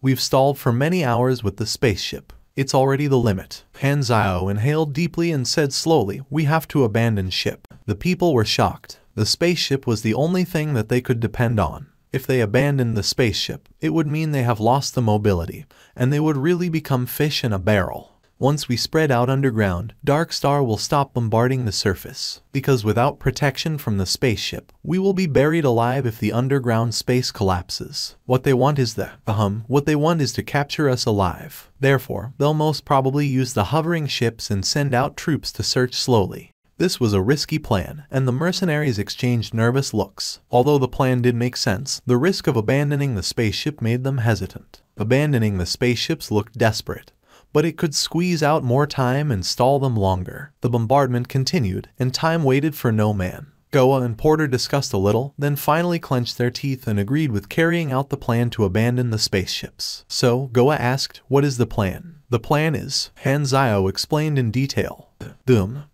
We've stalled for many hours with the spaceship. It's already the limit. Han Zhao inhaled deeply and said slowly, we have to abandon ship. The people were shocked. The spaceship was the only thing that they could depend on. If they abandoned the spaceship, it would mean they have lost the mobility, and they would really become fish in a barrel. Once we spread out underground, Dark Star will stop bombarding the surface, because without protection from the spaceship, we will be buried alive if the underground space collapses. What they want is to capture us alive. Therefore, they'll most probably use the hovering ships and send out troops to search slowly. This was a risky plan, and the mercenaries exchanged nervous looks. Although the plan did make sense, the risk of abandoning the spaceship made them hesitant. Abandoning the spaceships looked desperate, but it could squeeze out more time and stall them longer. The bombardment continued, and time waited for no man. Goa and Porter discussed a little, then finally clenched their teeth and agreed with carrying out the plan to abandon the spaceships. So, Goa asked, what is the plan? The plan is, Han Zhao explained in detail.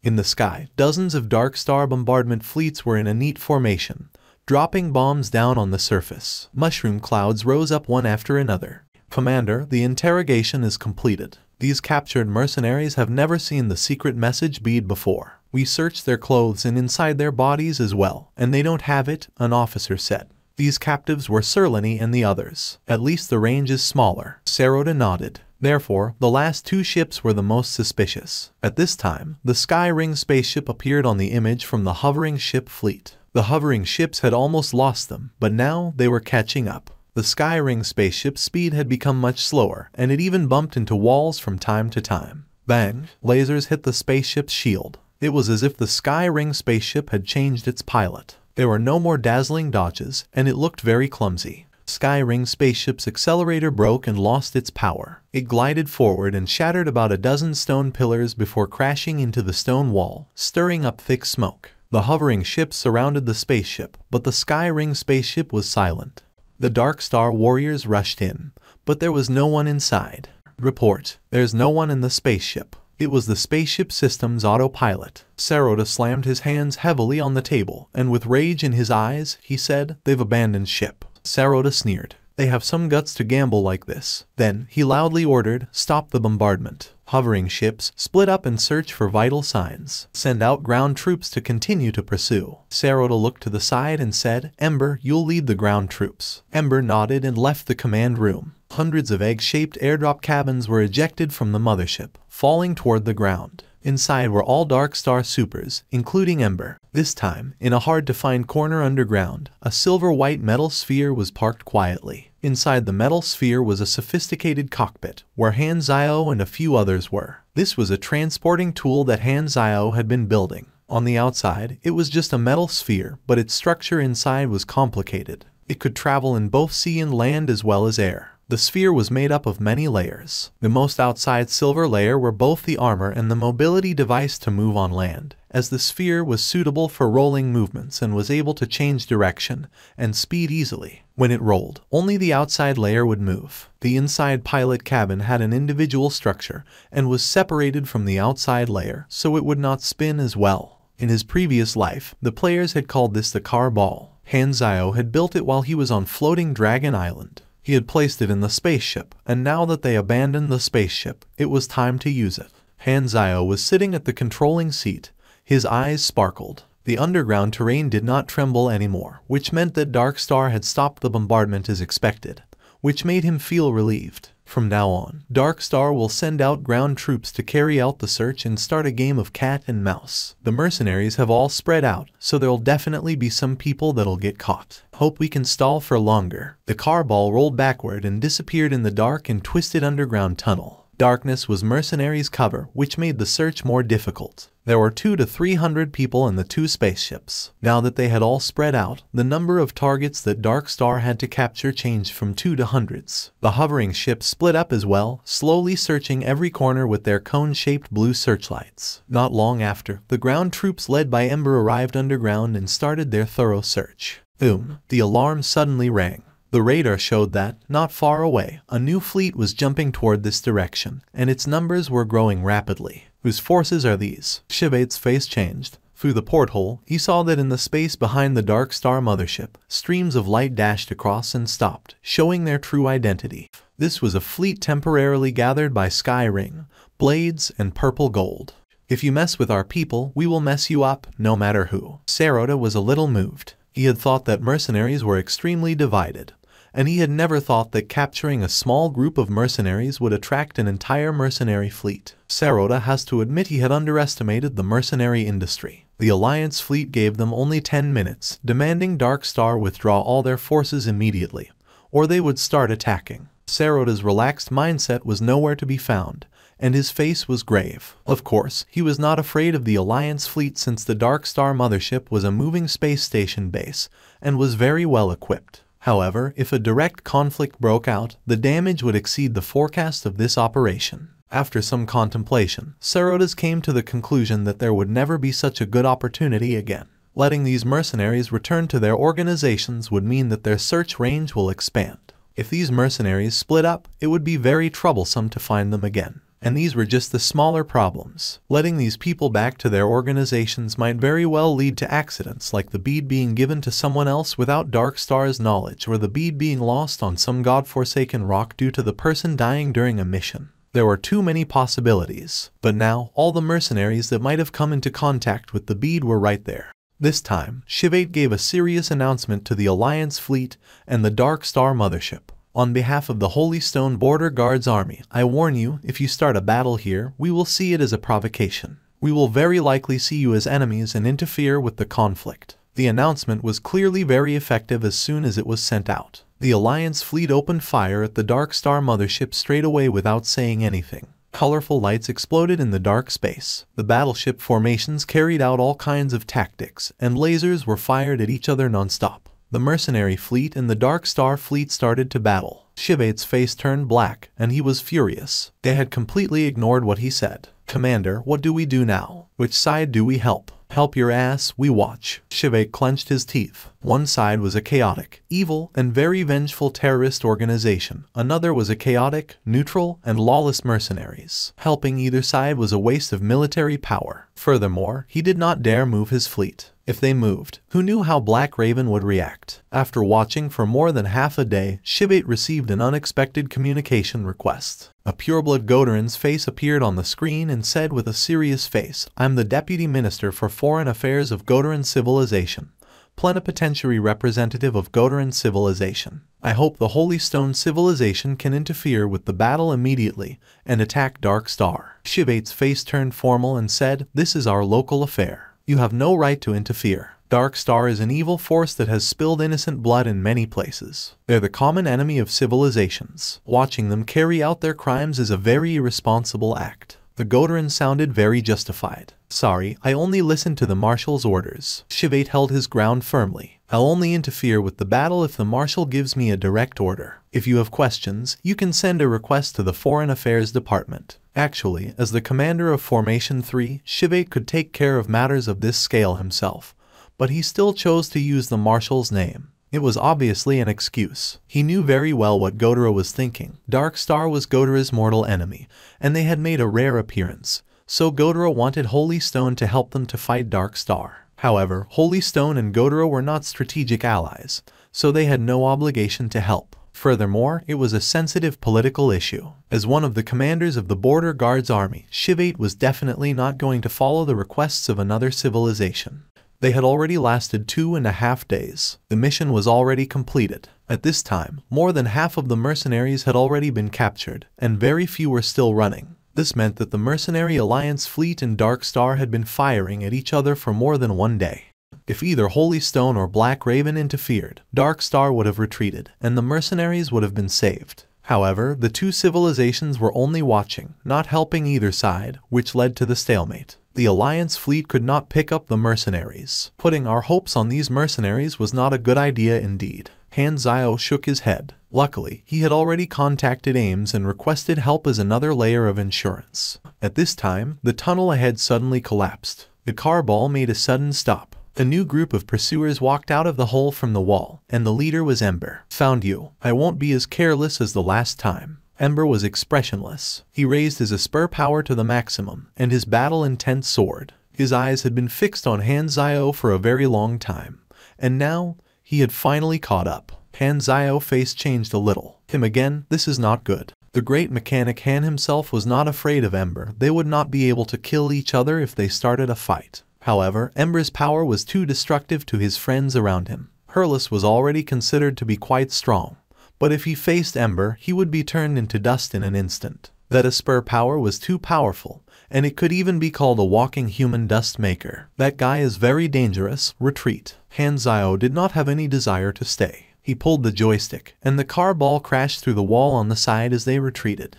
In the sky, dozens of Dark Star bombardment fleets were in a neat formation, dropping bombs down on the surface. Mushroom clouds rose up one after another. Commander, the interrogation is completed. These captured mercenaries have never seen the secret message bead before. We searched their clothes and inside their bodies as well, and they don't have it, an officer said. These captives were Serlini and the others. At least the range is smaller. Sarota nodded. Therefore, the last two ships were the most suspicious. At this time, the Sky Ring spaceship appeared on the image from the hovering ship fleet. The hovering ships had almost lost them, but now they were catching up. The Sky Ring spaceship's speed had become much slower, and it even bumped into walls from time to time. Bang! Lasers hit the spaceship's shield. It was as if the Sky Ring spaceship had changed its pilot. There were no more dazzling dodges, and it looked very clumsy. Sky Ring spaceship's accelerator broke and lost its power. It glided forward and shattered about a dozen stone pillars before crashing into the stone wall, stirring up thick smoke. The hovering ships surrounded the spaceship, but the Sky Ring spaceship was silent. The Dark Star warriors rushed in, but there was no one inside. Report, there's no one in the spaceship. It was the spaceship system's autopilot. Sarota slammed his hands heavily on the table, and with rage in his eyes, he said, they've abandoned ship. Sarota sneered. They have some guts to gamble like this. Then, he loudly ordered, stop the bombardment. Hovering ships, split up and search for vital signs. Send out ground troops to continue to pursue. Sarota looked to the side and said, Ember, you'll lead the ground troops. Ember nodded and left the command room. Hundreds of egg-shaped airdrop cabins were ejected from the mothership, falling toward the ground. Inside were all Dark Star supers, including Ember. This time, in a hard-to-find corner underground, a silver-white metal sphere was parked quietly. Inside the metal sphere was a sophisticated cockpit, where Han Zhao and a few others were. This was a transporting tool that Han Zhao had been building. On the outside, it was just a metal sphere, but its structure inside was complicated. It could travel in both sea and land as well as air. The sphere was made up of many layers. The most outside silver layer were both the armor and the mobility device to move on land, as the sphere was suitable for rolling movements and was able to change direction and speed easily. When it rolled, only the outside layer would move. The inside pilot cabin had an individual structure and was separated from the outside layer so it would not spin as well. In his previous life, the players had called this the car ball. Han Zhao had built it while he was on floating Dragon Island. He had placed it in the spaceship, and now that they abandoned the spaceship, it was time to use it. Han Zhao was sitting at the controlling seat. His eyes sparkled. The underground terrain did not tremble anymore, which meant that Dark Star had stopped the bombardment as expected, which made him feel relieved. From now on, Dark Star will send out ground troops to carry out the search and start a game of cat and mouse. The mercenaries have all spread out, so there'll definitely be some people that'll get caught. Hope we can stall for longer. The car ball rolled backward and disappeared in the dark and twisted underground tunnel. Darkness was mercenaries' cover, which made the search more difficult. There were 200 to 300 people in the two spaceships. Now that they had all spread out, the number of targets that Dark Star had to capture changed from 2 to hundreds. The hovering ships split up as well, slowly searching every corner with their cone-shaped blue searchlights. Not long after, the ground troops led by Ember arrived underground and started their thorough search. The alarm suddenly rang. The radar showed that, not far away, a new fleet was jumping toward this direction, and its numbers were growing rapidly. Whose forces are these? Shivate's face changed. Through the porthole, he saw that in the space behind the Dark Star mothership, streams of light dashed across and stopped, showing their true identity. This was a fleet temporarily gathered by Sky Ring, Blades, and Purple Gold. If you mess with our people, we will mess you up, no matter who. Sarota was a little moved. He had thought that mercenaries were extremely divided, and he had never thought that capturing a small group of mercenaries would attract an entire mercenary fleet. Sarota has to admit he had underestimated the mercenary industry. The Alliance fleet gave them only 10 minutes, demanding Dark Star withdraw all their forces immediately, or they would start attacking. Sarota's relaxed mindset was nowhere to be found, and his face was grave. Of course, he was not afraid of the Alliance fleet since the Dark Star mothership was a moving space station base and was very well equipped. However, if a direct conflict broke out, the damage would exceed the forecast of this operation. After some contemplation, Sarotas came to the conclusion that there would never be such a good opportunity again. Letting these mercenaries return to their organizations would mean that their search range will expand. If these mercenaries split up, it would be very troublesome to find them again. And these were just the smaller problems. Letting these people back to their organizations might very well lead to accidents like the bead being given to someone else without Dark Star's knowledge, or the bead being lost on some godforsaken rock due to the person dying during a mission. There were too many possibilities, but now all the mercenaries that might have come into contact with the bead were right there. This time, Shivate gave a serious announcement to the Alliance fleet and the Dark Star mothership. On behalf of the Holy Stone Border Guards Army, I warn you, if you start a battle here, we will see it as a provocation. We will very likely see you as enemies and interfere with the conflict. The announcement was clearly very effective as soon as it was sent out. The Alliance fleet opened fire at the Dark Star mothership straight away without saying anything. Colorful lights exploded in the dark space. The battleship formations carried out all kinds of tactics, and lasers were fired at each other non-stop. The mercenary fleet and the Dark Star fleet started to battle. Shivate's face turned black, and he was furious. They had completely ignored what he said. "Commander, what do we do now? Which side do we help?" "Help your ass, we watch." Shivate clenched his teeth. One side was a chaotic, evil, and very vengeful terrorist organization. Another was a chaotic, neutral, and lawless mercenaries. Helping either side was a waste of military power. Furthermore, he did not dare move his fleet. If they moved, who knew how Black Raven would react? After watching for more than half a day, Shivate received an unexpected communication request. A pureblood Godarin's face appeared on the screen and said with a serious face, "I'm the Deputy Minister for Foreign Affairs of Godarin Civilization, Plenipotentiary Representative of Godarin Civilization. I hope the Holy Stone Civilization can interfere with the battle immediately and attack Dark Star." Shivate's face turned formal and said, "This is our local affair. You have no right to interfere. Dark Star is an evil force that has spilled innocent blood in many places. They're the common enemy of civilizations. Watching them carry out their crimes is a very irresponsible act." The Godarin sounded very justified. "Sorry, I only listened to the Marshal's orders." Shivate held his ground firmly. "I'll only interfere with the battle if the Marshal gives me a direct order. If you have questions, you can send a request to the Foreign Affairs Department." Actually, as the commander of Formation 3, Shivate could take care of matters of this scale himself, but he still chose to use the Marshal's name. It was obviously an excuse. He knew very well what Godara was thinking. Dark Star was Godara's mortal enemy, and they had made a rare appearance, so Godara wanted Holy Stone to help them to fight Dark Star. However, Holy Stone and Godara were not strategic allies, so they had no obligation to help. Furthermore, it was a sensitive political issue. As one of the commanders of the Border Guards Army, Shivate was definitely not going to follow the requests of another civilization. They had already lasted 2.5 days. The mission was already completed. At this time, more than half of the mercenaries had already been captured, and very few were still running. This meant that the Mercenary Alliance fleet and Dark Star had been firing at each other for more than 1 day. If either Holy Stone or Black Raven interfered, Dark Star would have retreated, and the mercenaries would have been saved. However, the two civilizations were only watching, not helping either side, which led to the stalemate. The Alliance fleet could not pick up the mercenaries. Putting our hopes on these mercenaries was not a good idea indeed. Hanzio shook his head. Luckily, he had already contacted Ames and requested help as another layer of insurance. At this time, the tunnel ahead suddenly collapsed. The car ball made a sudden stop. A new group of pursuers walked out of the hole from the wall, and the leader was Ember. "Found you. I won't be as careless as the last time." Ember was expressionless. He raised his Esper power to the maximum, and his battle-intent soared. His eyes had been fixed on Hanzio for a very long time, and now, he had finally caught up. Han Zio face changed a little. Him again, this is not good. The great mechanic Han himself was not afraid of Ember. They would not be able to kill each other if they started a fight. However, Ember's power was too destructive to his friends around him. Hurles was already considered to be quite strong, but if he faced Ember, he would be turned into dust in an instant. That Esper power was too powerful, and it could even be called a walking human dust maker. That guy is very dangerous. Retreat. Han Zio did not have any desire to stay. He pulled the joystick, and the car ball crashed through the wall on the side as they retreated.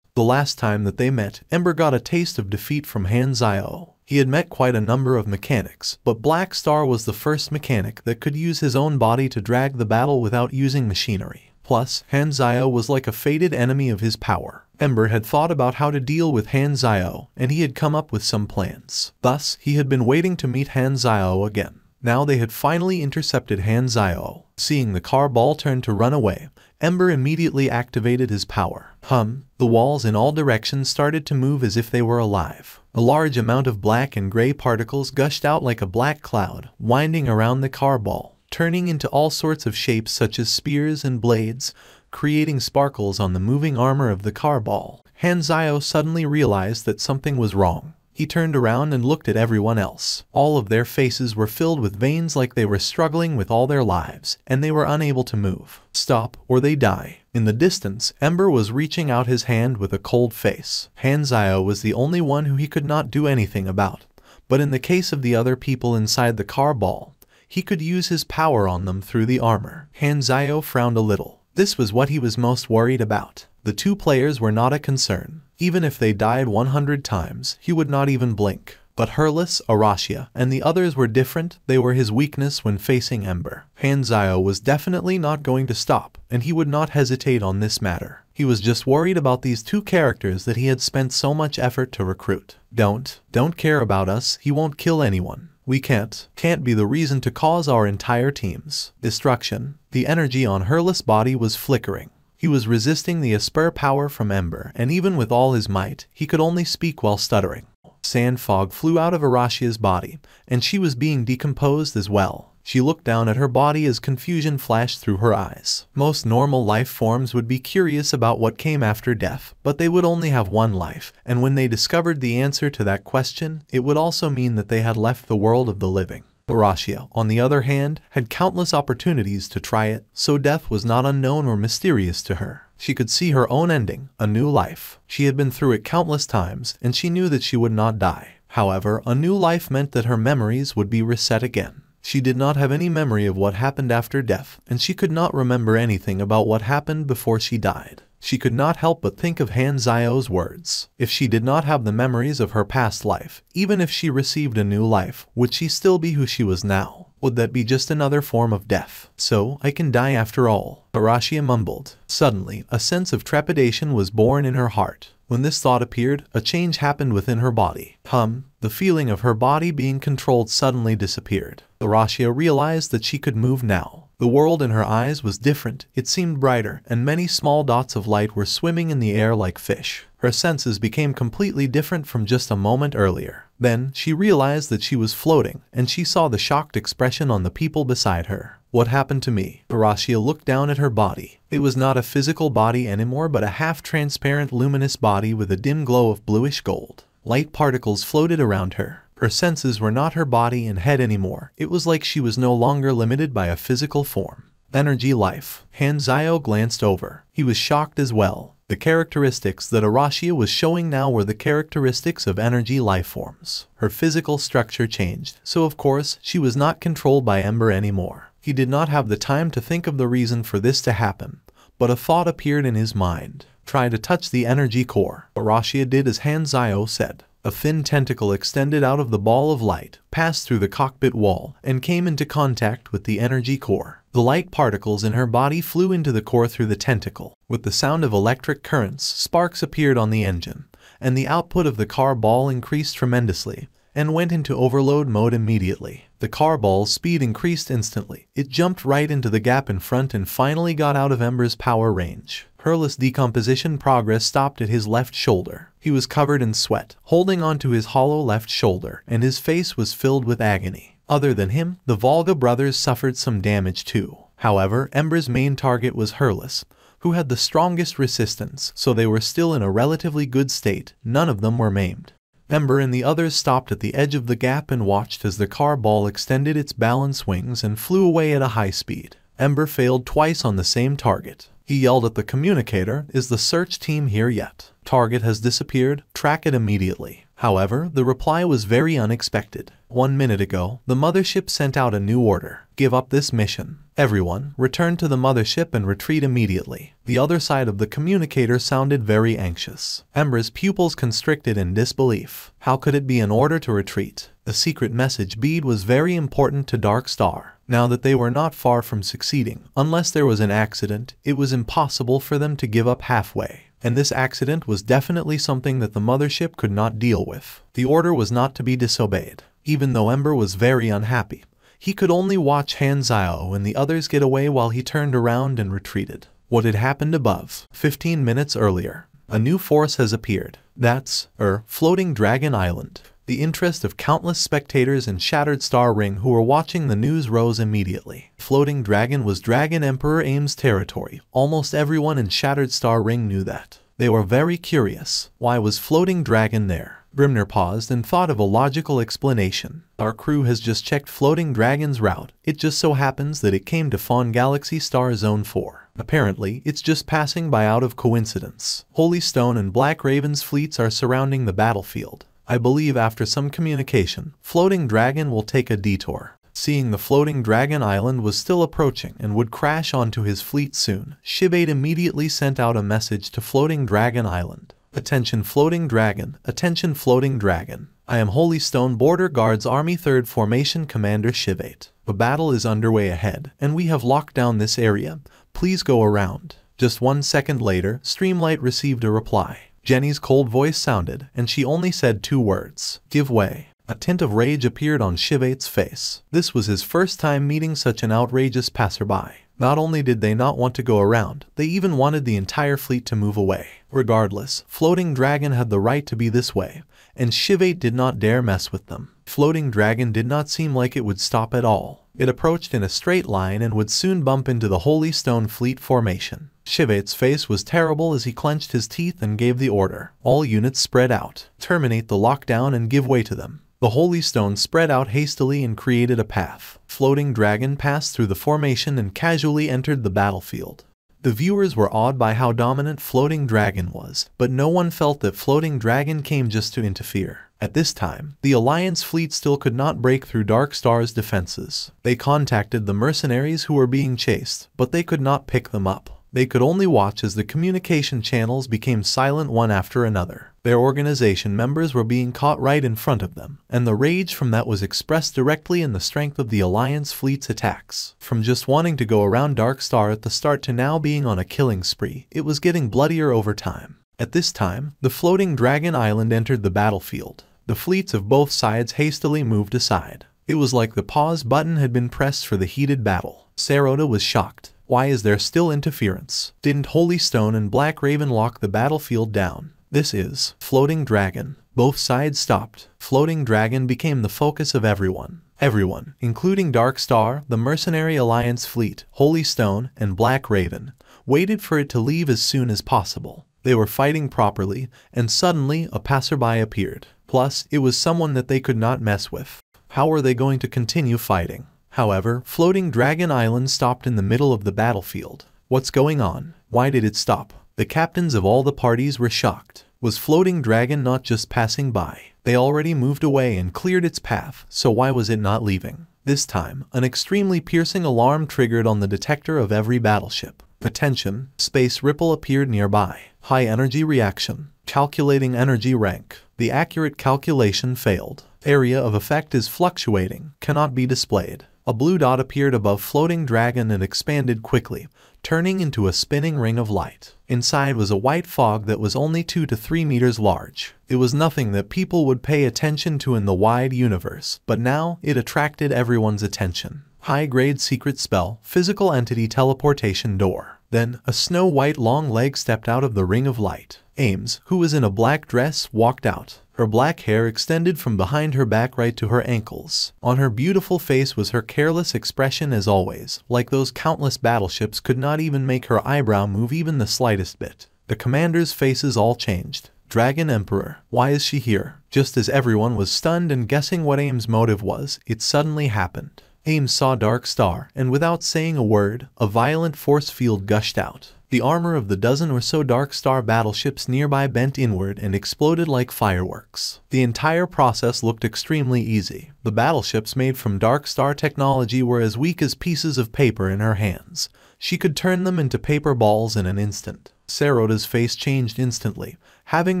The last time that they met, Ember got a taste of defeat from Han Zio. He had met quite a number of mechanics, but Black Star was the first mechanic that could use his own body to drag the battle without using machinery. Plus, Han Zio was like a fated enemy of his power. Ember had thought about how to deal with Han Zio, and he had come up with some plans. Thus, he had been waiting to meet Han Zio again. Now they had finally intercepted Han Zio. Seeing the car ball turn to run away, Ember immediately activated his power. The walls in all directions started to move as if they were alive. A large amount of black and gray particles gushed out like a black cloud, winding around the car ball, turning into all sorts of shapes such as spears and blades, creating sparkles on the moving armor of the car ball. Han Zio suddenly realized that something was wrong. He turned around and looked at everyone else. All of their faces were filled with veins like they were struggling with all their lives, and they were unable to move. Stop, or they die. In the distance, Ember was reaching out his hand with a cold face. Han Zio was the only one who he could not do anything about. But in the case of the other people inside the car ball, he could use his power on them through the armor. Han Zio frowned a little. This was what he was most worried about. The two players were not a concern. Even if they died 100 times, he would not even blink. But Hurles, Arashia, and the others were different. They were his weakness when facing Ember. Han Zio was definitely not going to stop, and he would not hesitate on this matter. He was just worried about these two characters that he had spent so much effort to recruit. Don't care about us. He won't kill anyone. We can't be the reason to cause our entire team's destruction. The energy on Hurles' body was flickering. He was resisting the Esper power from Ember, and even with all his might, he could only speak while stuttering. Sand fog flew out of Arashia's body, and she was being decomposed as well. She looked down at her body as confusion flashed through her eyes. Most normal life forms would be curious about what came after death, but they would only have one life, and when they discovered the answer to that question, it would also mean that they had left the world of the living. Arashia, on the other hand, had countless opportunities to try it, so death was not unknown or mysterious to her. She could see her own ending, a new life. She had been through it countless times, and she knew that she would not die. However, a new life meant that her memories would be reset again. She did not have any memory of what happened after death, and she could not remember anything about what happened before she died. She could not help but think of Han Zio's words. If she did not have the memories of her past life, even if she received a new life, would she still be who she was now? Would that be just another form of death? So, I can die after all, Arashia mumbled. Suddenly, a sense of trepidation was born in her heart. When this thought appeared, a change happened within her body. The feeling of her body being controlled suddenly disappeared. Arashia realized that she could move now. The world in her eyes was different, it seemed brighter, and many small dots of light were swimming in the air like fish. Her senses became completely different from just a moment earlier. Then, she realized that she was floating, and she saw the shocked expression on the people beside her. What happened to me? Arashia looked down at her body. It was not a physical body anymore but a half-transparent luminous body with a dim glow of bluish gold. Light particles floated around her. Her senses were not her body and head anymore. It was like she was no longer limited by a physical form. Energy life. Han Zio glanced over. He was shocked as well. The characteristics that Arashia was showing now were the characteristics of energy life forms. Her physical structure changed, so of course, she was not controlled by Ember anymore. He did not have the time to think of the reason for this to happen, but a thought appeared in his mind. Try to touch the energy core. Arashia did as Han Zio said. A thin tentacle extended out of the ball of light, passed through the cockpit wall, and came into contact with the energy core. The light particles in her body flew into the core through the tentacle. With the sound of electric currents, sparks appeared on the engine, and the output of the car ball increased tremendously, and went into overload mode immediately. The car ball's speed increased instantly. It jumped right into the gap in front and finally got out of Ember's power range. Hurles' decomposition progress stopped at his left shoulder. He was covered in sweat, holding onto his hollow left shoulder, and his face was filled with agony. Other than him, the Volga brothers suffered some damage too. However, Ember's main target was Herless, who had the strongest resistance, so they were still in a relatively good state. None of them were maimed. Ember and the others stopped at the edge of the gap and watched as the car ball extended its balance wings and flew away at a high speed. Ember failed twice on the same target. He yelled at the communicator, "Is the search team here yet? Target has disappeared, track it immediately." However, the reply was very unexpected. 1 minute ago, the mothership sent out a new order. Give up this mission. Everyone, return to the mothership and retreat immediately. The other side of the communicator sounded very anxious. Ember's pupils constricted in disbelief. How could it be an order to retreat? The secret message bead was very important to Dark Star. Now that they were not far from succeeding, unless there was an accident, it was impossible for them to give up halfway. And this accident was definitely something that the mothership could not deal with. The order was not to be disobeyed. Even though Ember was very unhappy, he could only watch Han Zhao and the others get away while he turned around and retreated. What had happened above? 15 minutes earlier. A new force has appeared. That's Floating Dragon Island. The interest of countless spectators in Shattered Star Ring who were watching the news rose immediately. Floating Dragon was Dragon Emperor Aim's territory. Almost everyone in Shattered Star Ring knew that. They were very curious. Why was Floating Dragon there? Grimner paused and thought of a logical explanation. Our crew has just checked Floating Dragon's route. It just so happens that it came to Fawn Galaxy Star Zone 4. Apparently, it's just passing by out of coincidence. Holy Stone and Black Raven's fleets are surrounding the battlefield. I believe after some communication, Floating Dragon will take a detour. Seeing the Floating Dragon Island was still approaching and would crash onto his fleet soon, Shibate immediately sent out a message to Floating Dragon Island. Attention Floating Dragon, attention Floating Dragon. I am Holy Stone Border Guards Army 3rd Formation Commander Shibate. A battle is underway ahead, and we have locked down this area. Please go around. Just 1 second later, Streamlight received a reply. Jenny's cold voice sounded, and she only said 2 words. Give way. A tint of rage appeared on Shivate's face. This was his first time meeting such an outrageous passerby. Not only did they not want to go around, they even wanted the entire fleet to move away. Regardless, Floating Dragon had the right to be this way, and Shivate did not dare mess with them. Floating Dragon did not seem like it would stop at all. It approached in a straight line and would soon bump into the Holy Stone Fleet formation. Shivate's face was terrible as he clenched his teeth and gave the order. All units spread out. Terminate the lockdown and give way to them. The Holy Stone spread out hastily and created a path. Floating Dragon passed through the formation and casually entered the battlefield. The viewers were awed by how dominant Floating Dragon was, but no one felt that Floating Dragon came just to interfere. At this time, the Alliance fleet still could not break through Dark Star's defenses. They contacted the mercenaries who were being chased, but they could not pick them up. They could only watch as the communication channels became silent one after another. Their organization members were being caught right in front of them, and the rage from that was expressed directly in the strength of the Alliance fleet's attacks. From just wanting to go around Dark Star at the start to now being on a killing spree, it was getting bloodier over time. At this time, the Floating Dragon Island entered the battlefield. The fleets of both sides hastily moved aside. It was like the pause button had been pressed for the heated battle. Sarota was shocked. Why is there still interference? Didn't Holy Stone and Black Raven lock the battlefield down? This is Floating Dragon. Both sides stopped. Floating Dragon became the focus of everyone. Everyone, including Dark Star, the Mercenary Alliance fleet, Holy Stone, and Black Raven, waited for it to leave as soon as possible. They were fighting properly, and suddenly a passerby appeared. Plus, it was someone that they could not mess with. How were they going to continue fighting? However, Floating Dragon Island stopped in the middle of the battlefield. What's going on? Why did it stop? The captains of all the parties were shocked. Was Floating Dragon not just passing by? They already moved away and cleared its path, so why was it not leaving? This time, an extremely piercing alarm triggered on the detector of every battleship. Attention, space ripple appeared nearby. High energy reaction. Calculating energy rank. The accurate calculation failed. Area of effect is fluctuating. Cannot be displayed. A blue dot appeared above Floating Dragon and expanded quickly, turning into a spinning ring of light. Inside was a white fog that was only 2 to 3 meters large. It was nothing that people would pay attention to in the wide universe, but now it attracted everyone's attention. High-grade secret spell, physical entity teleportation door. Then, a snow-white long leg stepped out of the ring of light. Ames, who was in a black dress, walked out. Her black hair extended from behind her back right to her ankles. On her beautiful face was her careless expression as always. Like those countless battleships could not even make her eyebrow move even the slightest bit. The commanders' faces all changed. Dragon Emperor, why is she here? Just as everyone was stunned and guessing what Ames' motive was, it suddenly happened. Ames saw Dark Star, and without saying a word, a violent force field gushed out. The armor of the dozen or so Dark Star battleships nearby bent inward and exploded like fireworks. The entire process looked extremely easy. The battleships made from Dark Star technology were as weak as pieces of paper in her hands. She could turn them into paper balls in an instant. Sarota's face changed instantly, having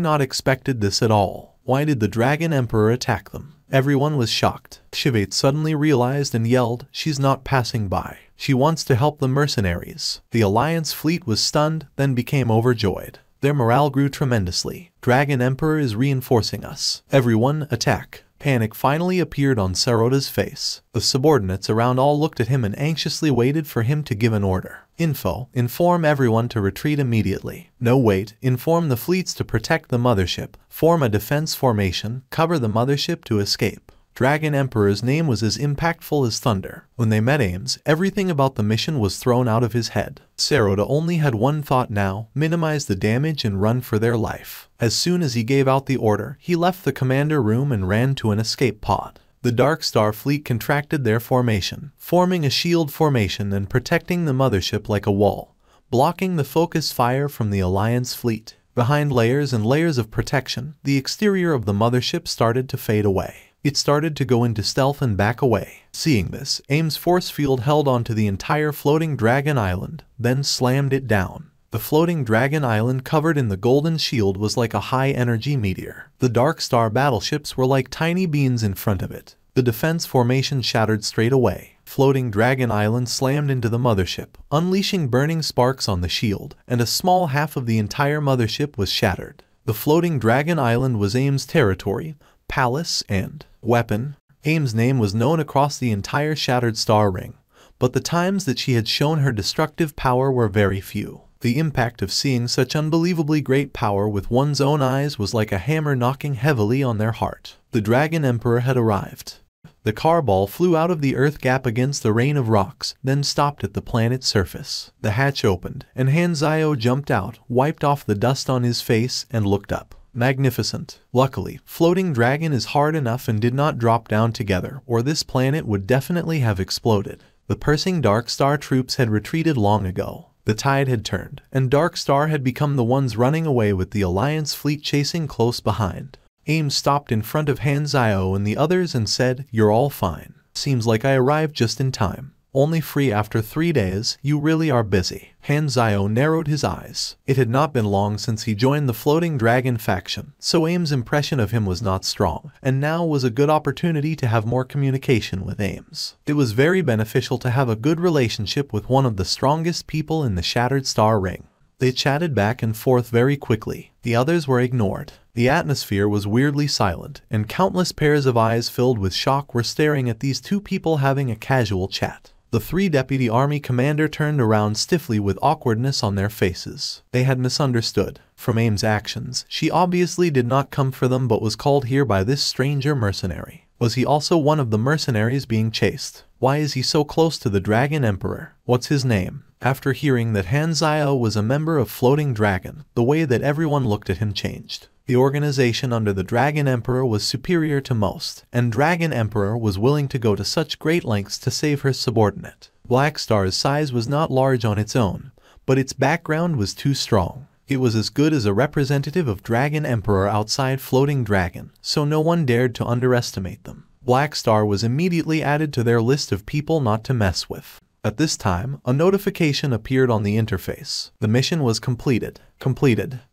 not expected this at all. Why did the Dragon Emperor attack them? Everyone was shocked. Shivate suddenly realized and yelled, "She's not passing by. She wants to help the mercenaries." The Alliance fleet was stunned, then became overjoyed. Their morale grew tremendously. Dragon Emperor is reinforcing us. Everyone, attack. Panic finally appeared on Sarota's face. The subordinates around all looked at him and anxiously waited for him to give an order. Inform everyone to retreat immediately. No, wait. Inform the fleets to protect the mothership. Form a defense formation. Cover the mothership to escape. Dragon Emperor's name was as impactful as thunder. When they met Ames, everything about the mission was thrown out of his head. Sarota only had one thought now: minimize the damage and run for their life. As soon as he gave out the order, he left the commander room and ran to an escape pod. The Dark Star fleet contracted their formation, forming a shield formation and protecting the mothership like a wall, blocking the focus fire from the Alliance fleet. Behind layers and layers of protection, the exterior of the mothership started to fade away. It started to go into stealth and back away. Seeing this, Ames' force field held onto the entire floating Dragon Island, then slammed it down. The floating Dragon Island covered in the golden shield was like a high-energy meteor. The Dark Star battleships were like tiny beans in front of it. The defense formation shattered straight away. Floating Dragon Island slammed into the mothership, unleashing burning sparks on the shield, and a small half of the entire mothership was shattered. The floating Dragon Island was Ames' territory, palace, and weapon. Ames' name was known across the entire Shattered Star Ring, but the times that she had shown her destructive power were very few. The impact of seeing such unbelievably great power with one's own eyes was like a hammer knocking heavily on their heart. The Dragon Emperor had arrived. The car ball flew out of the earth gap against the rain of rocks, then stopped at the planet's surface. The hatch opened, and Hanzio jumped out, wiped off the dust on his face, and looked up. Magnificent. Luckily, floating dragon is hard enough and did not drop down together, or this planet would definitely have exploded. The pursuing Dark Star troops had retreated long ago. The tide had turned, and Dark Star had become the ones running away with the Alliance fleet chasing close behind. Ames stopped in front of Hanzio and the others and said, "You're all fine. Seems like I arrived just in time. Only free after 3 days, you really are busy." Hanzio narrowed his eyes. It had not been long since he joined the Floating Dragon faction, so Ames' impression of him was not strong, and now was a good opportunity to have more communication with Ames. It was very beneficial to have a good relationship with one of the strongest people in the Shattered Star Ring. They chatted back and forth very quickly. The others were ignored. The atmosphere was weirdly silent, and countless pairs of eyes filled with shock were staring at these two people having a casual chat. The 3 deputy army commander turned around stiffly with awkwardness on their faces. They had misunderstood. From Ames' actions, she obviously did not come for them but was called here by this stranger mercenary. Was he also one of the mercenaries being chased? Why is he so close to the Dragon Emperor? What's his name? After hearing that Hanzio was a member of Floating Dragon, the way that everyone looked at him changed. The organization under the Dragon Emperor was superior to most, and Dragon Emperor was willing to go to such great lengths to save her subordinate. Black Star's size was not large on its own, but its background was too strong. It was as good as a representative of Dragon Emperor outside Floating Dragon, so no one dared to underestimate them. Black Star was immediately added to their list of people not to mess with. At this time, a notification appeared on the interface. The mission was completed.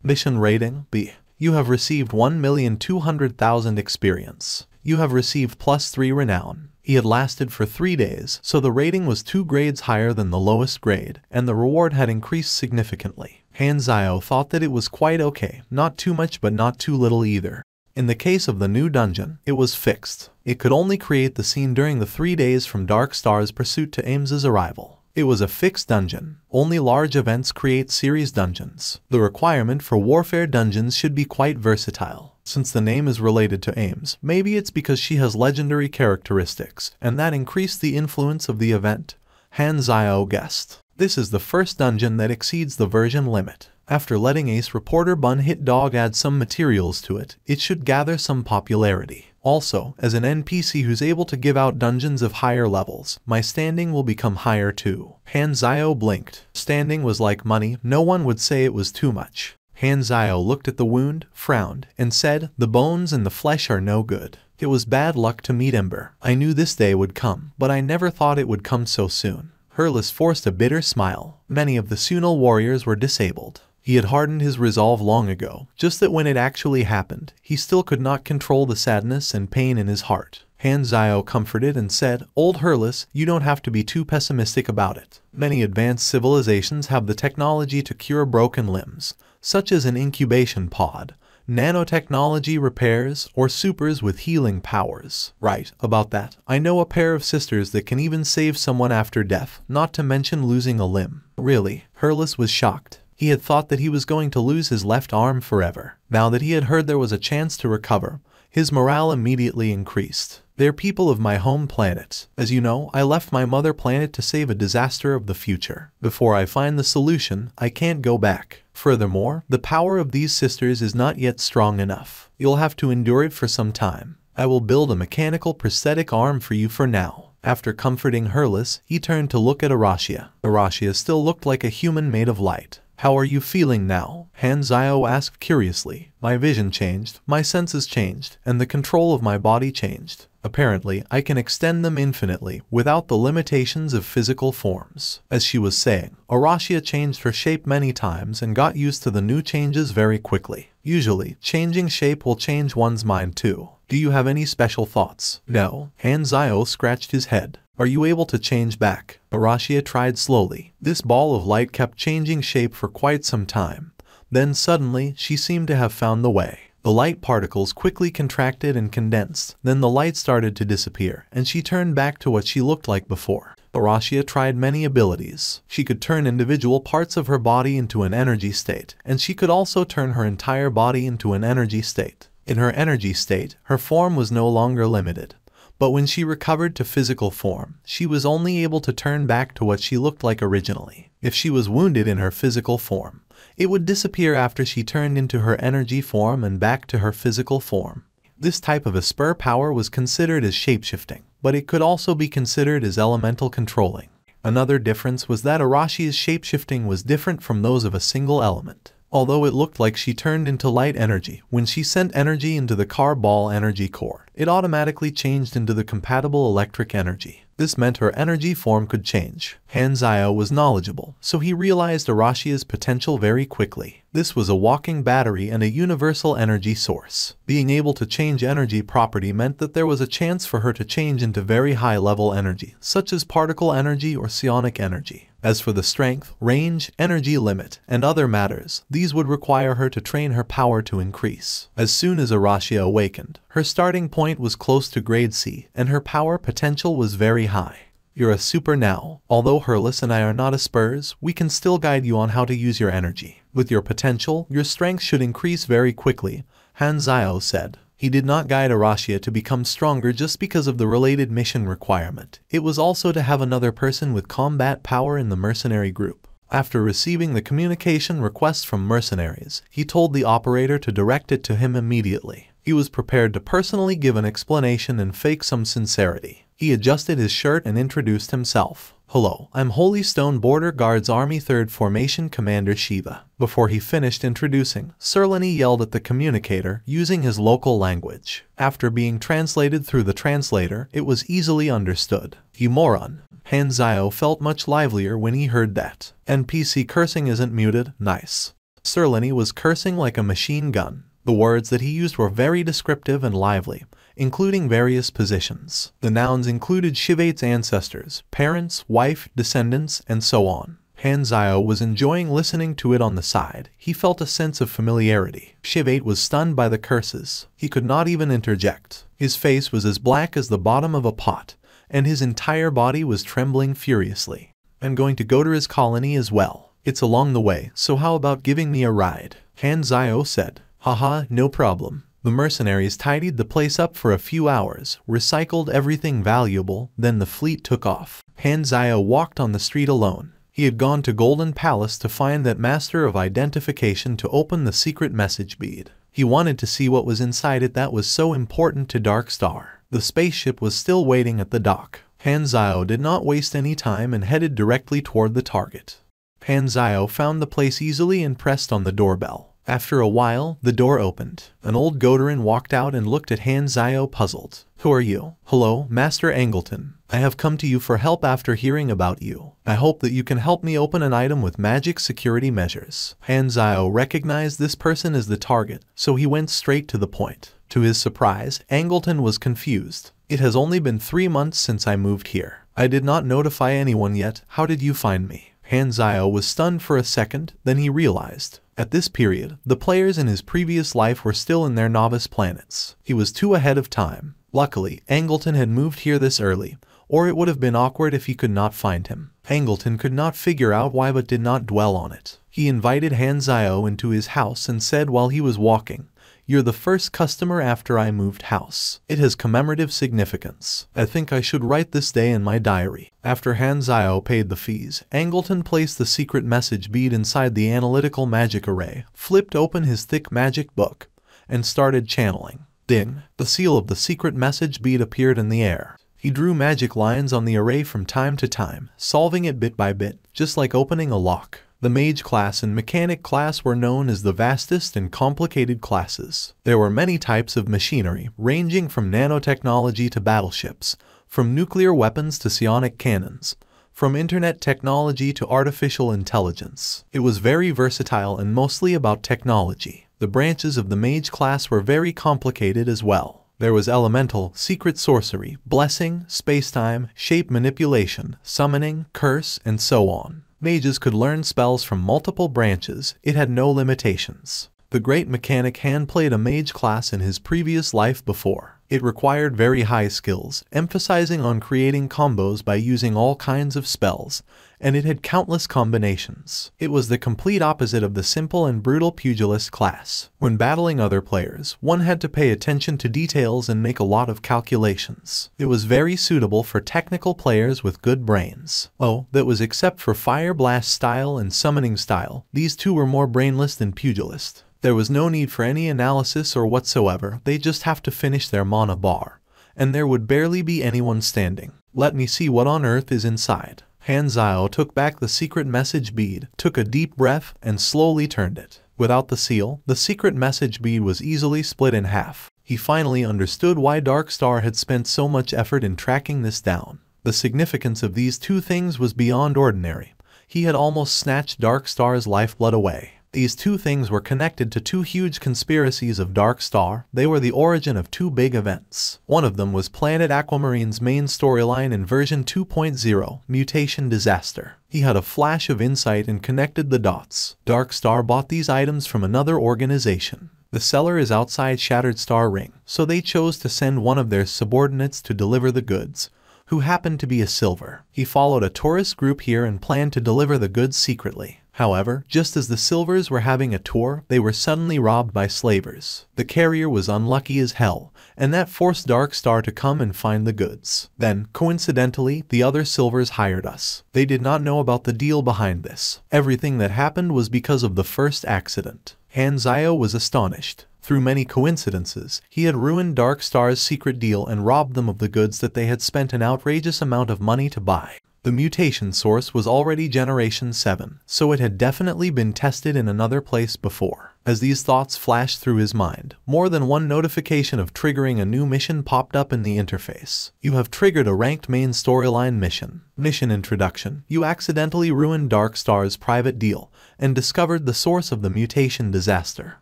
Mission rating B. You have received 1,200,000 experience. You have received +3 renown. He had lasted for 3 days, so the rating was 2 grades higher than the lowest grade, and the reward had increased significantly. Hanzio thought that it was quite okay, not too much but not too little either. In the case of the new dungeon, it was fixed. It could only create the scene during the 3 days from Dark Star's pursuit to Ames's arrival. It was a fixed dungeon. Only large events create series dungeons. The requirement for warfare dungeons should be quite versatile. Since the name is related to Ames, maybe it's because she has legendary characteristics, and that increased the influence of the event. Han Zio guessed. This is the first dungeon that exceeds the version limit. After letting Ace Reporter Bun Hit Dog add some materials to it, it should gather some popularity. Also, as an NPC who's able to give out dungeons of higher levels, my standing will become higher too. Han Zio blinked. Standing was like money, no one would say it was too much. Han Zio looked at the wound, frowned, and said, "The bones and the flesh are no good. It was bad luck to meet Ember. I knew this day would come, but I never thought it would come so soon." Hurles forced a bitter smile. Many of the Sunal warriors were disabled. He had hardened his resolve long ago, just that when it actually happened, he still could not control the sadness and pain in his heart. Han Zio comforted and said, "Old Hurles, you don't have to be too pessimistic about it. Many advanced civilizations have the technology to cure broken limbs, such as an incubation pod, nanotechnology repairs, or supers with healing powers." Right, about that. I know a pair of sisters that can even save someone after death, not to mention losing a limb. Really? Hurles was shocked. He had thought that he was going to lose his left arm forever. Now that he had heard there was a chance to recover, his morale immediately increased. "They're people of my home planet. As you know, I left my mother planet to save a disaster of the future. Before I find the solution, I can't go back. Furthermore, the power of these sisters is not yet strong enough. You'll have to endure it for some time. I will build a mechanical prosthetic arm for you for now." After comforting Hurles, he turned to look at Arashia. Arashia still looked like a human made of light. "How are you feeling now?" Han Zio asked curiously. "My vision changed, my senses changed, and the control of my body changed. Apparently, I can extend them infinitely, without the limitations of physical forms." As she was saying, Arashia changed her shape many times and got used to the new changes very quickly. Usually, changing shape will change one's mind too. "Do you have any special thoughts?" "No." Han Zio scratched his head. "Are you able to change back?" Arashia tried slowly. This ball of light kept changing shape for quite some time. Then suddenly, she seemed to have found the way. The light particles quickly contracted and condensed. Then the light started to disappear, and she turned back to what she looked like before. Arashia tried many abilities. She could turn individual parts of her body into an energy state, and she could also turn her entire body into an energy state. In her energy state, her form was no longer limited. But when she recovered to physical form, she was only able to turn back to what she looked like originally. If she was wounded in her physical form, it would disappear after she turned into her energy form and back to her physical form. This type of a spur power was considered as shapeshifting, but it could also be considered as elemental controlling. Another difference was that Arashia's shapeshifting was different from those of a single element. Although it looked like she turned into light energy, when she sent energy into the car ball energy core, it automatically changed into the compatible electric energy. This meant her energy form could change. Han Zio was knowledgeable, so he realized Arashia's potential very quickly. This was a walking battery and a universal energy source. Being able to change energy property meant that there was a chance for her to change into very high-level energy, such as particle energy or psionic energy. As for the strength, range, energy limit, and other matters, these would require her to train her power to increase. As soon as Arashia awakened, her starting point was close to grade C, and her power potential was very high. "You're a super now. Although Hurles and I are not Spurs, we can still guide you on how to use your energy. With your potential, your strength should increase very quickly," Han Zio said. He did not guide Arashia to become stronger just because of the related mission requirement. It was also to have another person with combat power in the mercenary group. After receiving the communication request from mercenaries, he told the operator to direct it to him immediately. He was prepared to personally give an explanation and fake some sincerity. He adjusted his shirt and introduced himself. "Hello, I'm Holy Stone Border Guards Army 3rd Formation Commander Shiva." Before he finished introducing, Serlini yelled at the communicator using his local language. After being translated through the translator, it was easily understood. "You moron." Han Zio felt much livelier when he heard that. "NPC cursing isn't muted, nice." Serlini was cursing like a machine gun. The words that he used were very descriptive and lively, including various positions. The nouns included Shivate's ancestors, parents, wife, descendants, and so on. Han Zio was enjoying listening to it on the side. He felt a sense of familiarity. Shivate was stunned by the curses. He could not even interject. His face was as black as the bottom of a pot, and his entire body was trembling furiously. I'm going to go to his colony as well. It's along the way, so how about giving me a ride? Han Zio said. Haha, no problem. The mercenaries tidied the place up for a few hours, recycled everything valuable, then the fleet took off. Han Zio walked on the street alone. He had gone to Golden Palace to find that master of identification to open the secret message bead. He wanted to see what was inside it that was so important to Dark Star. The spaceship was still waiting at the dock. Han Zio did not waste any time and headed directly toward the target. Han Zio found the place easily and pressed on the doorbell. After a while, the door opened. An old Godarin walked out and looked at Han Zio puzzled. Who are you? Hello, Master Angleton. I have come to you for help after hearing about you. I hope that you can help me open an item with magic security measures. Han Zio recognized this person as the target, so he went straight to the point. To his surprise, Angleton was confused. It has only been 3 months since I moved here. I did not notify anyone yet. How did you find me? Han Zio was stunned for a second, then he realized. At this period, the players in his previous life were still in their novice planets. He was too ahead of time. Luckily, Angleton had moved here this early, or it would have been awkward if he could not find him. Angleton could not figure out why but did not dwell on it. He invited Han Zio into his house and said while he was walking, "You're the first customer after I moved house. It has commemorative significance. I think I should write this day in my diary." After Han Zio paid the fees, Angleton placed the secret message bead inside the analytical magic array, flipped open his thick magic book, and started channeling. Ding! The seal of the secret message bead appeared in the air. He drew magic lines on the array from time to time, solving it bit by bit, just like opening a lock. The mage class and mechanic class were known as the vastest and complicated classes. There were many types of machinery, ranging from nanotechnology to battleships, from nuclear weapons to psionic cannons, from internet technology to artificial intelligence. It was very versatile and mostly about technology. The branches of the mage class were very complicated as well. There was elemental, secret sorcery, blessing, spacetime, shape manipulation, summoning, curse, and so on. Mages could learn spells from multiple branches. It had no limitations. The great mechanic Han played a mage class in his previous life before. It required very high skills, emphasizing on creating combos by using all kinds of spells, and it had countless combinations. It was the complete opposite of the simple and brutal pugilist class. When battling other players, one had to pay attention to details and make a lot of calculations. It was very suitable for technical players with good brains. Oh, that was except for Fire Blast style and Summoning style. These two were more brainless than pugilist. There was no need for any analysis or whatsoever. They just have to finish their mana bar, and there would barely be anyone standing. Let me see what on earth is inside. Han Zio took back the secret message bead, took a deep breath, and slowly turned it. Without the seal, the secret message bead was easily split in half. He finally understood why Dark Star had spent so much effort in tracking this down. The significance of these two things was beyond ordinary. He had almost snatched Dark Star's lifeblood away. These two things were connected to two huge conspiracies of Dark Star. They were the origin of two big events. One of them was Planet Aquamarine's main storyline in version 2.0, Mutation Disaster. He had a flash of insight and connected the dots. Dark Star bought these items from another organization. The seller is outside Shattered Star Ring, so they chose to send one of their subordinates to deliver the goods, who happened to be a Silver. He followed a tourist group here and planned to deliver the goods secretly. However, just as the Silvers were having a tour, they were suddenly robbed by slavers. The carrier was unlucky as hell, and that forced Dark Star to come and find the goods. Then, coincidentally, the other Silvers hired us. They did not know about the deal behind this. Everything that happened was because of the first accident. Han Zio was astonished. Through many coincidences, he had ruined Dark Star's secret deal and robbed them of the goods that they had spent an outrageous amount of money to buy. The mutation source was already Generation 7, so it had definitely been tested in another place before. As these thoughts flashed through his mind, more than one notification of triggering a new mission popped up in the interface. You have triggered a ranked main storyline mission. Mission Introduction. You accidentally ruined Dark Star's private deal and discovered the source of the mutation disaster.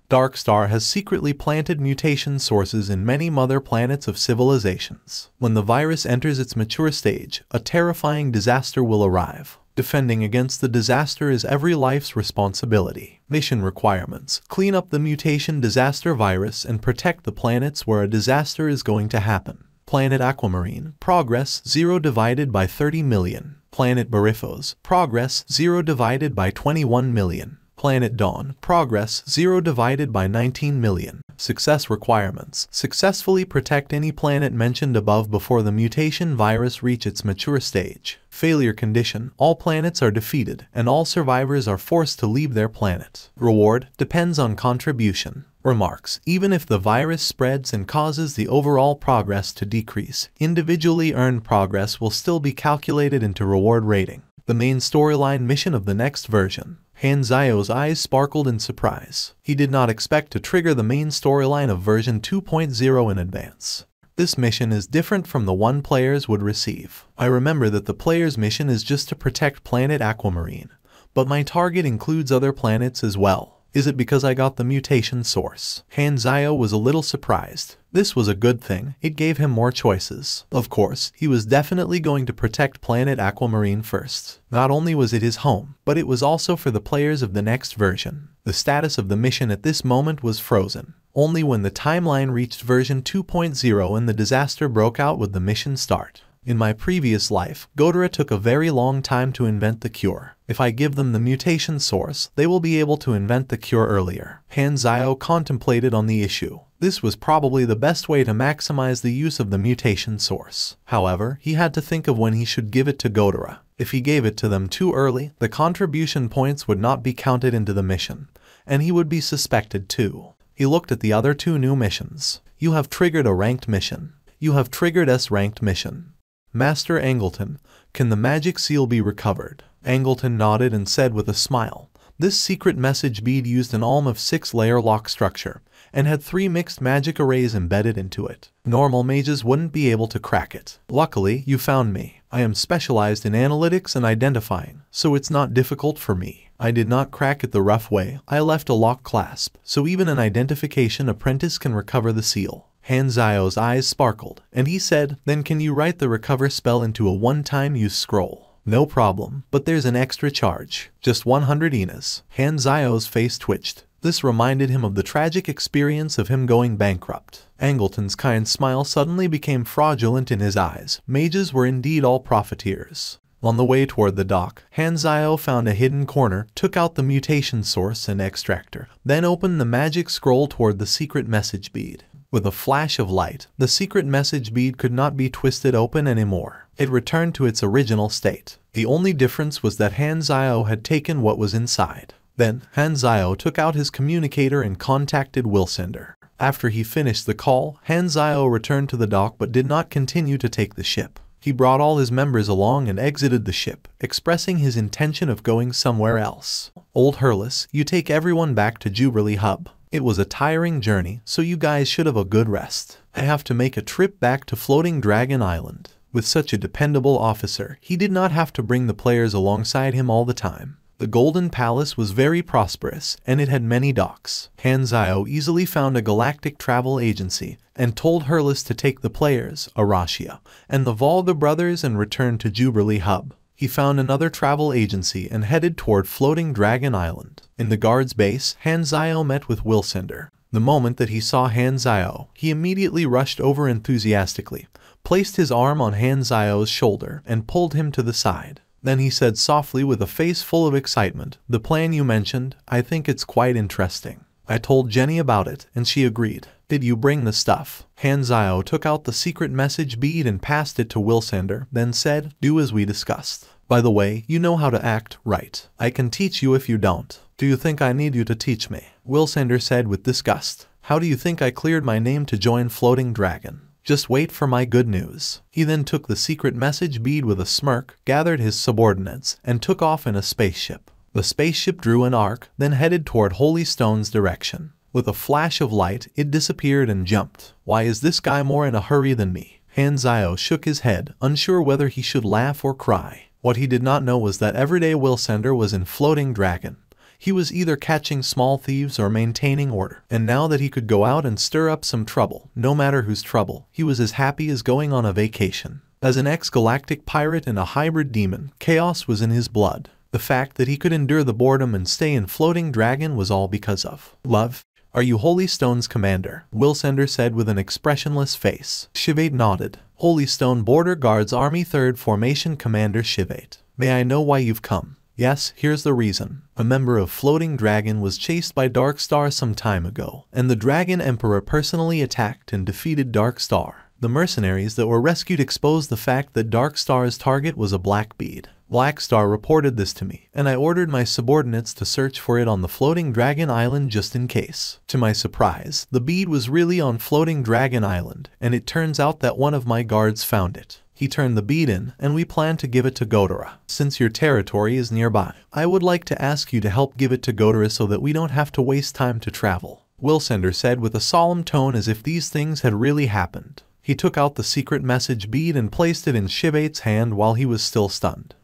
Dark Star has secretly planted mutation sources in many mother planets of civilizations. When the virus enters its mature stage, a terrifying disaster will arrive. Defending against the disaster is every life's responsibility. Mission requirements. Clean up the mutation disaster virus and protect the planets where a disaster is going to happen. Planet Aquamarine. Progress 0 divided by 30 million. Planet Barifos, progress 0 divided by 21 million. Planet Dawn, progress 0 divided by 19 million. Success requirements. Successfully protect any planet mentioned above before the mutation virus reach its mature stage. Failure condition. All planets are defeated, and all survivors are forced to leave their planet. Reward depends on contribution. Remarks. Even if the virus spreads and causes the overall progress to decrease, individually earned progress will still be calculated into reward rating. The main storyline mission of the next version. Hanzao's eyes sparkled in surprise. He did not expect to trigger the main storyline of version 2.0 in advance. This mission is different from the one players would receive. I remember that the player's mission is just to protect planet Aquamarine, but my target includes other planets as well. Is it because I got the mutation source? Hanzao was a little surprised. This was a good thing. It gave him more choices. Of course, he was definitely going to protect planet Aquamarine first. Not only was it his home, but it was also for the players of the next version. The status of the mission at this moment was frozen. Only when the timeline reached version 2.0 and the disaster broke out would the mission start. In my previous life, Godera took a very long time to invent the cure. If I give them the mutation source, they will be able to invent the cure earlier. Hanzao contemplated on the issue. This was probably the best way to maximize the use of the mutation source. However, he had to think of when he should give it to Godera. If he gave it to them too early, the contribution points would not be counted into the mission, and he would be suspected too. He looked at the other two new missions. You have triggered a ranked mission. You have triggered S-ranked mission. Master Angleton, can the magic seal be recovered? Angleton nodded and said with a smile, this secret message bead used an ALM of 6-layer lock structure, and had 3 mixed magic arrays embedded into it. Normal mages wouldn't be able to crack it. Luckily, you found me. I am specialized in analytics and identifying, so it's not difficult for me. I did not crack it the rough way. I left a lock clasp, so even an identification apprentice can recover the seal. Hanzao's eyes sparkled, and he said, then can you write the recover spell into a one-time use scroll? No problem, but there's an extra charge. Just 100 Enas. Hanzao's face twitched. This reminded him of the tragic experience of him going bankrupt. Angleton's kind smile suddenly became fraudulent in his eyes. Mages were indeed all profiteers. On the way toward the dock, Hanzao found a hidden corner, took out the mutation source and extractor, then opened the magic scroll toward the secret message bead. With a flash of light, the secret message bead could not be twisted open anymore. It returned to its original state. The only difference was that Hanzao had taken what was inside. Then, Hanzao took out his communicator and contacted Wilsender. After he finished the call, Hanzao returned to the dock but did not continue to take the ship. He brought all his members along and exited the ship, expressing his intention of going somewhere else. Old Hurless, you take everyone back to Jubilee Hub. It was a tiring journey, so you guys should have a good rest. I have to make a trip back to Floating Dragon Island. With such a dependable officer, he did not have to bring the players alongside him all the time. The Golden Palace was very prosperous, and it had many docks. Hanzao easily found a galactic travel agency, and told Hurless to take the players, Arashia, and the Volga brothers and return to Jubilee Hub. He found another travel agency and headed toward Floating Dragon Island. In the guard's base, Hanzao met with Wilsender. The moment that he saw Hanzao, he immediately rushed over enthusiastically, placed his arm on Hanzao's shoulder, and pulled him to the side. Then he said softly with a face full of excitement, the plan you mentioned, I think it's quite interesting. I told Jenny about it, and she agreed. Did you bring the stuff? Hanzao took out the secret message bead and passed it to Wilsender, then said, do as we discussed. By the way, you know how to act, right? I can teach you if you don't. Do you think I need you to teach me? Wilsender said with disgust. How do you think I cleared my name to join Floating Dragon? Just wait for my good news. He then took the secret message bead with a smirk, gathered his subordinates, and took off in a spaceship. The spaceship drew an arc, then headed toward Holy Stone's direction. With a flash of light, it disappeared and jumped. Why is this guy more in a hurry than me? Hanzao shook his head, unsure whether he should laugh or cry. What he did not know was that everyday Wilsender was in Floating Dragon. He was either catching small thieves or maintaining order, and now that he could go out and stir up some trouble, no matter whose trouble, he was as happy as going on a vacation. As an ex-galactic pirate and a hybrid demon, chaos was in his blood. The fact that he could endure the boredom and stay in Floating Dragon was all because of love. Are you Holy Stone's commander? Wilsender said with an expressionless face. Shivate nodded. Holy Stone Border Guards Army 3rd Formation Commander Shivate. May I know why you've come? Yes, here's the reason. A member of Floating Dragon was chased by Dark Star some time ago, and the Dragon Emperor personally attacked and defeated Dark Star. The mercenaries that were rescued exposed the fact that Dark Star's target was a black bead. Black Star reported this to me, and I ordered my subordinates to search for it on the Floating Dragon Island just in case. To my surprise, the bead was really on Floating Dragon Island, and it turns out that one of my guards found it. He turned the bead in, and we plan to give it to Godora. Since your territory is nearby, I would like to ask you to help give it to Godora so that we don't have to waste time to travel. Wilsender said with a solemn tone as if these things had really happened. He took out the secret message bead and placed it in Shivate's hand while he was still stunned.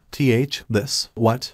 This. What?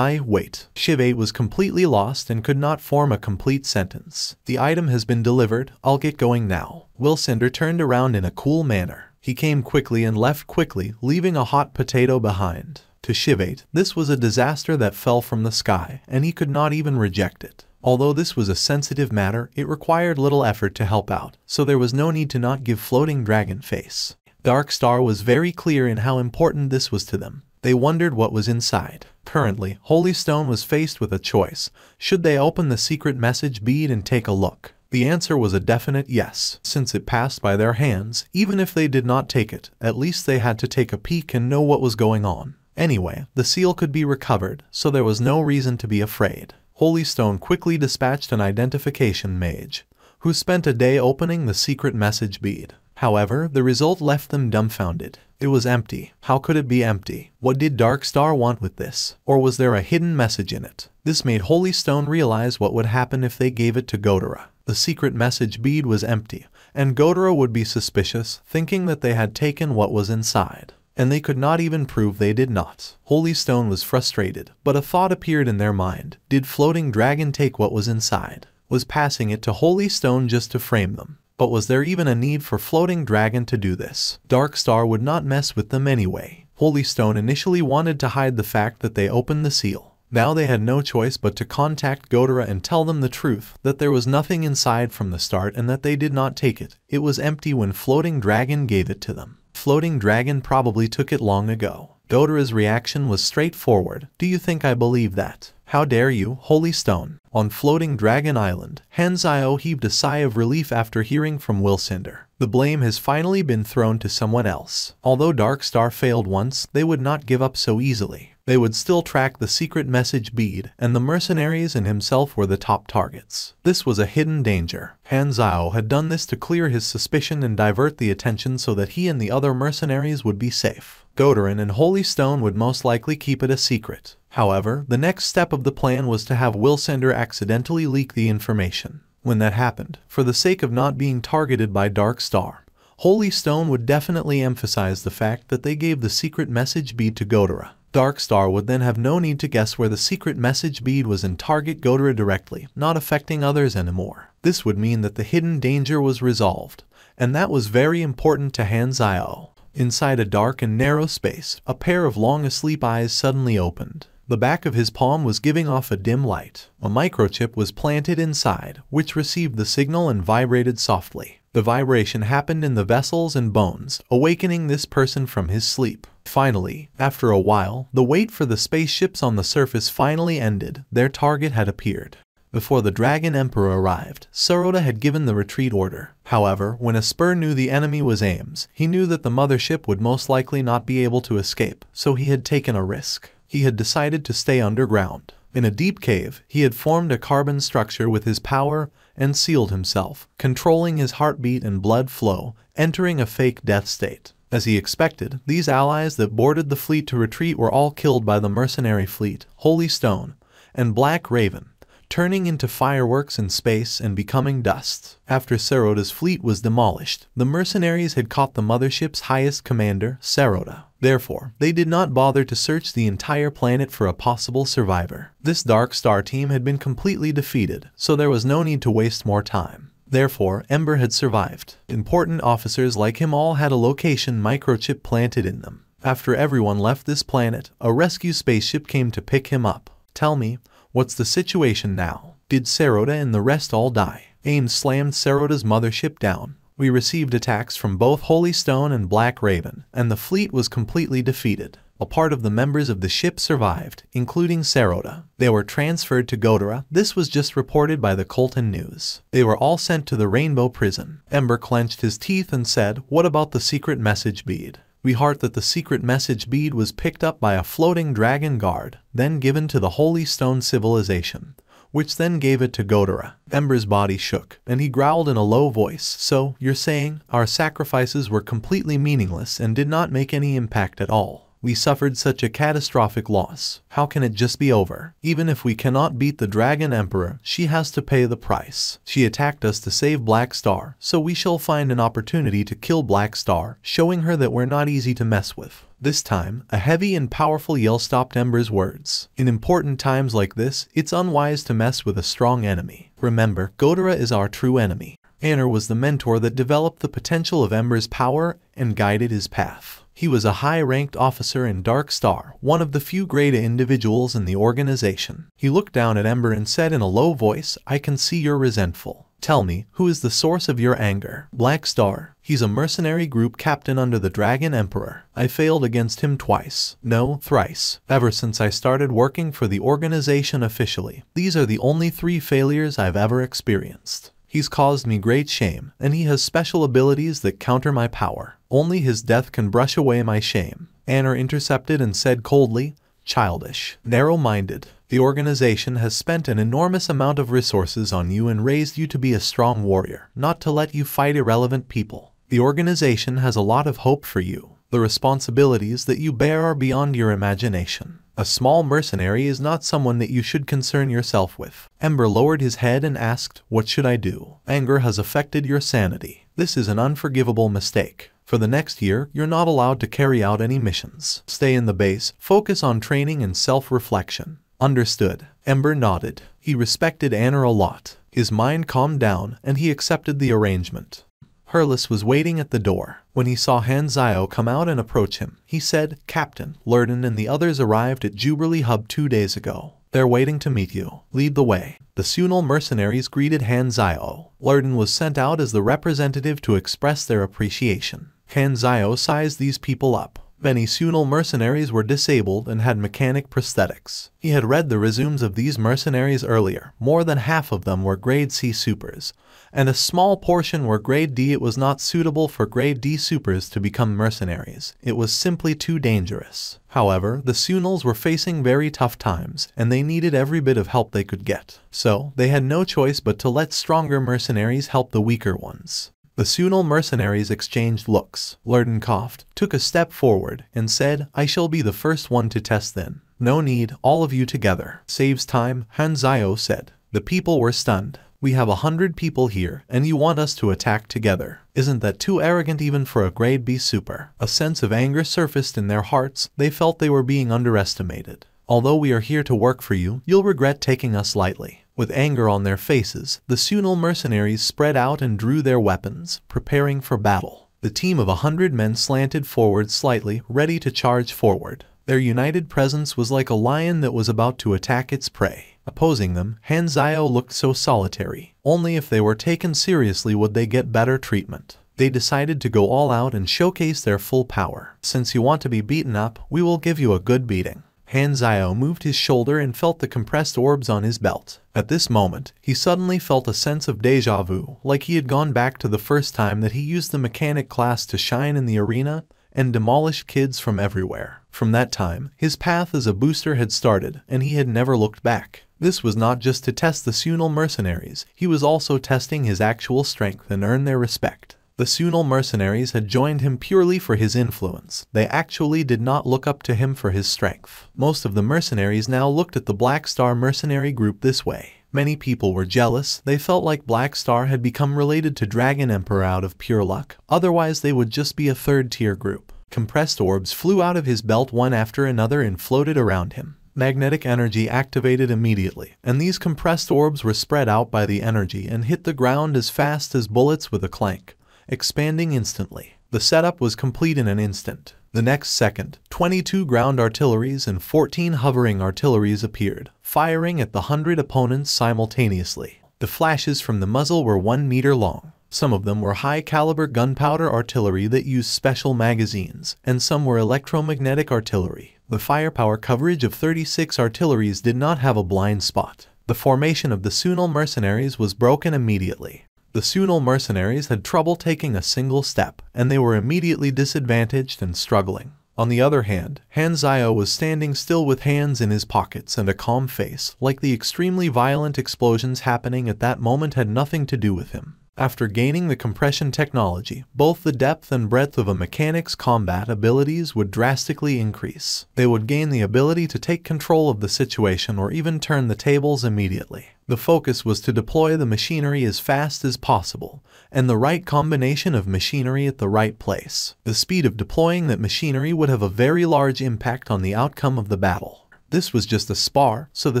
Wait. Shivate was completely lost and could not form a complete sentence. The item has been delivered, I'll get going now. Wilsender turned around in a cool manner. He came quickly and left quickly, leaving a hot potato behind. To Shivate, this was a disaster that fell from the sky, and he could not even reject it. Although this was a sensitive matter, it required little effort to help out, so there was no need to not give Floating Dragon face. Dark Star was very clear in how important this was to them. They wondered what was inside. Currently, Holy Stone was faced with a choice. Should they open the secret message bead and take a look? The answer was a definite yes. Since it passed by their hands, even if they did not take it, at least they had to take a peek and know what was going on. Anyway, the seal could be recovered, so there was no reason to be afraid. Holy Stone quickly dispatched an identification mage, who spent a day opening the secret message bead. However, the result left them dumbfounded. It was empty. How could it be empty? What did Dark Star want with this? Or was there a hidden message in it? This made Holy Stone realize what would happen if they gave it to Godora. The secret message bead was empty, and Godora would be suspicious, thinking that they had taken what was inside. And they could not even prove they did not. Holy Stone was frustrated, but a thought appeared in their mind. Did Floating Dragon take what was inside? Was passing it to Holy Stone just to frame them? But was there even a need for Floating Dragon to do this? Dark Star would not mess with them anyway. Holy Stone initially wanted to hide the fact that they opened the seal. Now they had no choice but to contact Godora and tell them the truth, that there was nothing inside from the start and that they did not take it. It was empty when Floating Dragon gave it to them. Floating Dragon probably took it long ago. Godora's reaction was straightforward. Do you think I believe that? How dare you, Holy Stone? On Floating Dragon Island, Hanzio heaved a sigh of relief after hearing from Wilsender. The blame has finally been thrown to someone else. Although Dark Star failed once, they would not give up so easily. They would still track the secret message bead, and the mercenaries and himself were the top targets. This was a hidden danger. Hanzio had done this to clear his suspicion and divert the attention so that he and the other mercenaries would be safe. Godoran and Holy Stone would most likely keep it a secret. However, the next step of the plan was to have Wilsender accidentally leak the information. When that happened, for the sake of not being targeted by Dark Star, Holy Stone would definitely emphasize the fact that they gave the secret message bead to Godora. Dark Star would then have no need to guess where the secret message bead was and target Godora directly, not affecting others anymore. This would mean that the hidden danger was resolved, and that was very important to Hanzio. Inside a dark and narrow space, a pair of long asleep eyes suddenly opened. The back of his palm was giving off a dim light. A microchip was planted inside, which received the signal and vibrated softly. The vibration happened in the vessels and bones, awakening this person from his sleep. Finally, after a while, the wait for the spaceships on the surface finally ended. Their target had appeared. Before the Dragon Emperor arrived, Sarota had given the retreat order. However, when Asper knew the enemy was Ames, he knew that the mothership would most likely not be able to escape, so he had taken a risk. He had decided to stay underground. In a deep cave, he had formed a carbon structure with his power and sealed himself, controlling his heartbeat and blood flow, entering a fake death state. As he expected, these allies that boarded the fleet to retreat were all killed by the mercenary fleet, Holy Stone, and Black Raven, turning into fireworks in space and becoming dust. After Sarota's fleet was demolished, the mercenaries had caught the mothership's highest commander, Sarota. Therefore, they did not bother to search the entire planet for a possible survivor. This Dark Star team had been completely defeated, so there was no need to waste more time. Therefore, Ember had survived. Important officers like him all had a location microchip planted in them. After everyone left this planet, a rescue spaceship came to pick him up. Tell me, what's the situation now? Did Sarota and the rest all die? Ames slammed Sarota's mothership down. We received attacks from both Holy Stone and Black Raven, and the fleet was completely defeated. A part of the members of the ship survived, including Sarota. They were transferred to Godara. This was just reported by the Colton News. They were all sent to the Rainbow Prison. Ember clenched his teeth and said, "What about the secret message bead?" We heard that the secret message bead was picked up by a floating dragon guard, then given to the Holy Stone civilization, which then gave it to Godara. Ember's body shook, and he growled in a low voice, "So, you're saying, our sacrifices were completely meaningless and did not make any impact at all? We suffered such a catastrophic loss. How can it just be over? Even if we cannot beat the Dragon Emperor, she has to pay the price. She attacked us to save Black Star, so we shall find an opportunity to kill Black Star, showing her that we're not easy to mess with." This time, a heavy and powerful yell stopped Ember's words. In important times like this, it's unwise to mess with a strong enemy. Remember, Godara is our true enemy. Anner was the mentor that developed the potential of Ember's power and guided his path. He was a high-ranked officer in Dark Star, one of the few great individuals in the organization. He looked down at Ember and said in a low voice, "I can see you're resentful. Tell me, who is the source of your anger?" "Black Star. He's a mercenary group captain under the Dragon Emperor. I failed against him twice. No, thrice. Ever since I started working for the organization officially. These are the only 3 failures I've ever experienced. He's caused me great shame, and he has special abilities that counter my power. Only his death can brush away my shame." Anner intercepted and said coldly, "Childish. Narrow-minded. The organization has spent an enormous amount of resources on you and raised you to be a strong warrior, not to let you fight irrelevant people. The organization has a lot of hope for you. The responsibilities that you bear are beyond your imagination. A small mercenary is not someone that you should concern yourself with." Ember lowered his head and asked, "What should I do?" "Anger has affected your sanity. This is an unforgivable mistake. For the next year, you're not allowed to carry out any missions. Stay in the base, focus on training and self-reflection." "Understood." Ember nodded. He respected Anner a lot. His mind calmed down, and he accepted the arrangement. Hurlis was waiting at the door. When he saw Hanzio come out and approach him, he said, "Captain, Lurden and the others arrived at Jubilee Hub 2 days ago. They're waiting to meet you. Lead the way." The Sunal mercenaries greeted Hanzio. Lurden was sent out as the representative to express their appreciation. Hanzio sized these people up. Many Sunal mercenaries were disabled and had mechanic prosthetics. He had read the resumes of these mercenaries earlier. More than half of them were grade C supers, and a small portion were grade D. It was not suitable for grade D supers to become mercenaries. It was simply too dangerous. However, the Sunals were facing very tough times, and they needed every bit of help they could get. So, they had no choice but to let stronger mercenaries help the weaker ones. The Sunal mercenaries exchanged looks. Lurden coughed, took a step forward, and said, "I shall be the first one to test then." "No need, all of you together. Saves time," Hanzio said. The people were stunned. "We have 100 people here, and you want us to attack together. Isn't that too arrogant even for a grade B super?" A sense of anger surfaced in their hearts. They felt they were being underestimated. "Although we are here to work for you, you'll regret taking us lightly." With anger on their faces, the Sunal mercenaries spread out and drew their weapons, preparing for battle. The team of 100 men slanted forward slightly, ready to charge forward. Their united presence was like a lion that was about to attack its prey. Opposing them, Hanzio looked so solitary. Only if they were taken seriously would they get better treatment. They decided to go all out and showcase their full power. "Since you want to be beaten up, we will give you a good beating." Hanzio moved his shoulder and felt the compressed orbs on his belt. At this moment, he suddenly felt a sense of déjà vu, like he had gone back to the first time that he used the mechanic class to shine in the arena and demolish kids from everywhere. From that time, his path as a booster had started, and he had never looked back. This was not just to test the Sunal mercenaries, he was also testing his actual strength and earn their respect. The Sunal mercenaries had joined him purely for his influence. They actually did not look up to him for his strength. Most of the mercenaries now looked at the Black Star mercenary group this way. Many people were jealous. They felt like Black Star had become related to Dragon Emperor out of pure luck. Otherwise they would just be a third-tier group. Compressed orbs flew out of his belt one after another and floated around him. Magnetic energy activated immediately, and these compressed orbs were spread out by the energy and hit the ground as fast as bullets with a clank, expanding instantly. The setup was complete in an instant. The next second, 22 ground artilleries and 14 hovering artilleries appeared, firing at the 100 opponents simultaneously. The flashes from the muzzle were 1 meter long. Some of them were high-caliber gunpowder artillery that used special magazines, and some were electromagnetic artillery. The firepower coverage of 36 artilleries did not have a blind spot. The formation of the Sunil mercenaries was broken immediately. The Sunil mercenaries had trouble taking a single step, and they were immediately disadvantaged and struggling. On the other hand, Han Zio was standing still with hands in his pockets and a calm face, like the extremely violent explosions happening at that moment had nothing to do with him. After gaining the compression technology, both the depth and breadth of a mechanic's combat abilities would drastically increase. They would gain the ability to take control of the situation or even turn the tables immediately. The focus was to deploy the machinery as fast as possible, and the right combination of machinery at the right place. The speed of deploying that machinery would have a very large impact on the outcome of the battle. This was just a spar, so the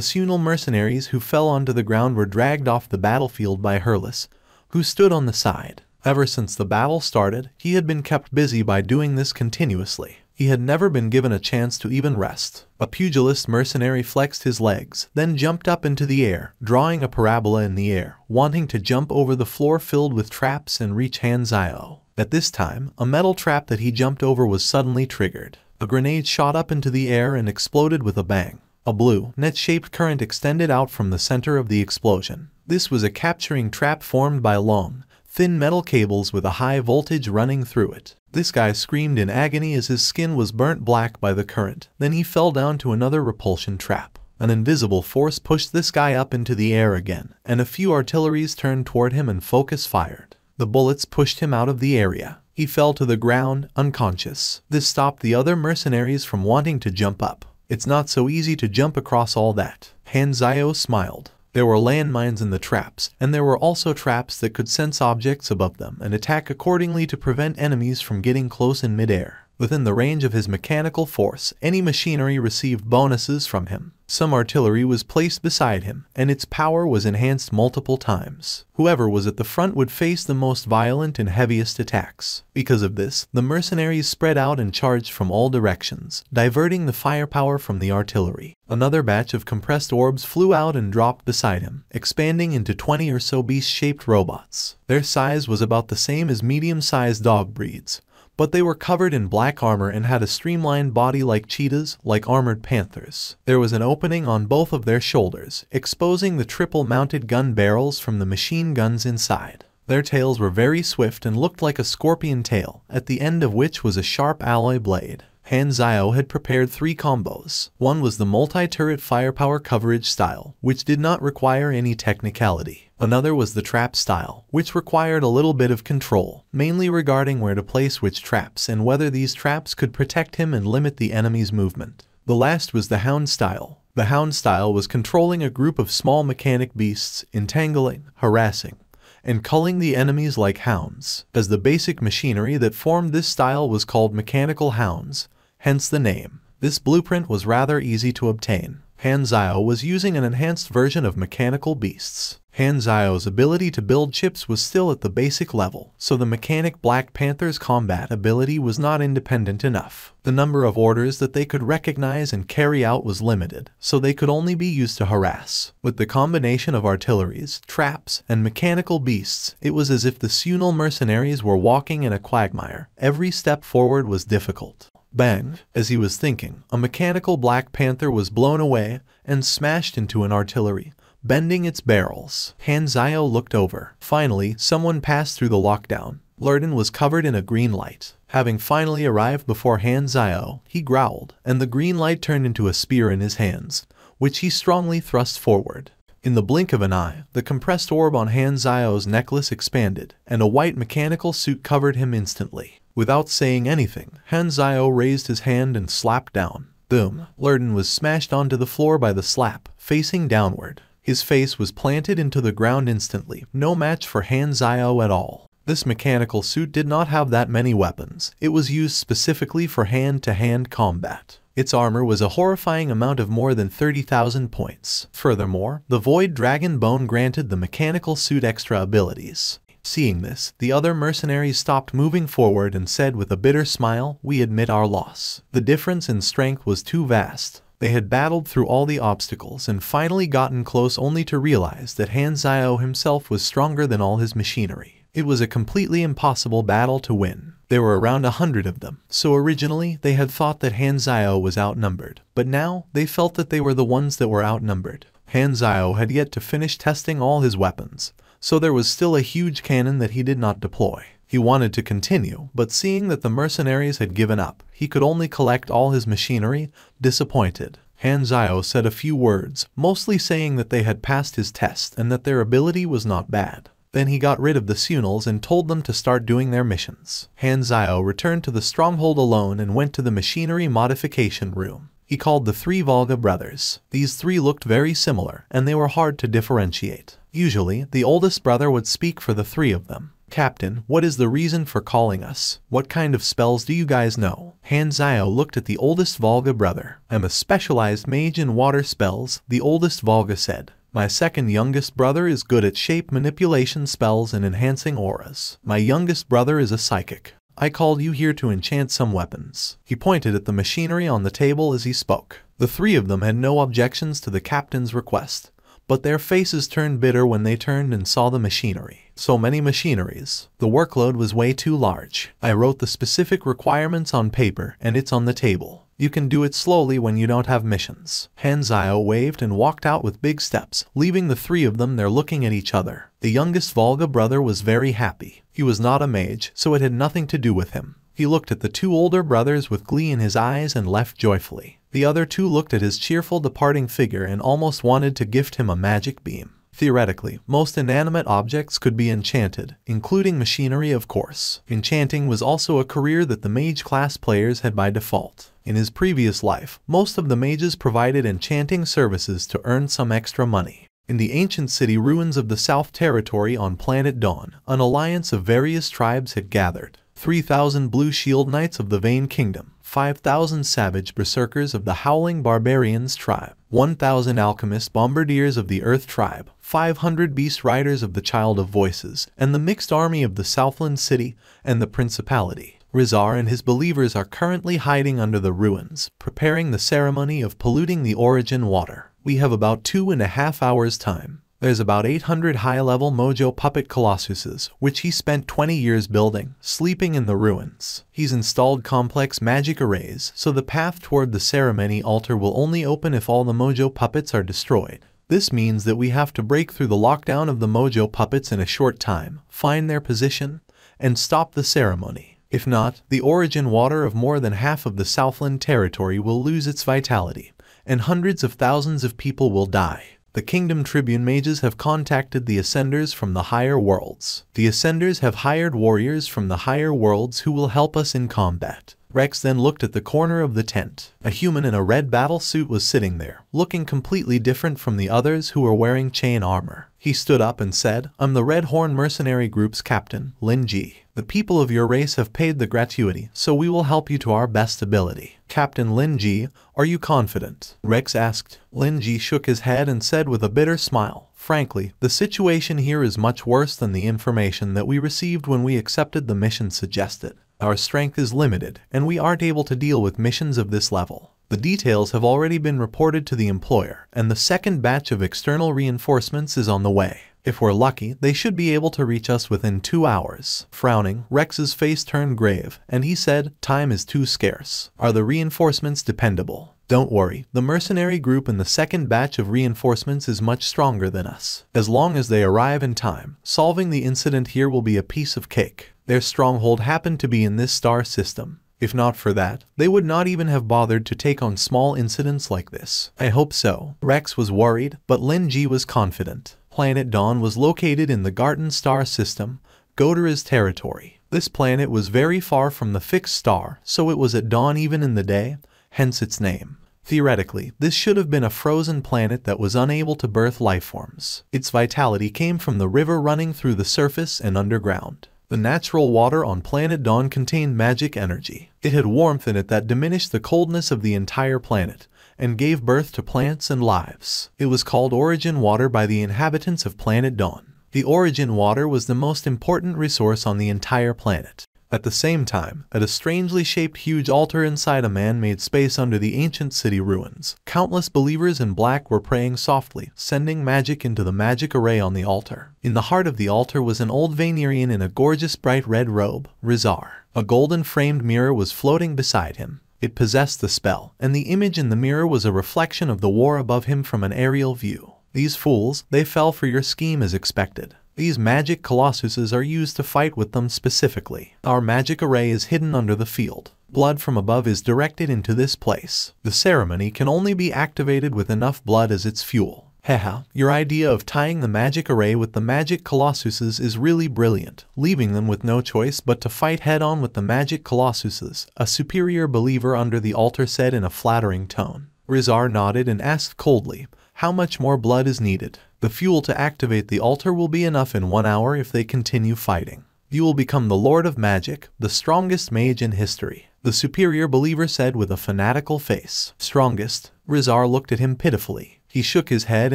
Sunil mercenaries who fell onto the ground were dragged off the battlefield by Hurlis, who stood on the side. Ever since the battle started, he had been kept busy by doing this continuously. He had never been given a chance to even rest. A pugilist mercenary flexed his legs, then jumped up into the air, drawing a parabola in the air, wanting to jump over the floor filled with traps and reach Han Zio. At this time, a metal trap that he jumped over was suddenly triggered. A grenade shot up into the air and exploded with a bang. A blue, net-shaped current extended out from the center of the explosion. This was a capturing trap formed by long, thin metal cables with a high voltage running through it. This guy screamed in agony as his skin was burnt black by the current. Then he fell down to another repulsion trap. An invisible force pushed this guy up into the air again, and a few artilleries turned toward him and focus fired. The bullets pushed him out of the area. He fell to the ground, unconscious. This stopped the other mercenaries from wanting to jump up. It's not so easy to jump across all that. Han Zio smiled. There were landmines in the traps, and there were also traps that could sense objects above them and attack accordingly to prevent enemies from getting close in midair. Within the range of his mechanical force, any machinery received bonuses from him. Some artillery was placed beside him, and its power was enhanced multiple times. Whoever was at the front would face the most violent and heaviest attacks. Because of this, the mercenaries spread out and charged from all directions, diverting the firepower from the artillery. Another batch of compressed orbs flew out and dropped beside him, expanding into 20 or so beast-shaped robots. Their size was about the same as medium-sized dog breeds, but they were covered in black armor and had a streamlined body like cheetahs, like armored panthers. There was an opening on both of their shoulders, exposing the triple-mounted gun barrels from the machine guns inside. Their tails were very swift and looked like a scorpion tail, at the end of which was a sharp alloy blade. Han Zio had prepared 3 combos. One was the multi-turret firepower coverage style, which did not require any technicality. Another was the trap style, which required a little bit of control, mainly regarding where to place which traps and whether these traps could protect him and limit the enemy's movement. The last was the hound style. The hound style was controlling a group of small mechanic beasts, entangling, harassing, and culling the enemies like hounds, as the basic machinery that formed this style was called mechanical hounds, hence the name. This blueprint was rather easy to obtain. Han Zio was using an enhanced version of mechanical beasts. Han Zio's ability to build chips was still at the basic level, so the mechanic Black Panther's combat ability was not independent enough. The number of orders that they could recognize and carry out was limited, so they could only be used to harass. With the combination of artilleries, traps, and mechanical beasts, it was as if the Sunil mercenaries were walking in a quagmire. Every step forward was difficult. Bang! As he was thinking, a mechanical Black Panther was blown away and smashed into an artillery, bending its barrels. Han Zio looked over. Finally, someone passed through the lockdown. Lurden was covered in a green light. Having finally arrived before Han Zio, he growled, and the green light turned into a spear in his hands, which he strongly thrust forward. In the blink of an eye, the compressed orb on Han Zio's necklace expanded, and a white mechanical suit covered him instantly. Without saying anything, Han Zio raised his hand and slapped down. Boom! Lurden was smashed onto the floor by the slap, facing downward. His face was planted into the ground instantly, no match for Han Zio at all. This mechanical suit did not have that many weapons. It was used specifically for hand-to-hand combat. Its armor was a horrifying amount of more than 30,000 points. Furthermore, the Void Dragon Bone granted the mechanical suit extra abilities. Seeing this, the other mercenaries stopped moving forward and said with a bitter smile, "We admit our loss. The difference in strength was too vast." They had battled through all the obstacles and finally gotten close, only to realize that Han Zhao himself was stronger than all his machinery. It was a completely impossible battle to win. There were around 100 of them, so originally they had thought that Han Zhao was outnumbered, but now they felt that they were the ones that were outnumbered. Han Zhao had yet to finish testing all his weapons, so there was still a huge cannon that he did not deploy. He wanted to continue, but seeing that the mercenaries had given up, he could only collect all his machinery. Disappointed, Han Zhao said a few words, mostly saying that they had passed his test and that their ability was not bad. Then he got rid of the Sunals and told them to start doing their missions. Han Zhao returned to the stronghold alone and went to the machinery modification room. He called the 3 Volga brothers. These 3 looked very similar, and they were hard to differentiate. Usually, the oldest brother would speak for the 3 of them. "Captain, what is the reason for calling us? What kind of spells do you guys know?" Han Zhao looked at the oldest Volga brother. "I'm a specialized mage in water spells," the oldest Volga said. "My second youngest brother is good at shape manipulation spells and enhancing auras. My youngest brother is a psychic. I called you here to enchant some weapons." He pointed at the machinery on the table as he spoke. The 3 of them had no objections to the captain's request, but their faces turned bitter when they turned and saw the machinery. So many machineries. The workload was way too large. I wrote the specific requirements on paper and it's on the table. You can do it slowly when you don't have missions. Han Zhao waved and walked out with big steps, leaving the 3 of them there looking at each other. The youngest Volga brother was very happy. He was not a mage, so it had nothing to do with him. He looked at the 2 older brothers with glee in his eyes and left joyfully. The other 2 looked at his cheerful departing figure and almost wanted to gift him a magic beam. Theoretically, most inanimate objects could be enchanted, including machinery of course. Enchanting was also a career that the mage class players had by default. In his previous life, most of the mages provided enchanting services to earn some extra money. In the ancient city ruins of the South Territory on planet Dawn, an alliance of various tribes had gathered. 3,000 Blue Shield Knights of the Vane Kingdom, 5,000 savage berserkers of the Howling Barbarians tribe, 1,000 alchemist bombardiers of the Earth tribe, 500 beast riders of the Child of Voices, and the mixed army of the Southland City and the Principality. Rizar and his believers are currently hiding under the ruins, preparing the ceremony of polluting the origin water. We have about 2.5 hours time. There's about 800 high-level Mojo puppet colossuses, which he spent 20 years building, sleeping in the ruins. He's installed complex magic arrays, so the path toward the ceremony altar will only open if all the Mojo puppets are destroyed. This means that we have to break through the lockdown of the Mojo puppets in a short time, find their position, and stop the ceremony. If not, the origin water of more than half of the Southland Territory will lose its vitality, and hundreds of thousands of people will die. The Kingdom Tribune mages have contacted the Ascenders from the higher worlds. The Ascenders have hired warriors from the higher worlds who will help us in combat. Rex then looked at the corner of the tent. A human in a red battle suit was sitting there, looking completely different from the others who were wearing chain armor. He stood up and said, "I'm the Red Horn Mercenary Group's captain, Lin Ji. The people of your race have paid the gratuity, so we will help you to our best ability." "Captain Lin Ji, are you confident?" Rex asked. Lin Ji shook his head and said with a bitter smile, "Frankly, the situation here is much worse than the information that we received when we accepted the mission suggested. Our strength is limited, and we aren't able to deal with missions of this level. The details have already been reported to the employer, and the second batch of external reinforcements is on the way. If we're lucky, they should be able to reach us within 2 hours. Frowning, Rex's face turned grave, and he said, "Time is too scarce. Are the reinforcements dependable?" "Don't worry, the mercenary group in the second batch of reinforcements is much stronger than us. As long as they arrive in time, solving the incident here will be a piece of cake. Their stronghold happened to be in this star system. If not for that, they would not even have bothered to take on small incidents like this." "I hope so." Rex was worried, but Lin Ji was confident. Planet Dawn was located in the Garten star system, Godera's territory. This planet was very far from the fixed star, so it was at dawn even in the day, hence its name. Theoretically, this should have been a frozen planet that was unable to birth lifeforms. Its vitality came from the river running through the surface and underground. The natural water on planet Dawn contained magic energy. It had warmth in it that diminished the coldness of the entire planet and gave birth to plants and lives. It was called origin water by the inhabitants of planet Dawn. The origin water was the most important resource on the entire planet. At the same time, at a strangely shaped huge altar inside a man-made space under the ancient city ruins, countless believers in black were praying softly, sending magic into the magic array on the altar. In the heart of the altar was an old Vanerian in a gorgeous bright red robe, Rizar. A golden-framed mirror was floating beside him. It possessed the spell, and the image in the mirror was a reflection of the war above him from an aerial view. These fools, they fell for your scheme as expected. These magic colossuses are used to fight with them specifically. Our magic array is hidden under the field. Blood from above is directed into this place. The ceremony can only be activated with enough blood as its fuel. Haha, your idea of tying the magic array with the magic colossuses is really brilliant, leaving them with no choice but to fight head-on with the magic colossuses, a superior believer under the altar said in a flattering tone. Rizar nodded and asked coldly, how much more blood is needed? The fuel to activate the altar will be enough in 1 hour if they continue fighting. You will become the Lord of Magic, the strongest mage in history, the superior believer said with a fanatical face. Strongest? Rizar looked at him pitifully. He shook his head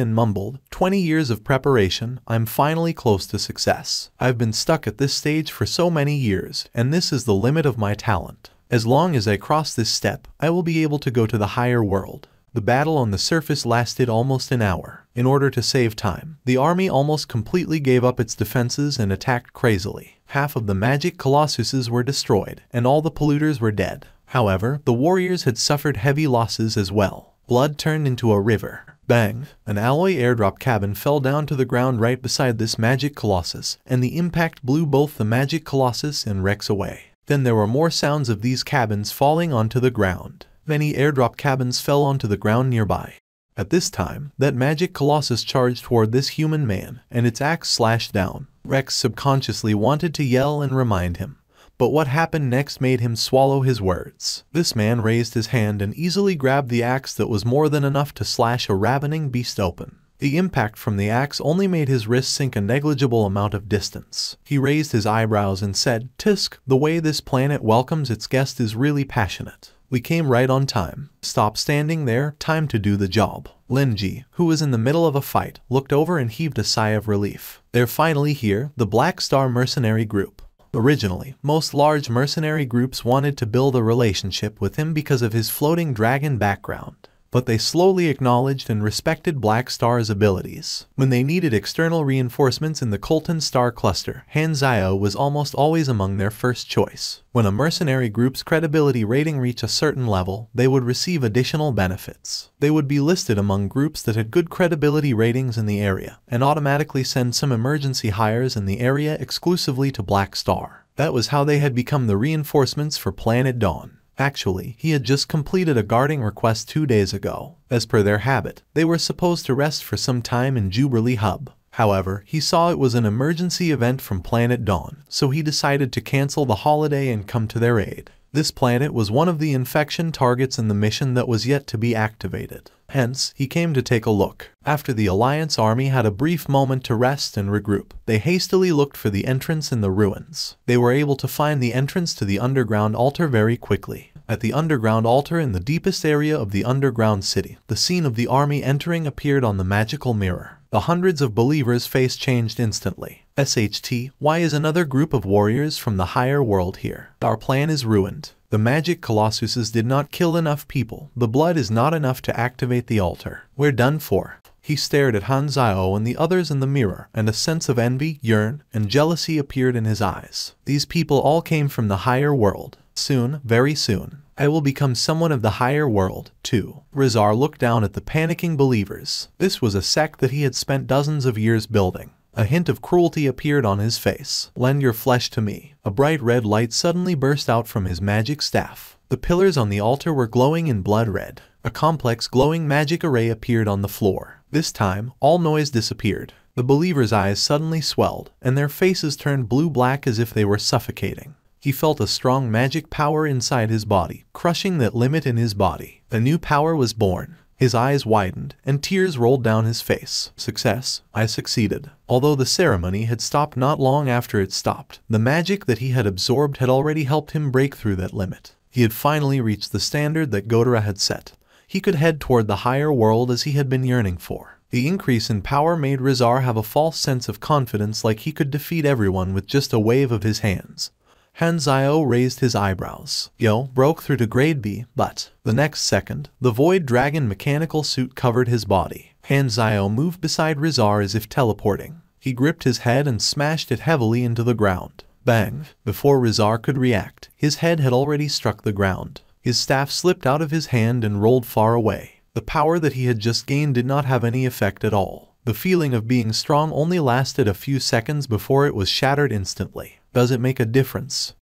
and mumbled, 20 years of preparation, I'm finally close to success. I've been stuck at this stage for so many years, and this is the limit of my talent. As long as I cross this step, I will be able to go to the higher world. The battle on the surface lasted almost an hour. In order to save time, the army almost completely gave up its defenses and attacked crazily. Half of the magic colossuses were destroyed, and all the polluters were dead. However, the warriors had suffered heavy losses as well. Blood turned into a river. Bang! An alloy airdrop cabin fell down to the ground right beside this magic colossus, and the impact blew both the magic colossus and Rex away. Then there were more sounds of these cabins falling onto the ground. Many airdrop cabins fell onto the ground nearby. At this time, that magic colossus charged toward this human man, and its axe slashed down. Rex subconsciously wanted to yell and remind him, but what happened next made him swallow his words. This man raised his hand and easily grabbed the axe that was more than enough to slash a ravening beast open. The impact from the axe only made his wrist sink a negligible amount of distance. He raised his eyebrows and said, Tisk, the way this planet welcomes its guest is really passionate. We came right on time. Stop standing there, time to do the job. Linji, who was in the middle of a fight, looked over and heaved a sigh of relief. They're finally here, the Black Star mercenary group. Originally, most large mercenary groups wanted to build a relationship with him because of his floating dragon background. But they slowly acknowledged and respected Black Star's abilities. When they needed external reinforcements in the Colton Star cluster, Hanzio was almost always among their first choice. When a mercenary group's credibility rating reached a certain level, they would receive additional benefits. They would be listed among groups that had good credibility ratings in the area, and automatically send some emergency hires in the area exclusively to Black Star. That was how they had become the reinforcements for Planet Dawn. Actually, he had just completed a guarding request 2 days ago. As per their habit, they were supposed to rest for some time in Jubilee Hub. However, he saw it was an emergency event from Planet Dawn, so he decided to cancel the holiday and come to their aid. This planet was one of the infection targets in the mission that was yet to be activated. Hence, he came to take a look. After the Alliance army had a brief moment to rest and regroup, they hastily looked for the entrance in the ruins. They were able to find the entrance to the underground altar very quickly. At the underground altar in the deepest area of the underground city, the scene of the army entering appeared on the magical mirror. The hundreds of believers' face changed instantly. SHT, why is another group of warriors from the higher world here? Our plan is ruined. The magic colossuses did not kill enough people. The blood is not enough to activate the altar. We're done for. He stared at Hanzio and the others in the mirror, and a sense of envy, yearn, and jealousy appeared in his eyes. These people all came from the higher world. Soon, very soon, I will become someone of the higher world, too. Rizar looked down at the panicking believers. This was a sect that he had spent dozens of years building. A hint of cruelty appeared on his face. Lend your flesh to me. A bright red light suddenly burst out from his magic staff. The pillars on the altar were glowing in blood red. A complex glowing magic array appeared on the floor. This time, all noise disappeared. The believers' eyes suddenly swelled, and their faces turned blue-black as if they were suffocating. He felt a strong magic power inside his body, crushing that limit in his body. A new power was born. His eyes widened, and tears rolled down his face. Success. I succeeded. Although the ceremony had stopped not long after it stopped, the magic that he had absorbed had already helped him break through that limit. He had finally reached the standard that Godera had set. He could head toward the higher world as he had been yearning for. The increase in power made Rizar have a false sense of confidence, like he could defeat everyone with just a wave of his hands. Hanzio raised his eyebrows. Yo, broke through to grade B, but the next second, the Void Dragon mechanical suit covered his body. Hanzio moved beside Rizar as if teleporting. He gripped his head and smashed it heavily into the ground. Bang! Before Rizar could react, his head had already struck the ground. His staff slipped out of his hand and rolled far away. The power that he had just gained did not have any effect at all. The feeling of being strong only lasted a few seconds before it was shattered instantly. Does it make a difference?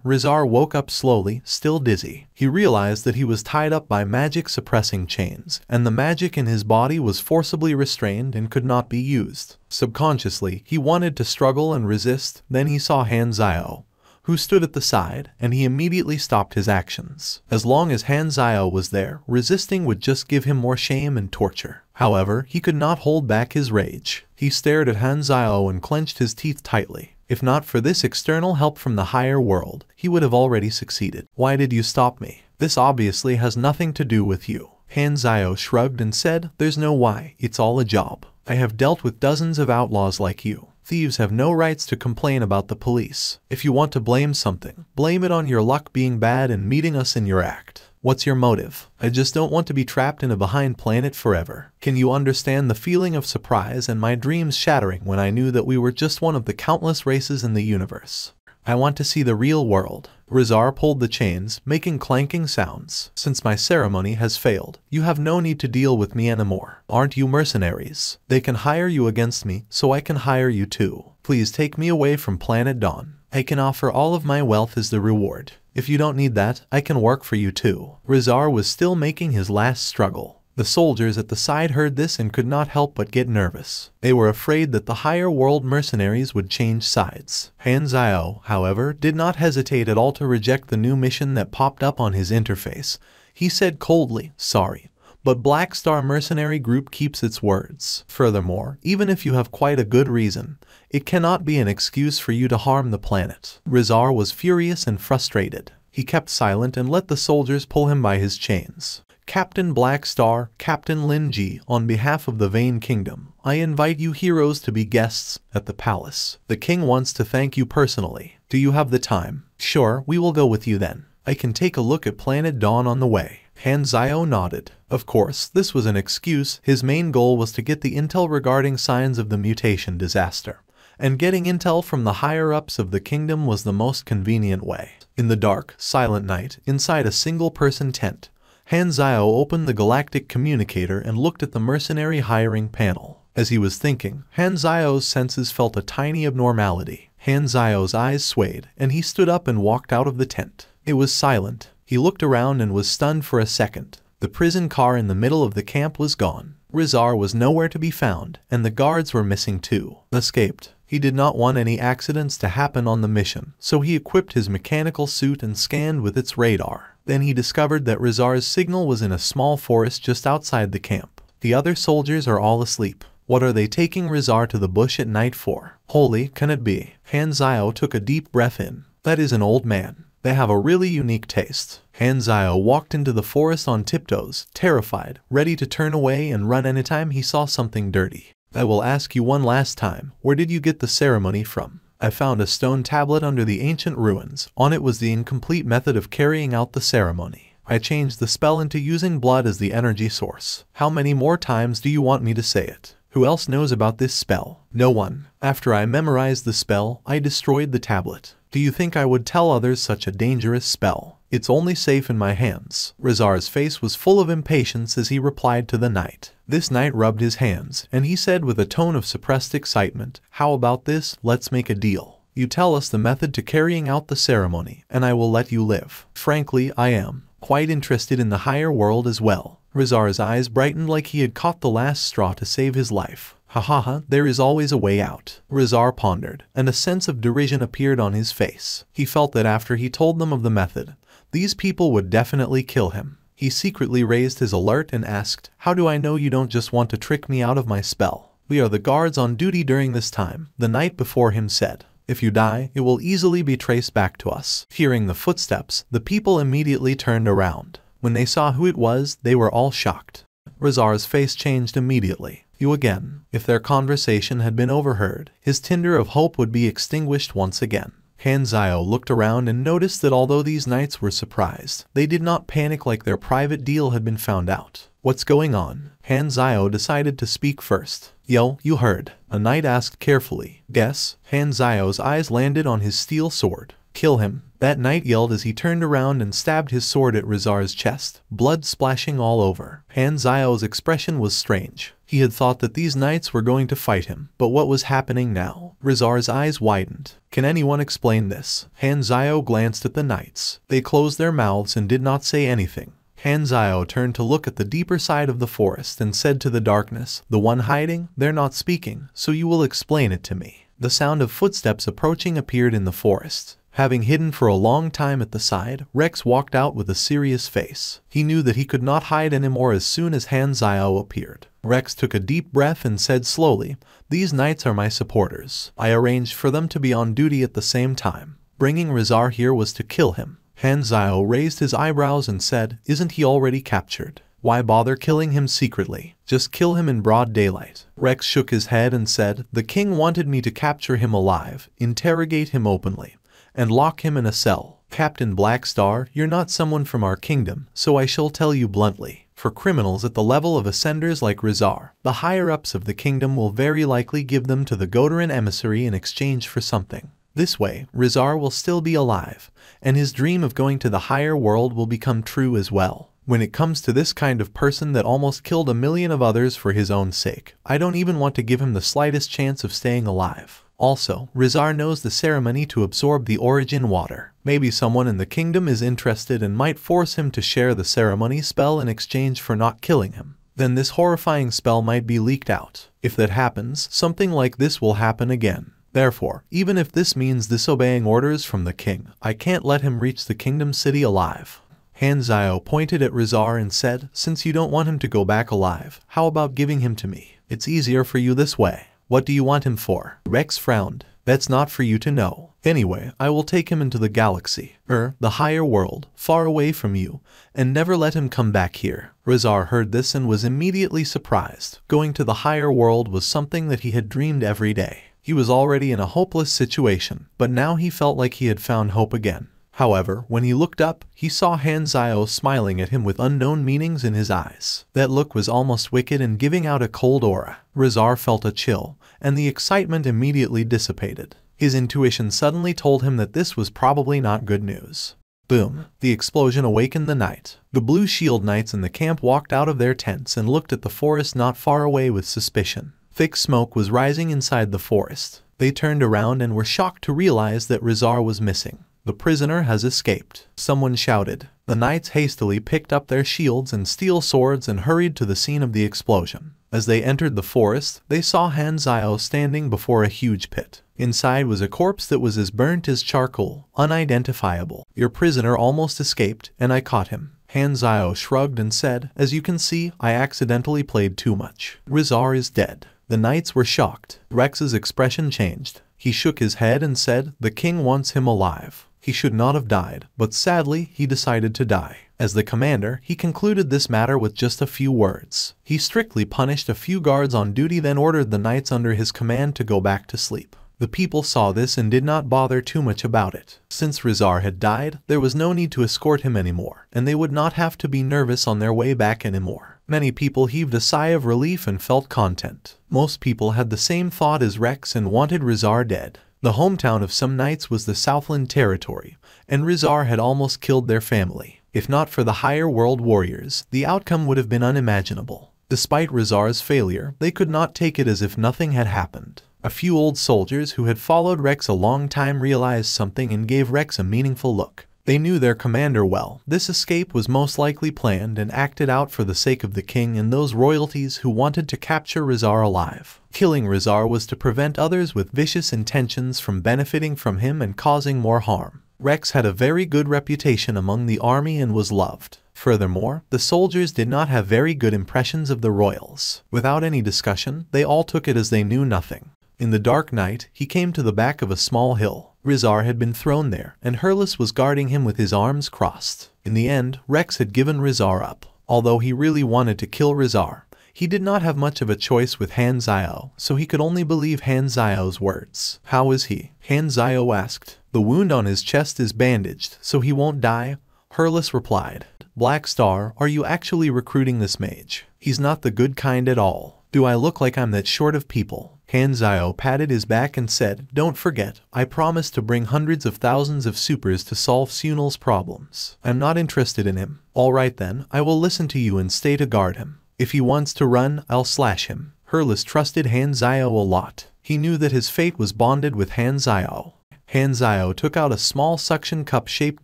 Rizar woke up slowly, still dizzy. He realized that he was tied up by magic suppressing chains, and the magic in his body was forcibly restrained and could not be used. Subconsciously, he wanted to struggle and resist. Then he saw Hanzio, who stood at the side, and he immediately stopped his actions. As long as Hanzio was there, resisting would just give him more shame and torture. However, he could not hold back his rage. He stared at Hanzio and clenched his teeth tightly. If not for this external help from the higher world, he would have already succeeded. Why did you stop me? This obviously has nothing to do with you. Hanzio shrugged and said, there's no why, it's all a job. I have dealt with dozens of outlaws like you. Thieves have no rights to complain about the police. If you want to blame something, blame it on your luck being bad and meeting us in your act. What's your motive? I just don't want to be trapped in a behind planet forever. Can you understand the feeling of surprise and my dreams shattering when I knew that we were just one of the countless races in the universe? I want to see the real world. Rizar pulled the chains, making clanking sounds. Since my ceremony has failed, you have no need to deal with me anymore. Aren't you mercenaries? They can hire you against me, so I can hire you too. Please take me away from Planet Dawn. I can offer all of my wealth as the reward. If you don't need that, I can work for you too. Rizar was still making his last struggle. The soldiers at the side heard this and could not help but get nervous. They were afraid that the higher world mercenaries would change sides. Hanzio, however, did not hesitate at all to reject the new mission that popped up on his interface. He said coldly, sorry, but Black Star Mercenary Group keeps its words. Furthermore, even if you have quite a good reason, it cannot be an excuse for you to harm the planet. Rizar was furious and frustrated. He kept silent and let the soldiers pull him by his chains. Captain Black Star, Captain Lin Ji, on behalf of the Vane Kingdom, I invite you heroes to be guests at the palace. The king wants to thank you personally. Do you have the time? Sure, we will go with you then. I can take a look at Planet Dawn on the way. Hanzio nodded. Of course, this was an excuse. His main goal was to get the intel regarding signs of the mutation disaster. And getting intel from the higher-ups of the kingdom was the most convenient way. In the dark, silent night, inside a single-person tent, Hanzio opened the galactic communicator and looked at the mercenary hiring panel. As he was thinking, Hanzio's senses felt a tiny abnormality. Hanzio's eyes swayed, and he stood up and walked out of the tent. It was silent. He looked around and was stunned for a second. The prison car in the middle of the camp was gone. Rizar was nowhere to be found, and the guards were missing too. Escaped. He did not want any accidents to happen on the mission, so he equipped his mechanical suit and scanned with its radar. Then he discovered that Rizar's signal was in a small forest just outside the camp. The other soldiers are all asleep. What are they taking Rizar to the bush at night for? Holy, can it be? Hanzio took a deep breath in. That is an old man. They have a really unique taste. Hanzio walked into the forest on tiptoes, terrified, ready to turn away and run anytime he saw something dirty. I will ask you one last time, where did you get the ceremony from? I found a stone tablet under the ancient ruins. On it was the incomplete method of carrying out the ceremony. I changed the spell into using blood as the energy source. How many more times do you want me to say it? Who else knows about this spell? No one. After I memorized the spell, I destroyed the tablet. Do you think I would tell others such a dangerous spell? It's only safe in my hands. Rizar's face was full of impatience as he replied to the knight. This knight rubbed his hands, and he said with a tone of suppressed excitement, how about this? Let's make a deal. You tell us the method to carrying out the ceremony, and I will let you live. Frankly, I am quite interested in the higher world as well. Rizar's eyes brightened like he had caught the last straw to save his life. Ha ha ha, there is always a way out. Rizar pondered, and a sense of derision appeared on his face. He felt that after he told them of the method, these people would definitely kill him. He secretly raised his alert and asked, how do I know you don't just want to trick me out of my spell? We are the guards on duty during this time, the knight before him said. If you die, it will easily be traced back to us. Hearing the footsteps, the people immediately turned around. When they saw who it was, they were all shocked. Rizar's face changed immediately. You again. If their conversation had been overheard, his tinder of hope would be extinguished once again. Hanzio looked around and noticed that although these knights were surprised, they did not panic like their private deal had been found out. What's going on? Hanzio decided to speak first. Yo, you heard. A knight asked carefully. Guess. Hanzio's eyes landed on his steel sword. Kill him. That knight yelled as he turned around and stabbed his sword at Rizar's chest, blood splashing all over. Hanzio's expression was strange. He had thought that these knights were going to fight him, but what was happening now? Rizar's eyes widened. Can anyone explain this? Hanzio glanced at the knights. They closed their mouths and did not say anything. Hanzio turned to look at the deeper side of the forest and said to the darkness, "The one hiding? They're not speaking, so you will explain it to me." The sound of footsteps approaching appeared in the forest. Having hidden for a long time at the side, Rex walked out with a serious face. He knew that he could not hide anymore as soon as Hanzio appeared. Rex took a deep breath and said slowly, "These knights are my supporters. I arranged for them to be on duty at the same time. Bringing Rizar here was to kill him." Hanzio raised his eyebrows and said, "Isn't he already captured? Why bother killing him secretly? Just kill him in broad daylight." Rex shook his head and said, "The king wanted me to capture him alive, interrogate him openly, and lock him in a cell. Captain Blackstar, you're not someone from our kingdom, so I shall tell you bluntly. For criminals at the level of ascenders like Rizar, the higher-ups of the kingdom will very likely give them to the Godaran emissary in exchange for something. This way, Rizar will still be alive, and his dream of going to the higher world will become true as well. When it comes to this kind of person that almost killed 1,000,000 of others for his own sake, I don't even want to give him the slightest chance of staying alive. Also, Rizar knows the ceremony to absorb the origin water. Maybe someone in the kingdom is interested and might force him to share the ceremony spell in exchange for not killing him. Then this horrifying spell might be leaked out. If that happens, something like this will happen again. Therefore, even if this means disobeying orders from the king, I can't let him reach the kingdom city alive." Hanzio pointed at Rizar and said, "Since you don't want him to go back alive, how about giving him to me? It's easier for you this way." "What do you want him for?" Rex frowned. "That's not for you to know. Anyway, I will take him into the galaxy, the higher world, far away from you, and never let him come back here." Rizar heard this and was immediately surprised. Going to the higher world was something that he had dreamed every day. He was already in a hopeless situation, but now he felt like he had found hope again. However, when he looked up, he saw Hanzio smiling at him with unknown meanings in his eyes. That look was almost wicked and giving out a cold aura. Rizar felt a chill, and the excitement immediately dissipated. His intuition suddenly told him that this was probably not good news. Boom! The explosion awakened the night. The Blue Shield Knights in the camp walked out of their tents and looked at the forest not far away with suspicion. Thick smoke was rising inside the forest. They turned around and were shocked to realize that Rizar was missing. "The prisoner has escaped," someone shouted. The knights hastily picked up their shields and steel swords and hurried to the scene of the explosion. As they entered the forest, they saw Hanzio standing before a huge pit. Inside was a corpse that was as burnt as charcoal, unidentifiable. "Your prisoner almost escaped, and I caught him." Hanzio shrugged and said, "As you can see, I accidentally played too much. Rizar is dead." The knights were shocked. Rex's expression changed. He shook his head and said, "The king wants him alive. He should not have died, but sadly, he decided to die." As the commander, he concluded this matter with just a few words. He strictly punished a few guards on duty, then ordered the knights under his command to go back to sleep. The people saw this and did not bother too much about it. Since Rizar had died, there was no need to escort him anymore, and they would not have to be nervous on their way back anymore. Many people heaved a sigh of relief and felt content. Most people had the same thought as Rex and wanted Rizar dead. The hometown of some knights was the Southland territory, and Rizar had almost killed their family. If not for the higher world warriors, the outcome would have been unimaginable. Despite Rizar's failure, they could not take it as if nothing had happened. A few old soldiers who had followed Rex a long time realized something and gave Rex a meaningful look. They knew their commander well. This escape was most likely planned and acted out for the sake of the king and those royalties who wanted to capture Rizar alive. Killing Rizar was to prevent others with vicious intentions from benefiting from him and causing more harm. Rex had a very good reputation among the army and was loved. Furthermore, the soldiers did not have very good impressions of the royals. Without any discussion, they all took it as they knew nothing. In the dark night, he came to the back of a small hill. Rizar had been thrown there, and Hurlus was guarding him with his arms crossed. In the end, Rex had given Rizar up. Although he really wanted to kill Rizar, He did not have much of a choice with Han Zio, so he could only believe Han Zio's words. How is he? Han Zio asked. The wound on his chest is bandaged, so he won't die, Hurlus replied. Black Star, are you actually recruiting this mage? He's not the good kind at all. Do I look like I'm that short of people? Han Zio patted his back and said, don't forget, I promised to bring hundreds of thousands of supers to solve Sunil's problems. I'm not interested in him. Alright then, I will listen to you and stay to guard him. If he wants to run, I'll slash him. Hurlus trusted Han Zio a lot. He knew that his fate was bonded with Han Zio. Han Zio took out a small suction cup-shaped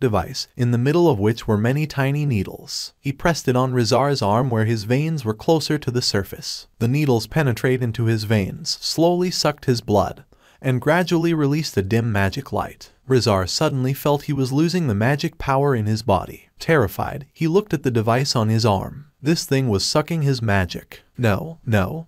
device, in the middle of which were many tiny needles. He pressed it on Rizar's arm where his veins were closer to the surface. The needles penetrate into his veins, slowly sucked his blood, and gradually released a dim magic light. Rizar suddenly felt he was losing the magic power in his body. Terrified, he looked at the device on his arm. This thing was sucking his magic. No.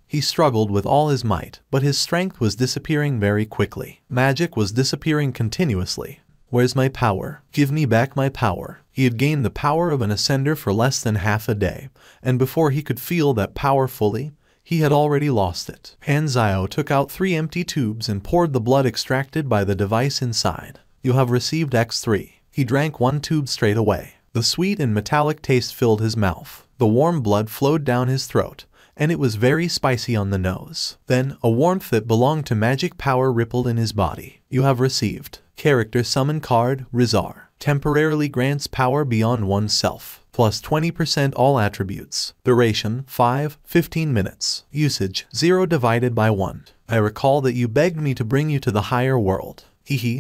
He struggled with all his might, but his strength was disappearing very quickly. Magic was disappearing continuously. Where's my power? Give me back my power. He had gained the power of an ascender for less than half a day, and before he could feel that power fully, he had already lost it. Han Zio took out 3 empty tubes and poured the blood extracted by the device inside. You have received X3. He drank 1 tube straight away. The sweet and metallic taste filled his mouth. The warm blood flowed down his throat, and it was very spicy on the nose. Then, a warmth that belonged to magic power rippled in his body. You have received. Character Summon Card, Rizar. Temporarily grants power beyond oneself. Plus 20% all attributes. Duration, 15 minutes. Usage, 0 divided by 1. I recall that you begged me to bring you to the higher world.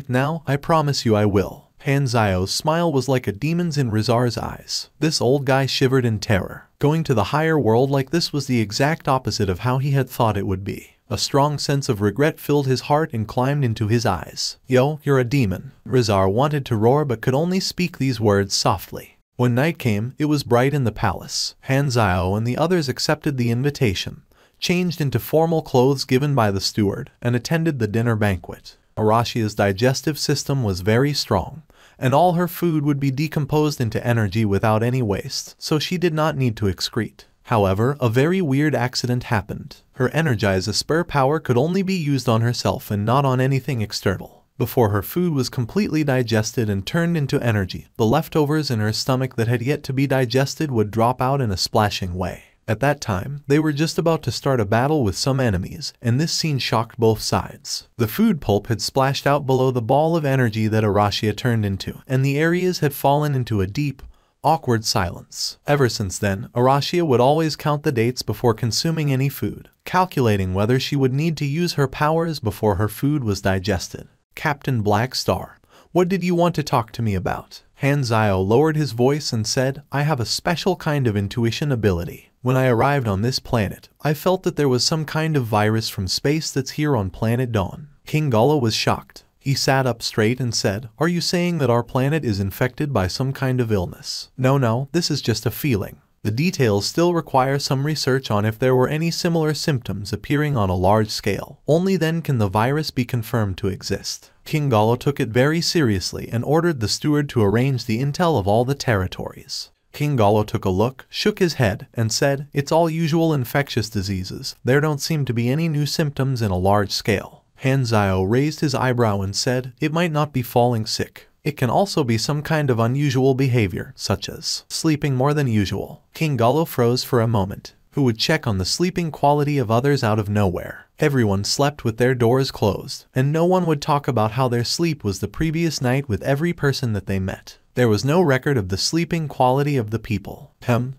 Now, I promise you I will. Han Zio's smile was like a demon's in Rizar's eyes. This old guy shivered in terror. Going to the higher world like this was the exact opposite of how he had thought it would be. A strong sense of regret filled his heart and climbed into his eyes. Yo, you're a demon. Rizar wanted to roar but could only speak these words softly. When night came, it was bright in the palace. Han Zio and the others accepted the invitation, changed into formal clothes given by the steward, and attended the dinner banquet. Arashia's digestive system was very strong, and all her food would be decomposed into energy without any waste, so she did not need to excrete. However, a very weird accident happened. Her Energize Spur power could only be used on herself and not on anything external. Before her food was completely digested and turned into energy, the leftovers in her stomach that had yet to be digested would drop out in a splashing way. At that time, they were just about to start a battle with some enemies, and this scene shocked both sides. The food pulp had splashed out below the ball of energy that Arashia turned into, and the areas had fallen into a deep, awkward silence. Ever since then, Arashia would always count the dates before consuming any food, calculating whether she would need to use her powers before her food was digested. Captain Black Star, what did you want to talk to me about? Han Zio lowered his voice and said, I have a special kind of intuition ability. When I arrived on this planet, I felt that there was some kind of virus from space that's here on planet Dawn. King Gala was shocked. He sat up straight and said, are you saying that our planet is infected by some kind of illness? No, this is just a feeling. The details still require some research on if there were any similar symptoms appearing on a large scale. Only then can the virus be confirmed to exist. King Gala took it very seriously and ordered the steward to arrange the intel of all the territories. King Gala took a look, shook his head, and said, it's all usual infectious diseases. There don't seem to be any new symptoms in a large scale. Han Zio raised his eyebrow and said, it might not be falling sick. It can also be some kind of unusual behavior, such as sleeping more than usual. King Gala froze for a moment. Who would check on the sleeping quality of others out of nowhere? Everyone slept with their doors closed, and no one would talk about how their sleep was the previous night with every person that they met. There was no record of the sleeping quality of the people.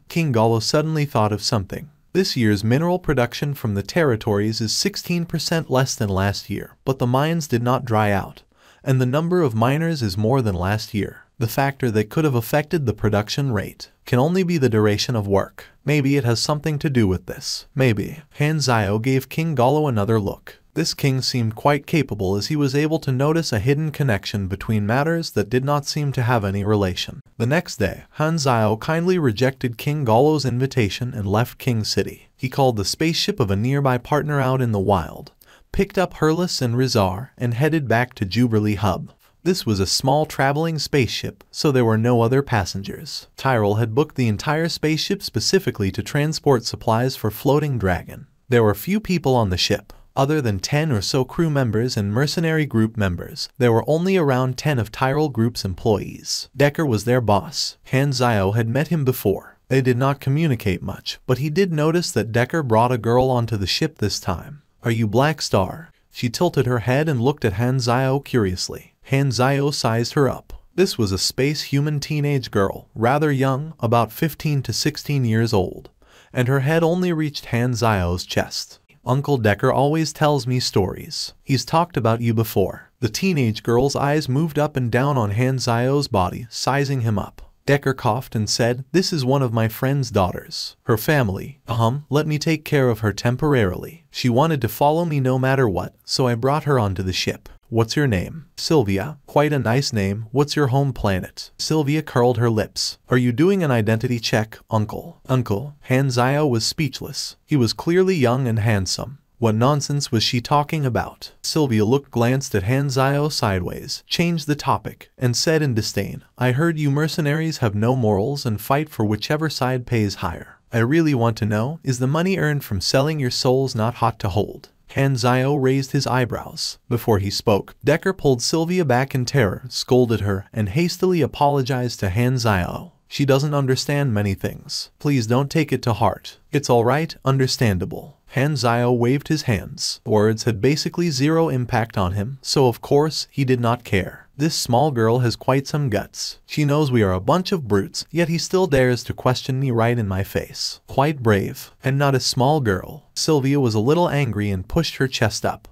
King Gala suddenly thought of something. This year's mineral production from the territories is 16% less than last year, but the mines did not dry out, and the number of miners is more than last year. The factor that could have affected the production rate can only be the duration of work. Maybe it has something to do with this. Maybe. Han Zio gave King Gala another look. This king seemed quite capable as he was able to notice a hidden connection between matters that did not seem to have any relation. The next day, Han Zio kindly rejected King Gala's invitation and left King City. He called the spaceship of a nearby partner out in the wild, picked up Hurlus and Rizar, and headed back to Jubilee Hub. This was a small traveling spaceship, so there were no other passengers. Tyrell had booked the entire spaceship specifically to transport supplies for Floating Dragon. There were few people on the ship. Other than 10 or so crew members and mercenary group members, there were only around 10 of Tyrell Group's employees. Decker was their boss. Han Zio had met him before. They did not communicate much, but he did notice that Decker brought a girl onto the ship this time. "Are you Black Star?" She tilted her head and looked at Han Zio curiously. Han Zio sized her up. This was a space-human teenage girl, rather young, about 15 to 16 years old, and her head only reached Han Zio's chest. "Uncle Decker always tells me stories. He's talked about you before." The teenage girl's eyes moved up and down on Han Zio's body, sizing him up. Decker coughed and said, "This is one of my friend's daughters. Her family. Let me take care of her temporarily. She wanted to follow me no matter what, so I brought her onto the ship." "What's your name?" "Sylvia." "Quite a nice name. What's your home planet?" Sylvia curled her lips. "Are you doing an identity check, Uncle?" "Uncle?" Han Zio was speechless. He was clearly young and handsome. What nonsense was she talking about? Sylvia glanced at Han Zio sideways, changed the topic, and said in disdain, "I heard you mercenaries have no morals and fight for whichever side pays higher. I really want to know, is the money earned from selling your souls not hot to hold?" Han Zio raised his eyebrows. Before he spoke, Decker pulled Sylvia back in terror, scolded her, and hastily apologized to Han Zio. "She doesn't understand many things. Please don't take it to heart. It's alright, understandable." Han Zio waved his hands. Words had basically zero impact on him, so of course, he did not care. "This small girl has quite some guts. She knows we are a bunch of brutes, yet he still dares to question me right in my face. Quite brave. And not a small girl." Sylvia was a little angry and pushed her chest up.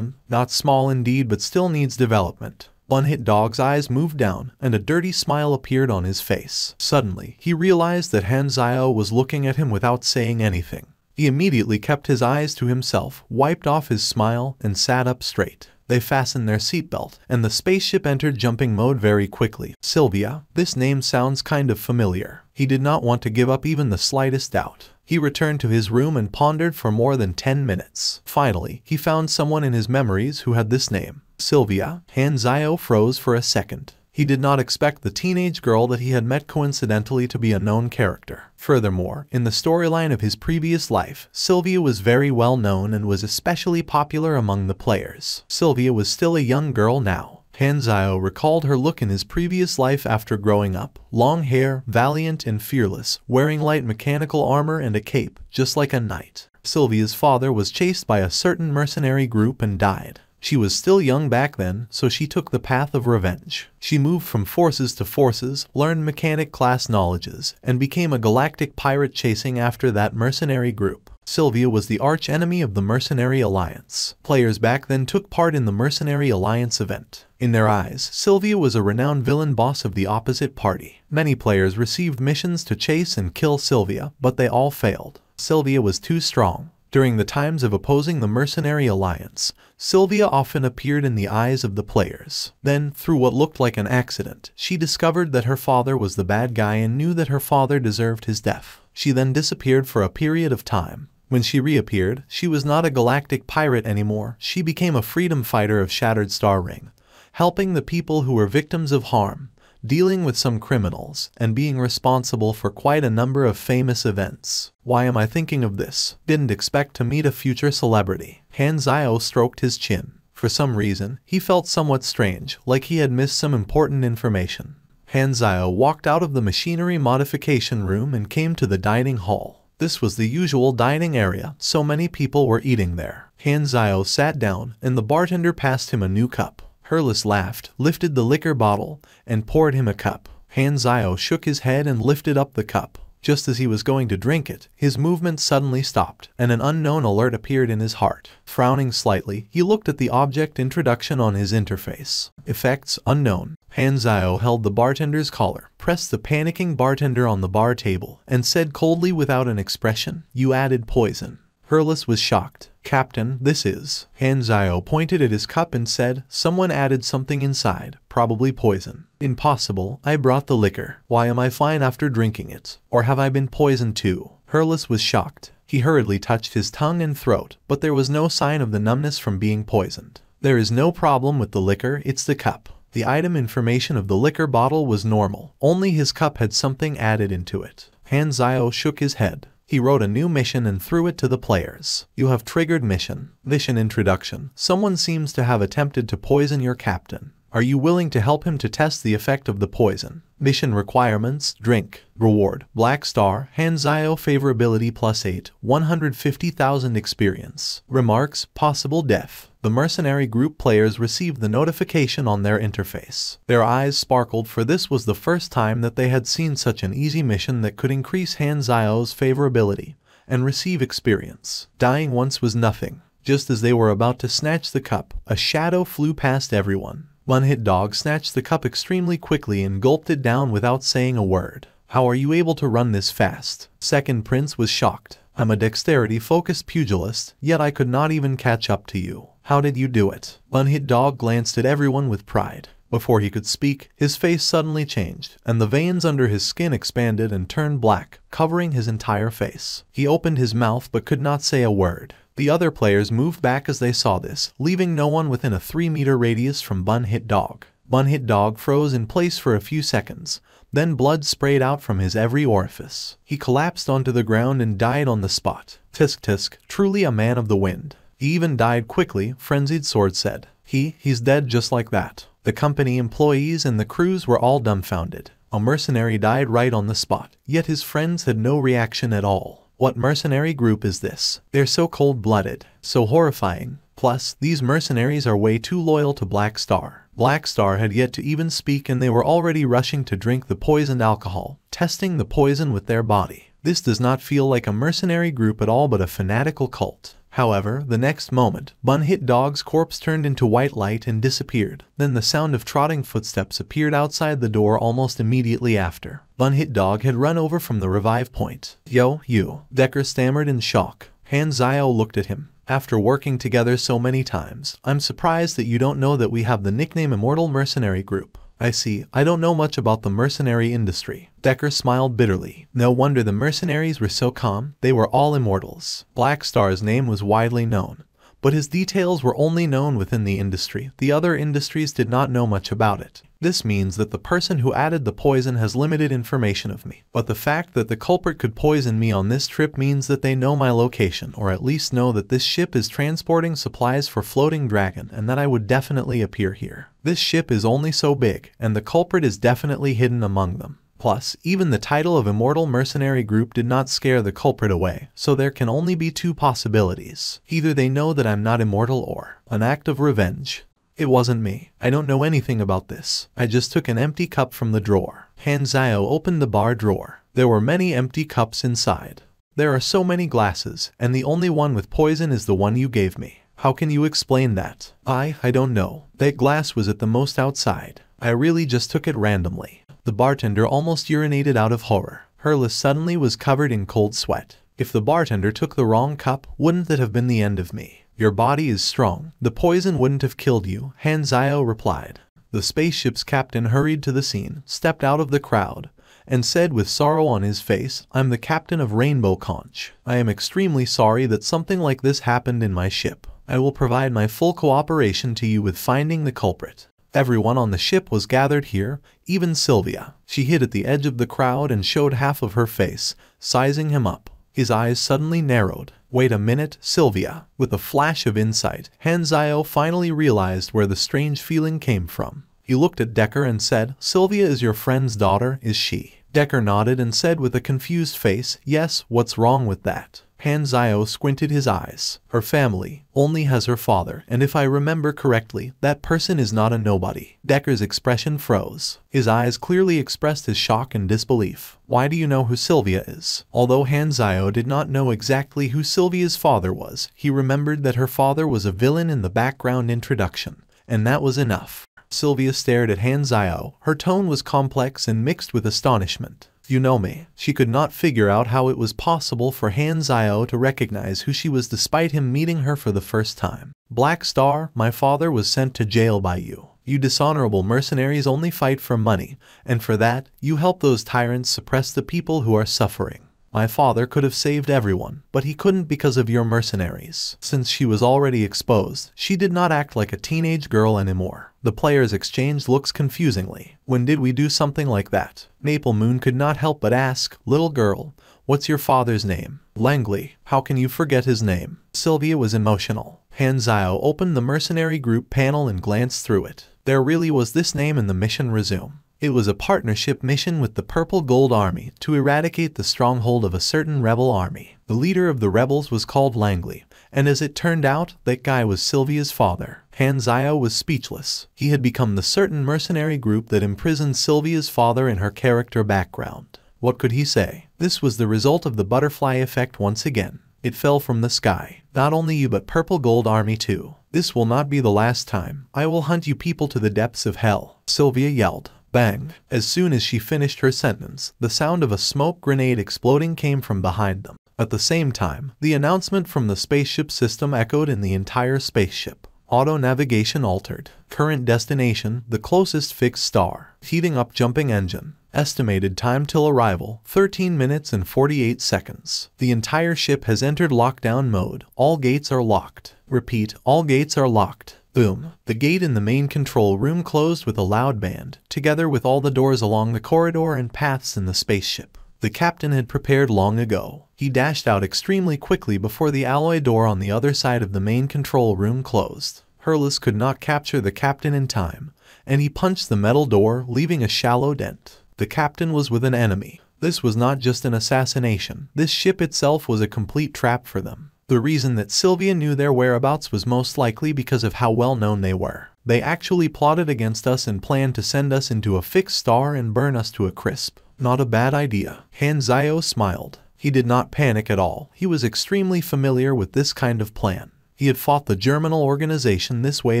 Not small indeed, but still needs development." One-Hit Dog's eyes moved down, and a dirty smile appeared on his face. Suddenly, he realized that Han Zio was looking at him without saying anything. He immediately kept his eyes to himself, wiped off his smile, and sat up straight. They fastened their seatbelt, and the spaceship entered jumping mode very quickly. "Sylvia, this name sounds kind of familiar." He did not want to give up even the slightest doubt. He returned to his room and pondered for more than 10 minutes. Finally, he found someone in his memories who had this name. "Sylvia?" Han Zio froze for a second. He did not expect the teenage girl that he had met coincidentally to be a known character. Furthermore, in the storyline of his previous life, Sylvia was very well known and was especially popular among the players. Sylvia was still a young girl now. Han Zio recalled her look in his previous life after growing up. Long hair, valiant and fearless, wearing light mechanical armor and a cape, just like a knight. Sylvia's father was chased by a certain mercenary group and died. She was still young back then, so she took the path of revenge. She moved from forces to forces, learned mechanic class knowledges, and became a galactic pirate chasing after that mercenary group. Sylvia was the arch-enemy of the Mercenary Alliance. Players back then took part in the Mercenary Alliance event. In their eyes, Sylvia was a renowned villain boss of the opposite party. Many players received missions to chase and kill Sylvia, but they all failed. Sylvia was too strong. During the times of opposing the Mercenary Alliance, Sylvia often appeared in the eyes of the players. Then, through what looked like an accident, she discovered that her father was the bad guy and knew that her father deserved his death. She then disappeared for a period of time. When she reappeared, she was not a galactic pirate anymore. She became a freedom fighter of Shattered Star Ring, helping the people who were victims of harm, dealing with some criminals, and being responsible for quite a number of famous events. Why am I thinking of this? Didn't expect to meet a future celebrity. Han Zio stroked his chin. For some reason, he felt somewhat strange, like he had missed some important information. Han Zio walked out of the machinery modification room and came to the dining hall. This was the usual dining area, so many people were eating there. Han Zio sat down, and the bartender passed him a new cup. Hurles laughed, lifted the liquor bottle, and poured him a cup. Han Zio shook his head and lifted up the cup. Just as he was going to drink it, his movement suddenly stopped, and an unknown alert appeared in his heart. Frowning slightly, he looked at the object introduction on his interface. Effects unknown. Han Zio held the bartender's collar, pressed the panicking bartender on the bar table, and said coldly without an expression, "You added poison." Hurles was shocked. "Captain, this is..." Han Zio pointed at his cup and said, "Someone added something inside, probably poison." "Impossible, I brought the liquor. Why am I fine after drinking it? Or have I been poisoned too?" Hurles was shocked. He hurriedly touched his tongue and throat, but there was no sign of the numbness from being poisoned. "There is no problem with the liquor, it's the cup." The item information of the liquor bottle was normal, only his cup had something added into it. Hanzio shook his head. He wrote a new mission and threw it to the players. You have triggered mission. Mission introduction. Someone seems to have attempted to poison your captain. Are you willing to help him to test the effect of the poison? Mission requirements, drink. Reward, Black Star, Hanzio favorability +8, 150,000 experience. Remarks, possible death. The mercenary group players received the notification on their interface. Their eyes sparkled, for this was the first time that they had seen such an easy mission that could increase Hanzio's favorability and receive experience. Dying once was nothing. Just as they were about to snatch the cup, a shadow flew past everyone. One hit dog snatched the cup extremely quickly and gulped it down without saying a word. How are you able to run this fast? Second Prince was shocked. I'm a dexterity-focused pugilist, yet I could not even catch up to you. How did you do it? One hit dog glanced at everyone with pride. Before he could speak, his face suddenly changed, and the veins under his skin expanded and turned black, covering his entire face. He opened his mouth but could not say a word. The other players moved back as they saw this, leaving no one within a 3-meter radius from Bun Hit Dog. Bun Hit Dog froze in place for a few seconds. Then blood sprayed out from his every orifice. He collapsed onto the ground and died on the spot. Tisk tisk, truly a man of the wind. He even died quickly, Frenzied Sword said. He's dead just like that. The company employees and the crews were all dumbfounded. A mercenary died right on the spot, yet his friends had no reaction at all. What mercenary group is this? They're so cold-blooded, so horrifying. Plus, these mercenaries are way too loyal to Black Star. Black Star had yet to even speak and they were already rushing to drink the poisoned alcohol, testing the poison with their body. This does not feel like a mercenary group at all but a fanatical cult. However, the next moment, Bun Hit Dog's corpse turned into white light and disappeared. Then the sound of trotting footsteps appeared outside the door almost immediately after. Bun Hit Dog had run over from the revive point. Yo, you. Decker stammered in shock. Hanzio looked at him. After working together so many times, I'm surprised that you don't know that we have the nickname Immortal Mercenary Group. I see, I don't know much about the mercenary industry. Decker smiled bitterly. No wonder the mercenaries were so calm, they were all immortals. Black Star's name was widely known, but his details were only known within the industry. The other industries did not know much about it. This means that the person who added the poison has limited information of me. But the fact that the culprit could poison me on this trip means that they know my location, or at least know that this ship is transporting supplies for Floating Dragon and that I would definitely appear here. This ship is only so big, and the culprit is definitely hidden among them. Plus, even the title of Immortal Mercenary Group did not scare the culprit away, so there can only be two possibilities. Either they know that I'm not immortal or an act of revenge. It wasn't me. I don't know anything about this. I just took an empty cup from the drawer. Hanzio opened the bar drawer. There were many empty cups inside. There are so many glasses, and the only one with poison is the one you gave me. How can you explain that? I don't know. That glass was at the most outside. I really just took it randomly. The bartender almost urinated out of horror. Hurlis suddenly was covered in cold sweat. If the bartender took the wrong cup, wouldn't that have been the end of me? Your body is strong. The poison wouldn't have killed you, Hanzio replied. The spaceship's captain hurried to the scene, stepped out of the crowd, and said with sorrow on his face, I'm the captain of Rainbow Conch. I am extremely sorry that something like this happened in my ship. I will provide my full cooperation to you with finding the culprit. Everyone on the ship was gathered here, even Sylvia. She hid at the edge of the crowd and showed half of her face, sizing him up. His eyes suddenly narrowed. Wait a minute, Sylvia. With a flash of insight, Hanzio finally realized where the strange feeling came from. He looked at Decker and said, Sylvia is your friend's daughter, is she? Decker nodded and said with a confused face, yes, what's wrong with that? Hanzio squinted his eyes. Her family only has her father, and if I remember correctly, that person is not a nobody. Decker's expression froze. His eyes clearly expressed his shock and disbelief. Why do you know who Sylvia is? Although Hanzio did not know exactly who Sylvia's father was, he remembered that her father was a villain in the background introduction, and that was enough. Sylvia stared at Hanzio. Her tone was complex and mixed with astonishment. You know me. She could not figure out how it was possible for Hanzio to recognize who she was despite him meeting her for the first time. Black Star, my father was sent to jail by you. You dishonorable mercenaries only fight for money, and for that, you help those tyrants suppress the people who are suffering. My father could have saved everyone, but he couldn't because of your mercenaries. Since she was already exposed, she did not act like a teenage girl anymore. The players exchanged looks confusingly. When did we do something like that? Maple Moon could not help but ask, little girl, what's your father's name? Langley, how can you forget his name? Sylvia was emotional. Hanzio opened the mercenary group panel and glanced through it. There really was this name in the mission resume. It was a partnership mission with the Purple Gold Army to eradicate the stronghold of a certain rebel army. The leader of the rebels was called Langley, and as it turned out, that guy was Sylvia's father. Hanzio was speechless. He had become the certain mercenary group that imprisoned Sylvia's father in her character background. What could he say? This was the result of the butterfly effect once again. It fell from the sky. Not only you but Purple Gold Army too. This will not be the last time. I will hunt you people to the depths of hell. Sylvia yelled. Bang! As soon as she finished her sentence, the sound of a smoke grenade exploding came from behind them. At the same time, the announcement from the spaceship system echoed in the entire spaceship. Auto navigation altered. Current destination, the closest fixed star. Heating up jumping engine. Estimated time till arrival, 13 minutes and 48 seconds. The entire ship has entered lockdown mode. All gates are locked. Repeat, all gates are locked. Boom. The gate in the main control room closed with a loud band, together with all the doors along the corridor and paths in the spaceship. The captain had prepared long ago. He dashed out extremely quickly before the alloy door on the other side of the main control room closed. Hurles could not capture the captain in time, and he punched the metal door, leaving a shallow dent. The captain was with an enemy. This was not just an assassination. This ship itself was a complete trap for them. The reason that Sylvia knew their whereabouts was most likely because of how well known they were. They actually plotted against us and planned to send us into a fixed star and burn us to a crisp. Not a bad idea. Hanzio smiled. He did not panic at all. He was extremely familiar with this kind of plan. He had fought the Germinal organization this way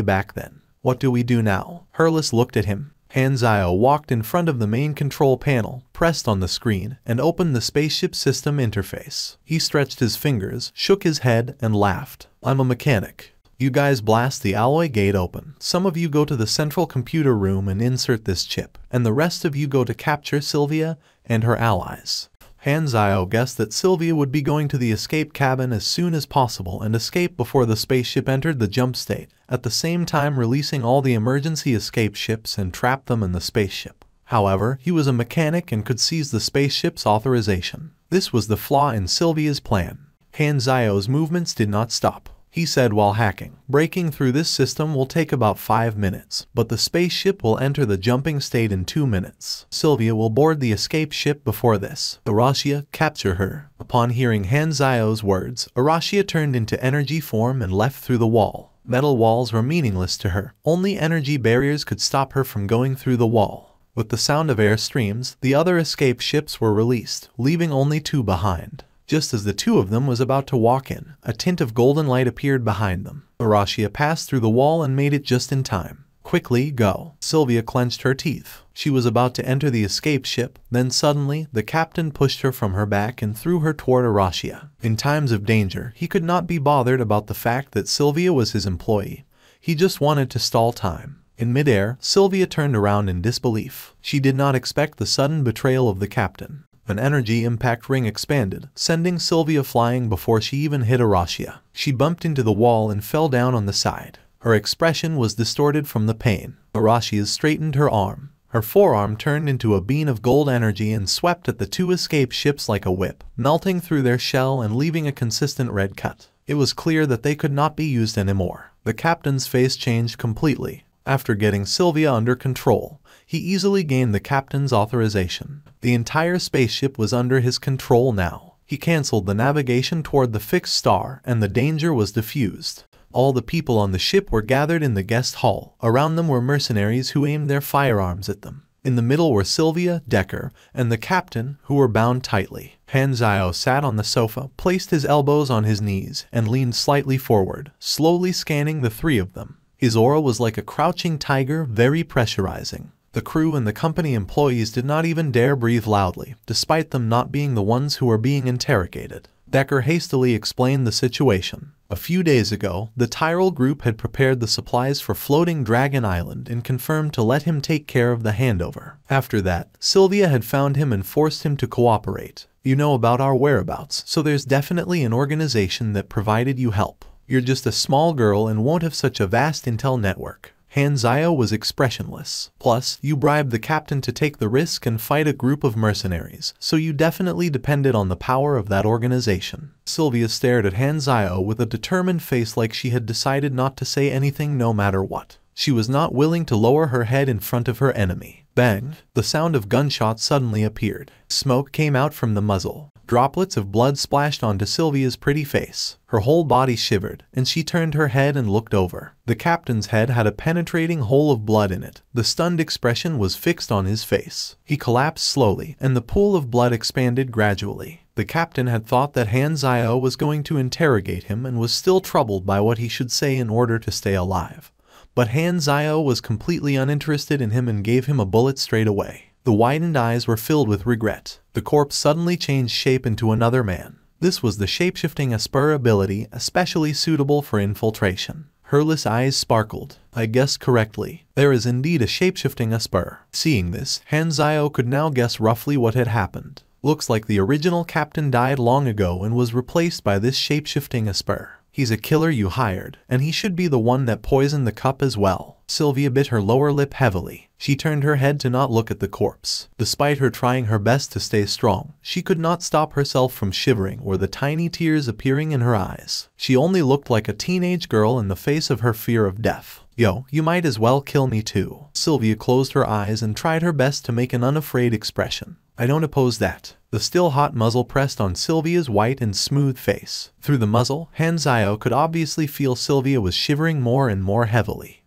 back then. What do we do now? Hurles looked at him. Hanzio walked in front of the main control panel, pressed on the screen, and opened the spaceship system interface. He stretched his fingers, shook his head, and laughed. I'm a mechanic. You guys blast the alloy gate open. Some of you go to the central computer room and insert this chip, and the rest of you go to capture Sylvia and her allies. Hanzio guessed that Sylvia would be going to the escape cabin as soon as possible and escape before the spaceship entered the jump state, at the same time releasing all the emergency escape ships and trap them in the spaceship. However, he was a mechanic and could seize the spaceship's authorization. This was the flaw in Sylvia's plan. Hanzio's movements did not stop. He said while hacking, breaking through this system will take about 5 minutes, but the spaceship will enter the jumping state in 2 minutes. Sylvia will board the escape ship before this. Arashia, capture her. Upon hearing Hanzio's words, Arashia turned into energy form and left through the wall. Metal walls were meaningless to her. Only energy barriers could stop her from going through the wall. With the sound of air streams, the other escape ships were released, leaving only 2 behind. Just as the 2 of them was about to walk in, a tint of golden light appeared behind them. Arashia passed through the wall and made it just in time. Quickly, go. Sylvia clenched her teeth. She was about to enter the escape ship, then suddenly, the captain pushed her from her back and threw her toward Arashia. In times of danger, he could not be bothered about the fact that Sylvia was his employee. He just wanted to stall time. In midair, Sylvia turned around in disbelief. She did not expect the sudden betrayal of the captain. An energy impact ring expanded, sending Sylvia flying before she even hit Arashia. She bumped into the wall and fell down on the side. Her expression was distorted from the pain. Arashia straightened her arm. Her forearm turned into a beam of gold energy and swept at the 2 escape ships like a whip, melting through their shell and leaving a consistent red cut. It was clear that they could not be used anymore. The captain's face changed completely. After getting Sylvia under control, he easily gained the captain's authorization. The entire spaceship was under his control now. He cancelled the navigation toward the fixed star, and the danger was diffused. All the people on the ship were gathered in the guest hall. Around them were mercenaries who aimed their firearms at them. In the middle were Sylvia, Decker, and the captain, who were bound tightly. Hanzio sat on the sofa, placed his elbows on his knees, and leaned slightly forward, slowly scanning the 3 of them. His aura was like a crouching tiger, very pressurizing. The crew and the company employees did not even dare breathe loudly, despite them not being the ones who were being interrogated. Decker hastily explained the situation. A few days ago, the Tyrol group had prepared the supplies for floating Dragon Island and confirmed to let him take care of the handover. After that, Sylvia had found him and forced him to cooperate. You know about our whereabouts, so there's definitely an organization that provided you help. You're just a small girl and won't have such a vast intel network. Han Zio was expressionless. Plus, you bribed the captain to take the risk and fight a group of mercenaries, so you definitely depended on the power of that organization. Sylvia stared at Han Zio with a determined face like she had decided not to say anything no matter what. She was not willing to lower her head in front of her enemy. Bang! The sound of gunshots suddenly appeared. Smoke came out from the muzzle. Droplets of blood splashed onto Sylvia's pretty face. Her whole body shivered, and she turned her head and looked over. The captain's head had a penetrating hole of blood in it. The stunned expression was fixed on his face. He collapsed slowly, and the pool of blood expanded gradually. The captain had thought that Han Zio was going to interrogate him and was still troubled by what he should say in order to stay alive. But Han Zio was completely uninterested in him and gave him a bullet straight away. The widened eyes were filled with regret. The corpse suddenly changed shape into another man. This was the shapeshifting Esper ability, especially suitable for infiltration. Herless eyes sparkled. I guessed correctly. There is indeed a shapeshifting Esper. Seeing this, Han Zio could now guess roughly what had happened. Looks like the original captain died long ago and was replaced by this shapeshifting Esper. He's a killer you hired, and he should be the one that poisoned the cup as well. Sylvia bit her lower lip heavily. She turned her head to not look at the corpse. Despite her trying her best to stay strong, she could not stop herself from shivering or the tiny tears appearing in her eyes. She only looked like a teenage girl in the face of her fear of death. Yo, you might as well kill me too. Sylvia closed her eyes and tried her best to make an unafraid expression. I don't oppose that. The still hot muzzle pressed on Sylvia's white and smooth face. Through the muzzle, Han Zio could obviously feel Sylvia was shivering more and more heavily.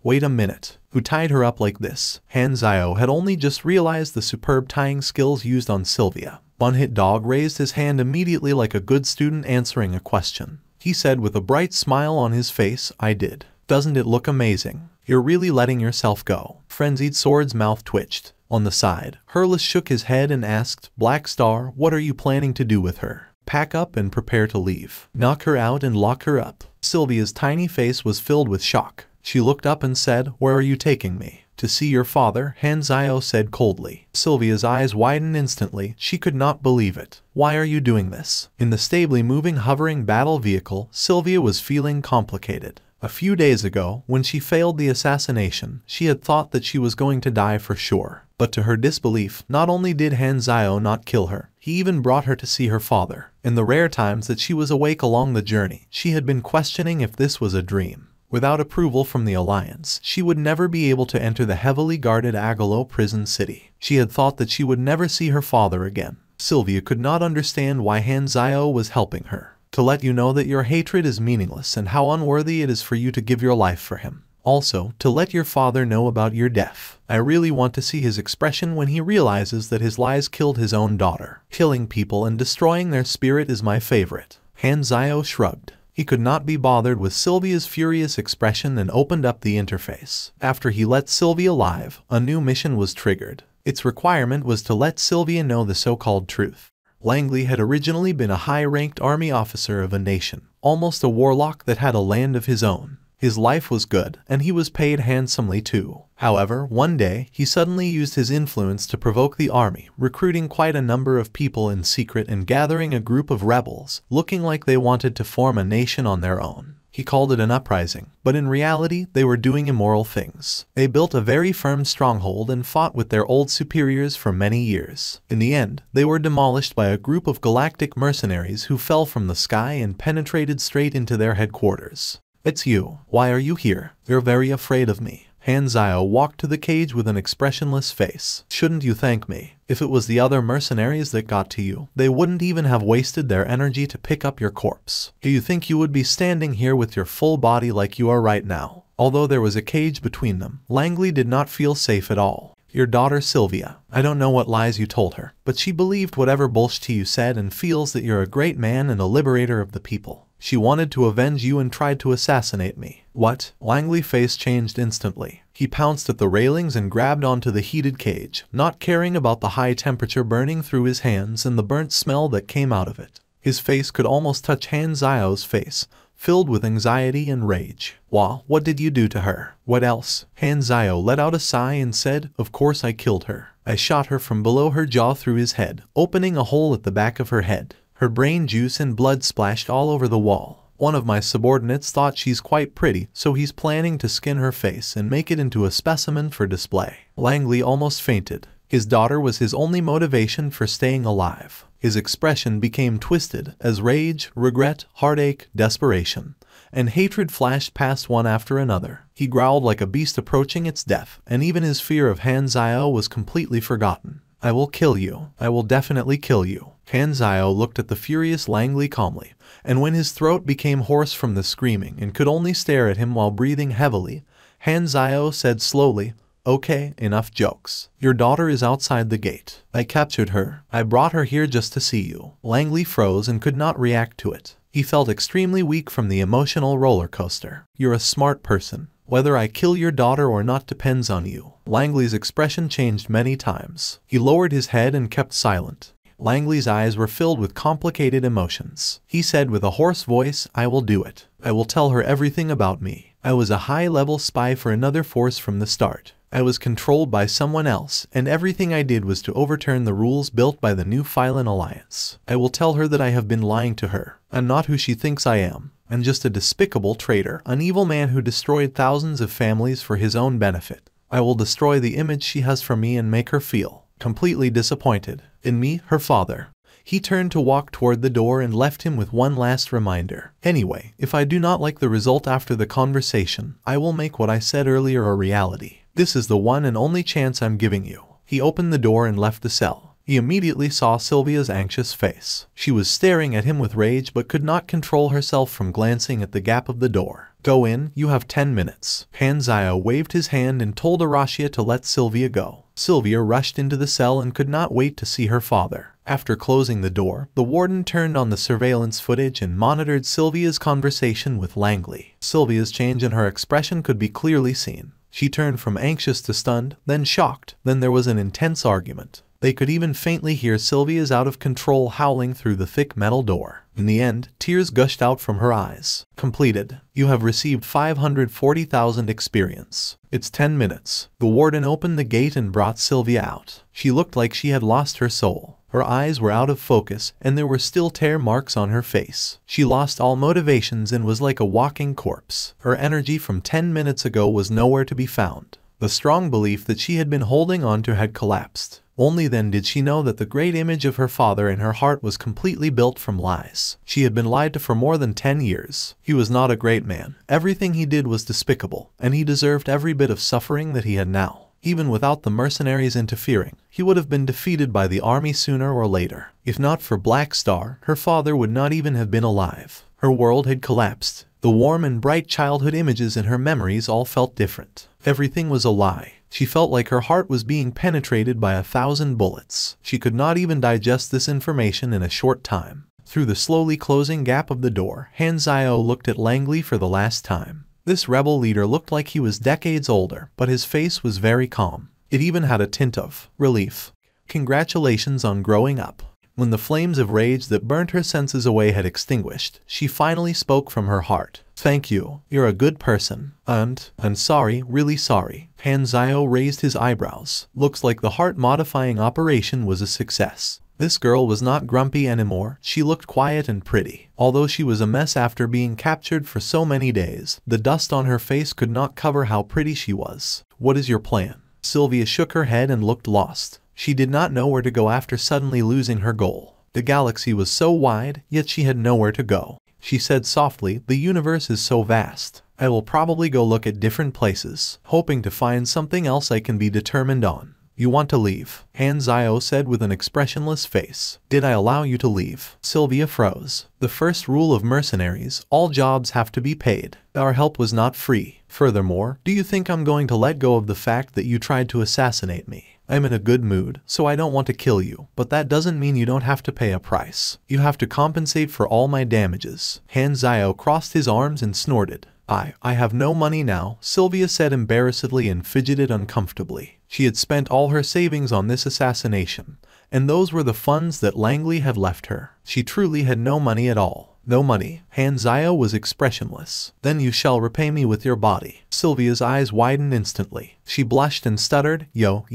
Wait a minute. Who tied her up like this? Han Zio had only just realized the superb tying skills used on Sylvia. One-Hit Dog raised his hand immediately like a good student answering a question. He said with a bright smile on his face, I did. Doesn't it look amazing? You're really letting yourself go. Frenzied Sword's mouth twitched. On the side, Herless shook his head and asked, Black Star, what are you planning to do with her? Pack up and prepare to leave. Knock her out and lock her up. Sylvia's tiny face was filled with shock. She looked up and said, Where are you taking me? To see your father, Han Zio said coldly. Sylvia's eyes widened instantly. She could not believe it. Why are you doing this? In the stably moving hovering battle vehicle, Sylvia was feeling complicated. A few days ago, when she failed the assassination, she had thought that she was going to die for sure. But to her disbelief, not only did Han Zio not kill her, he even brought her to see her father. In the rare times that she was awake along the journey, she had been questioning if this was a dream. Without approval from the Alliance, she would never be able to enter the heavily guarded Agalo prison city. She had thought that she would never see her father again. Sylvia could not understand why Han Zio was helping her. To let you know that your hatred is meaningless and how unworthy it is for you to give your life for him. Also, to let your father know about your death. I really want to see his expression when he realizes that his lies killed his own daughter. Killing people and destroying their spirit is my favorite. Han Zio shrugged. He could not be bothered with Sylvia's furious expression and opened up the interface. After he let Sylvia live, a new mission was triggered. Its requirement was to let Sylvia know the so-called truth. Langley had originally been a high-ranked army officer of a nation, almost a warlock that had a land of his own. His life was good, and he was paid handsomely too. However, one day, he suddenly used his influence to provoke the army, recruiting quite a number of people in secret and gathering a group of rebels, looking like they wanted to form a nation on their own. He called it an uprising, but in reality, they were doing immoral things. They built a very firm stronghold and fought with their old superiors for many years. In the end, they were demolished by a group of galactic mercenaries who fell from the sky and penetrated straight into their headquarters. It's you. Why are you here? You're very afraid of me. Han Zio walked to the cage with an expressionless face. Shouldn't you thank me? If it was the other mercenaries that got to you, they wouldn't even have wasted their energy to pick up your corpse. Do you think you would be standing here with your full body like you are right now? Although there was a cage between them, Langley did not feel safe at all. Your daughter Sylvia. I don't know what lies you told her, but she believed whatever bullshit you said and feels that you're a great man and a liberator of the people. She wanted to avenge you and tried to assassinate me. What? Langley's face changed instantly. He pounced at the railings and grabbed onto the heated cage, not caring about the high temperature burning through his hands and the burnt smell that came out of it. His face could almost touch Han Zio's face, filled with anxiety and rage. Wah, what did you do to her? What else? Han Zio let out a sigh and said, Of course I killed her. I shot her from below her jaw through his head, opening a hole at the back of her head. Her brain juice and blood splashed all over the wall. One of my subordinates thought she's quite pretty, so he's planning to skin her face and make it into a specimen for display. Langley almost fainted. His daughter was his only motivation for staying alive. His expression became twisted as rage, regret, heartache, desperation, and hatred flashed past one after another. He growled like a beast approaching its death, and even his fear of Han Zio was completely forgotten. I will kill you. I will definitely kill you. Han Zio looked at the furious Langley calmly, and when his throat became hoarse from the screaming and could only stare at him while breathing heavily, Han Zio said slowly, "Okay, enough jokes. Your daughter is outside the gate. I captured her. I brought her here just to see you." Langley froze and could not react to it. He felt extremely weak from the emotional roller coaster. "You're a smart person. Whether I kill your daughter or not depends on you." Langley's expression changed many times. He lowered his head and kept silent. Langley's eyes were filled with complicated emotions. He said with a hoarse voice, "I will do it. I will tell her everything about me. I was a high-level spy for another force from the start. I was controlled by someone else, and everything I did was to overturn the rules built by the new Phylan Alliance. I will tell her that I have been lying to her. I'm not who she thinks I am. I'm just a despicable traitor, an evil man who destroyed thousands of families for his own benefit. I will destroy the image she has from me and make her feel completely disappointed in me, her father." He turned to walk toward the door and left him with one last reminder. "Anyway, if I do not like the result after the conversation, I will make what I said earlier a reality. This is the one and only chance I'm giving you." He opened the door and left the cell. He immediately saw Sylvia's anxious face. She was staring at him with rage but could not control herself from glancing at the gap of the door. "Go in, you have 10 minutes. Han Zio waved his hand and told Arashia to let Sylvia go. Sylvia rushed into the cell and could not wait to see her father. After closing the door, the warden turned on the surveillance footage and monitored Sylvia's conversation with Langley. Sylvia's change in her expression could be clearly seen. She turned from anxious to stunned, then shocked. Then there was an intense argument. They could even faintly hear Sylvia's out-of-control howling through the thick metal door. In the end, tears gushed out from her eyes. "Completed. You have received 540,000 experience. It's 10 minutes. The warden opened the gate and brought Sylvia out. She looked like she had lost her soul. Her eyes were out of focus, and there were still tear marks on her face. She lost all motivations and was like a walking corpse. Her energy from 10 minutes ago was nowhere to be found. The strong belief that she had been holding on to had collapsed. Only then did she know that the great image of her father in her heart was completely built from lies. She had been lied to for more than 10 years. He was not a great man. Everything he did was despicable, and he deserved every bit of suffering that he had now. Even without the mercenaries interfering, he would have been defeated by the army sooner or later. If not for Black Star, her father would not even have been alive. Her world had collapsed. The warm and bright childhood images in her memories all felt different. Everything was a lie. She felt like her heart was being penetrated by 1,000 bullets. She could not even digest this information in a short time. Through the slowly closing gap of the door, Han Zio looked at Langley for the last time. This rebel leader looked like he was decades older, but his face was very calm. It even had a tint of relief. "Congratulations on growing up." When the flames of rage that burnt her senses away had extinguished, she finally spoke from her heart. "Thank you. You're a good person. And I'm sorry, really sorry." Han Zio raised his eyebrows. "Looks like the heart-modifying operation was a success." This girl was not grumpy anymore. She looked quiet and pretty. Although she was a mess after being captured for so many days, the dust on her face could not cover how pretty she was. "What is your plan?" Sylvia shook her head and looked lost. She did not know where to go after suddenly losing her goal. The galaxy was so wide, yet she had nowhere to go. She said softly, "The universe is so vast. I will probably go look at different places, hoping to find something else I can be determined on." "You want to leave?" Han Zio said with an expressionless face. "Did I allow you to leave?" Sylvia froze. The first rule of mercenaries, all jobs have to be paid. Our help was not free. Furthermore, do you think I'm going to let go of the fact that you tried to assassinate me? I'm in a good mood, so I don't want to kill you, but that doesn't mean you don't have to pay a price. You have to compensate for all my damages." Han Zio crossed his arms and snorted. I have no money now," Sylvia said embarrassedly and fidgeted uncomfortably. She had spent all her savings on this assassination, and those were the funds that Langley had left her. She truly had no money at all. "No money." Han Zio was expressionless. "Then you shall repay me with your body." Sylvia's eyes widened instantly. She blushed and stuttered, you.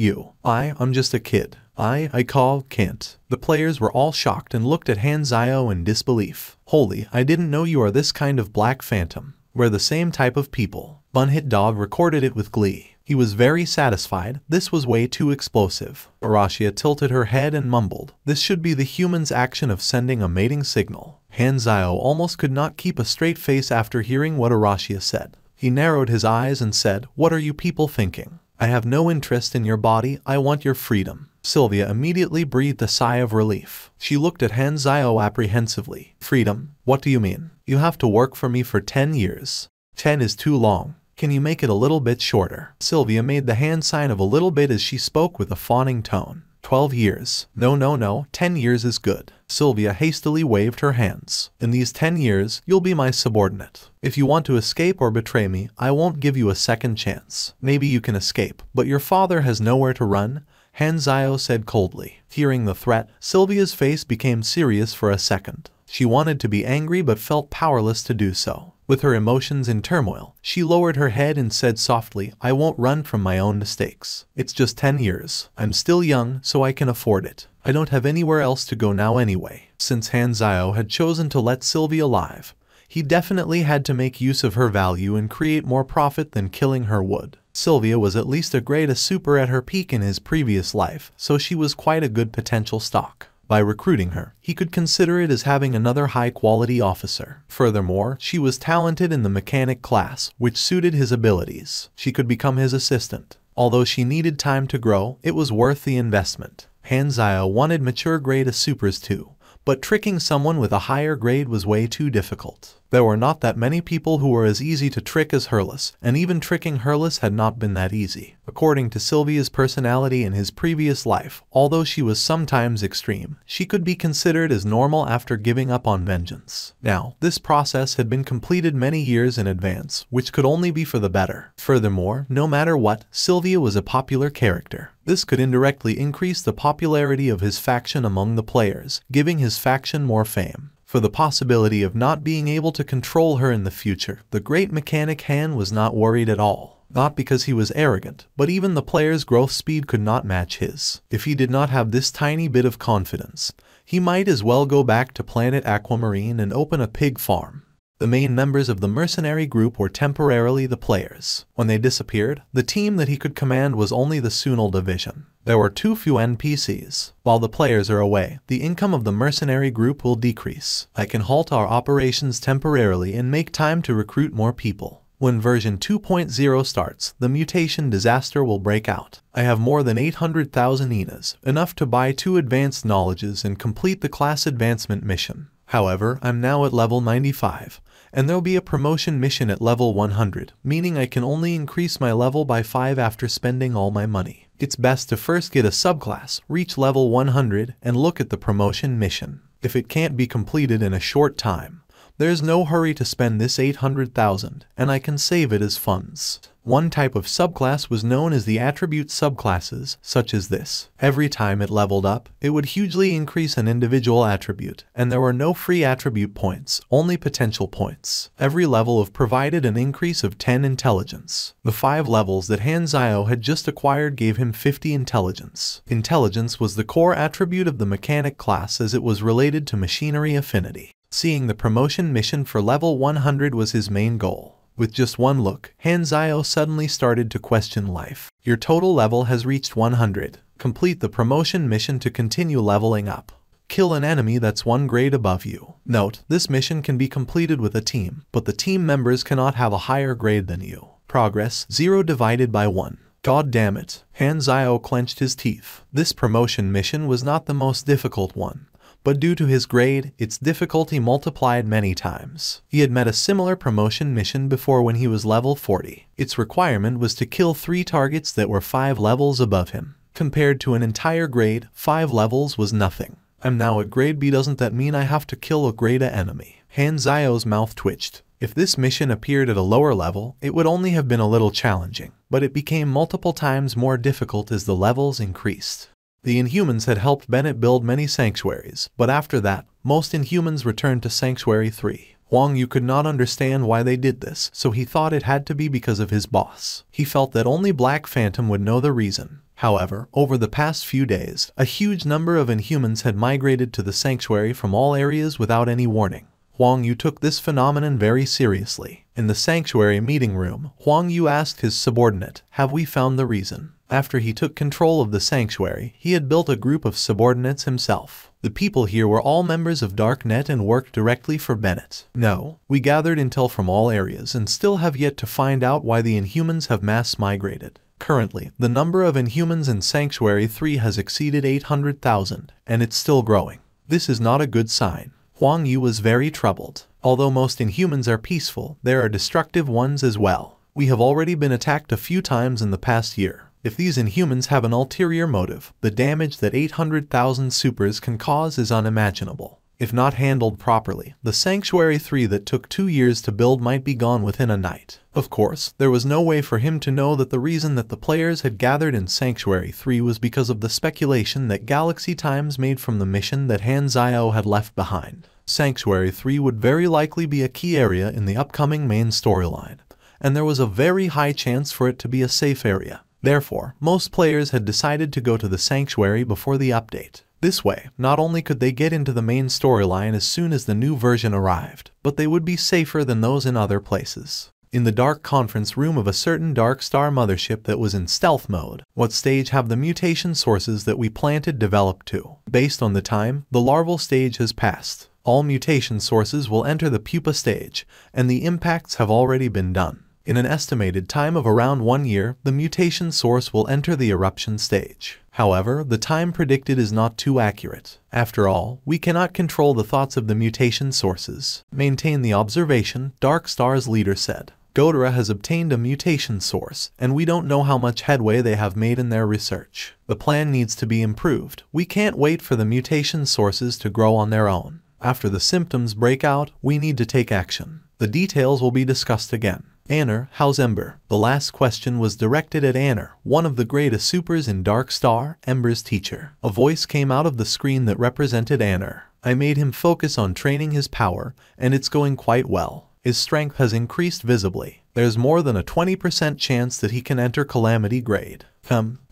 I'm just a kid. I can't. The players were all shocked and looked at Han Zio in disbelief. Holy, I didn't know you are this kind of black phantom. We're the same type of people. Bunhit Dog recorded it with glee. He was very satisfied. This was way too explosive. Arashia tilted her head and mumbled. This should be the human's action of sending a mating signal. Han Zio almost could not keep a straight face after hearing what Arashia said. He narrowed his eyes and said, "What are you people thinking? I have no interest in your body, I want your freedom." Sylvia immediately breathed a sigh of relief. She looked at Han Zio apprehensively. "Freedom? What do you mean? You have to work for me for 10 years. 10 is too long. Can you make it a little bit shorter?" Sylvia made the hand sign of a little bit as she spoke with a fawning tone. 12 years. No, 10 years is good. Sylvia hastily waved her hands. In these 10 years, you'll be my subordinate. If you want to escape or betray me, I won't give you a second chance. Maybe you can escape, but your father has nowhere to run, Han Zio said coldly. Hearing the threat, Sylvia's face became serious for a second. She wanted to be angry but felt powerless to do so. With her emotions in turmoil, she lowered her head and said softly, "I won't run from my own mistakes. It's just 10 years. I'm still young, so I can afford it. I don't have anywhere else to go now anyway." Since Han Zio had chosen to let Sylvia live, he definitely had to make use of her value and create more profit than killing her would. Sylvia was at least a grade A super at her peak in his previous life, so she was quite a good potential stock. By recruiting her, he could consider it as having another high-quality officer. Furthermore, she was talented in the mechanic class, which suited his abilities. She could become his assistant. Although she needed time to grow, it was worth the investment. Han Zio wanted mature grade A supers too, but tricking someone with a higher grade was way too difficult. There were not that many people who were as easy to trick as Herlis, and even tricking Herlis had not been that easy. According to Sylvia's personality in his previous life, although she was sometimes extreme, she could be considered as normal after giving up on vengeance. Now, this process had been completed many years in advance, which could only be for the better. Furthermore, no matter what, Sylvia was a popular character. This could indirectly increase the popularity of his faction among the players, giving his faction more fame. For the possibility of not being able to control her in the future, the great mechanic Han was not worried at all. Not because he was arrogant, but even the player's growth speed could not match his. If he did not have this tiny bit of confidence, he might as well go back to planet Aquamarine and open a pig farm. The main members of the mercenary group were temporarily the players. When they disappeared, the team that he could command was only the Sunal division. There were too few NPCs. While the players are away, the income of the mercenary group will decrease. I can halt our operations temporarily and make time to recruit more people. When version 2.0 starts, the mutation disaster will break out. I have more than 800,000 ENAs, enough to buy 2 advanced knowledges and complete the class advancement mission. However, I'm now at level 95, and there'll be a promotion mission at level 100, meaning I can only increase my level by 5 after spending all my money. It's best to first get a subclass, reach level 100, and look at the promotion mission. If it can't be completed in a short time, there's no hurry to spend this 800,000, and I can save it as funds. One type of subclass was known as the attribute subclasses, such as this. Every time it leveled up, it would hugely increase an individual attribute, and there were no free attribute points, only potential points. Every level provided an increase of 10 intelligence. The 5 levels that Han Zio had just acquired gave him 50 intelligence. Intelligence was the core attribute of the mechanic class as it was related to machinery affinity. Seeing the promotion mission for level 100 was his main goal. With just one look, Han Zio suddenly started to question life. Your total level has reached 100. Complete the promotion mission to continue leveling up. Kill an enemy that's 1 grade above you. Note, this mission can be completed with a team, but the team members cannot have a higher grade than you. Progress, 0 divided by 1. God damn it. Han Zio clenched his teeth. This promotion mission was not the most difficult one, but due to his grade, its difficulty multiplied many times. He had met a similar promotion mission before when he was level 40. Its requirement was to kill 3 targets that were 5 levels above him. Compared to an entire grade, 5 levels was nothing. I'm now at grade B, doesn't that mean I have to kill a grade A enemy? Han Zio's mouth twitched. If this mission appeared at a lower level, it would only have been a little challenging, but it became multiple times more difficult as the levels increased. The Inhumans had helped Bennett build many sanctuaries, but after that, most Inhumans returned to Sanctuary 3. Wang Yu could not understand why they did this, so he thought it had to be because of his boss. He felt that only Black Phantom would know the reason. However, over the past few days, a huge number of Inhumans had migrated to the sanctuary from all areas without any warning. Huang Yu took this phenomenon very seriously. In the sanctuary meeting room, Huang Yu asked his subordinate, "Have we found the reason?" After he took control of the sanctuary, he had built a group of subordinates himself. The people here were all members of Darknet and worked directly for Bennett. No, we gathered intel from all areas and still have yet to find out why the Inhumans have mass migrated. Currently, the number of Inhumans in Sanctuary 3 has exceeded 800,000, and it's still growing. This is not a good sign. Huang Yu was very troubled. Although most Inhumans are peaceful, there are destructive ones as well. We have already been attacked a few times in the past year. If these Inhumans have an ulterior motive, the damage that 800,000 supers can cause is unimaginable. If not handled properly, the Sanctuary 3 that took 2 years to build might be gone within a night. Of course, there was no way for him to know that the reason that the players had gathered in Sanctuary 3 was because of the speculation that Galaxy Times made from the mission that Han Zio had left behind. Sanctuary 3 would very likely be a key area in the upcoming main storyline, and there was a very high chance for it to be a safe area. Therefore, most players had decided to go to the Sanctuary before the update. This way, not only could they get into the main storyline as soon as the new version arrived, but they would be safer than those in other places. In the dark conference room of a certain Dark Star mothership that was in stealth mode, what stage have the mutation sources that we planted developed to? Based on the time, the larval stage has passed. All mutation sources will enter the pupa stage, and the impacts have already been done. In an estimated time of around 1 year, the mutation source will enter the eruption stage. However, the time predicted is not too accurate. After all, we cannot control the thoughts of the mutation sources. Maintain the observation, Dark Star's leader said. Godera has obtained a mutation source, and we don't know how much headway they have made in their research. The plan needs to be improved. We can't wait for the mutation sources to grow on their own. After the symptoms break out, we need to take action. The details will be discussed again. Anner, how's Ember? The last question was directed at Anner, one of the greatest supers in Dark Star, Ember's teacher. A voice came out of the screen that represented Anner. I made him focus on training his power, and it's going quite well. His strength has increased visibly. There's more than a 20% chance that he can enter Calamity grade.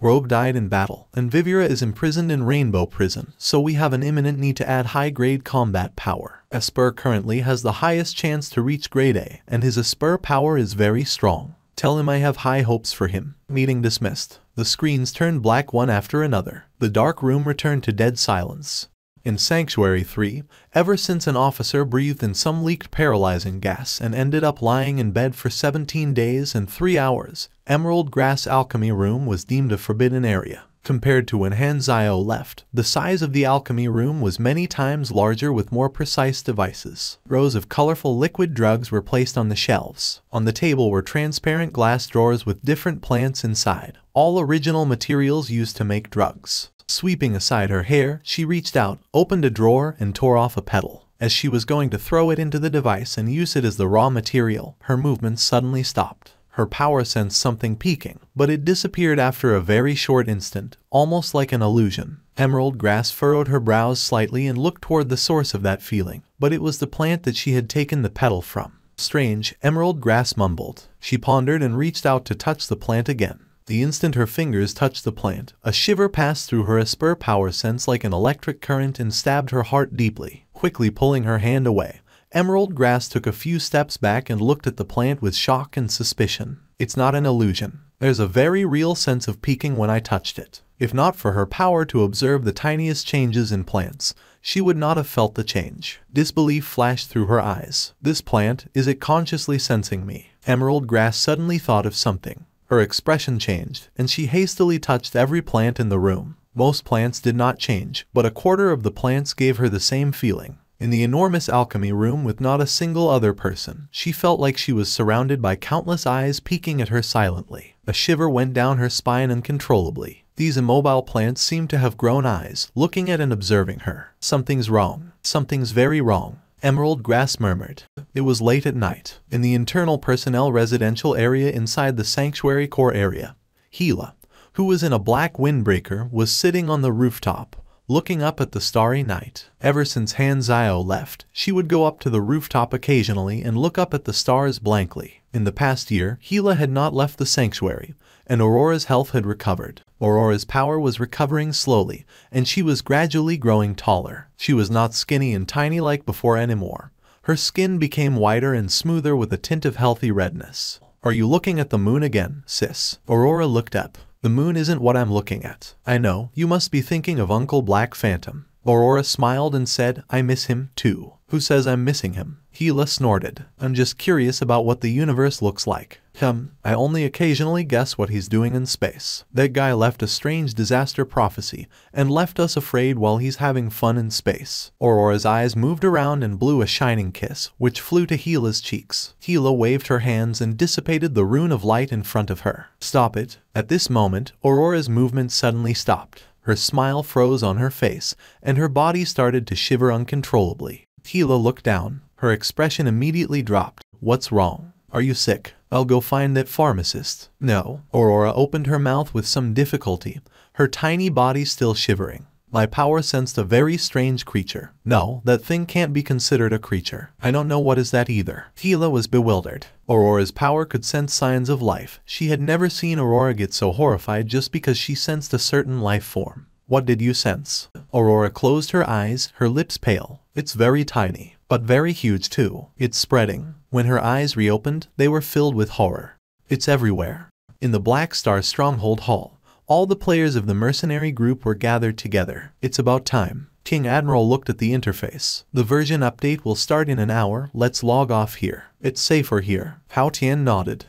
Rogue died in battle, and Vivira is imprisoned in Rainbow Prison, so we have an imminent need to add high-grade combat power. Esper currently has the highest chance to reach grade A, and his Esper power is very strong. Tell him I have high hopes for him. Meeting dismissed. The screens turned black one after another. The dark room returned to dead silence. In Sanctuary 3, ever since an officer breathed in some leaked paralyzing gas and ended up lying in bed for 17 days and 3 hours, Emerald Grass Alchemy Room was deemed a forbidden area. Compared to when Han Zio left, the size of the alchemy room was many times larger with more precise devices. Rows of colorful liquid drugs were placed on the shelves. On the table were transparent glass drawers with different plants inside, all original materials used to make drugs. Sweeping aside her hair, she reached out, opened a drawer, and tore off a petal. As she was going to throw it into the device and use it as the raw material, her movements suddenly stopped. Her power sensed something peeking, but it disappeared after a very short instant, almost like an illusion. Emerald Grass furrowed her brows slightly and looked toward the source of that feeling, but it was the plant that she had taken the petal from. Strange, Emerald Grass mumbled. She pondered and reached out to touch the plant again. The instant her fingers touched the plant, a shiver passed through her Esper power sense like an electric current and stabbed her heart deeply. Quickly pulling her hand away, Emerald Grass took a few steps back and looked at the plant with shock and suspicion. It's not an illusion. There's a very real sense of peeking when I touched it. If not for her power to observe the tiniest changes in plants, she would not have felt the change. Disbelief flashed through her eyes. This plant, is it consciously sensing me? Emerald Grass suddenly thought of something. Her expression changed, and she hastily touched every plant in the room. Most plants did not change, but a quarter of the plants gave her the same feeling. In the enormous alchemy room with not a single other person, she felt like she was surrounded by countless eyes peeking at her silently. A shiver went down her spine uncontrollably. These immobile plants seemed to have grown eyes, looking at and observing her. Something's wrong. Something's very wrong. Emerald Grass murmured. It was late at night. In the internal personnel residential area inside the sanctuary core area, Gila, who was in a black windbreaker, was sitting on the rooftop, looking up at the starry night. Ever since Hanzio left, she would go up to the rooftop occasionally and look up at the stars blankly. In the past year, Gila had not left the sanctuary, and Aurora's health had recovered. Aurora's power was recovering slowly, and she was gradually growing taller. She was not skinny and tiny like before anymore. Her skin became whiter and smoother with a tint of healthy redness. "Are you looking at the moon again, sis?" Aurora looked up. "The moon isn't what I'm looking at." "I know, you must be thinking of Uncle Black Phantom." Aurora smiled and said, "I miss him, too." "Who says I'm missing him?" Gila snorted. "I'm just curious about what the universe looks like." I only occasionally guess what he's doing in space. That guy left a strange disaster prophecy and left us afraid while he's having fun in space." Aurora's eyes moved around and blew a shining kiss, which flew to Gila's cheeks. Gila waved her hands and dissipated the rune of light in front of her. "Stop it." At this moment, Aurora's movement suddenly stopped. Her smile froze on her face, and her body started to shiver uncontrollably. Gila looked down. Her expression immediately dropped. "What's wrong? Are you sick? I'll go find that pharmacist." "No." Aurora opened her mouth with some difficulty, her tiny body still shivering. "My power sensed a very strange creature." "No, that thing can't be considered a creature." "I don't know what is that either." Gila was bewildered. Aurora's power could sense signs of life. She had never seen Aurora get so horrified just because she sensed a certain life form. "What did you sense?" Aurora closed her eyes, her lips pale. "It's very tiny, but very huge too. It's spreading." When her eyes reopened, they were filled with horror. "It's everywhere." In the Black Star Stronghold Hall, all the players of the mercenary group were gathered together. "It's about time." King Admiral looked at the interface. "The version update will start in an hour. Let's log off here. It's safer here." Hao Tian nodded.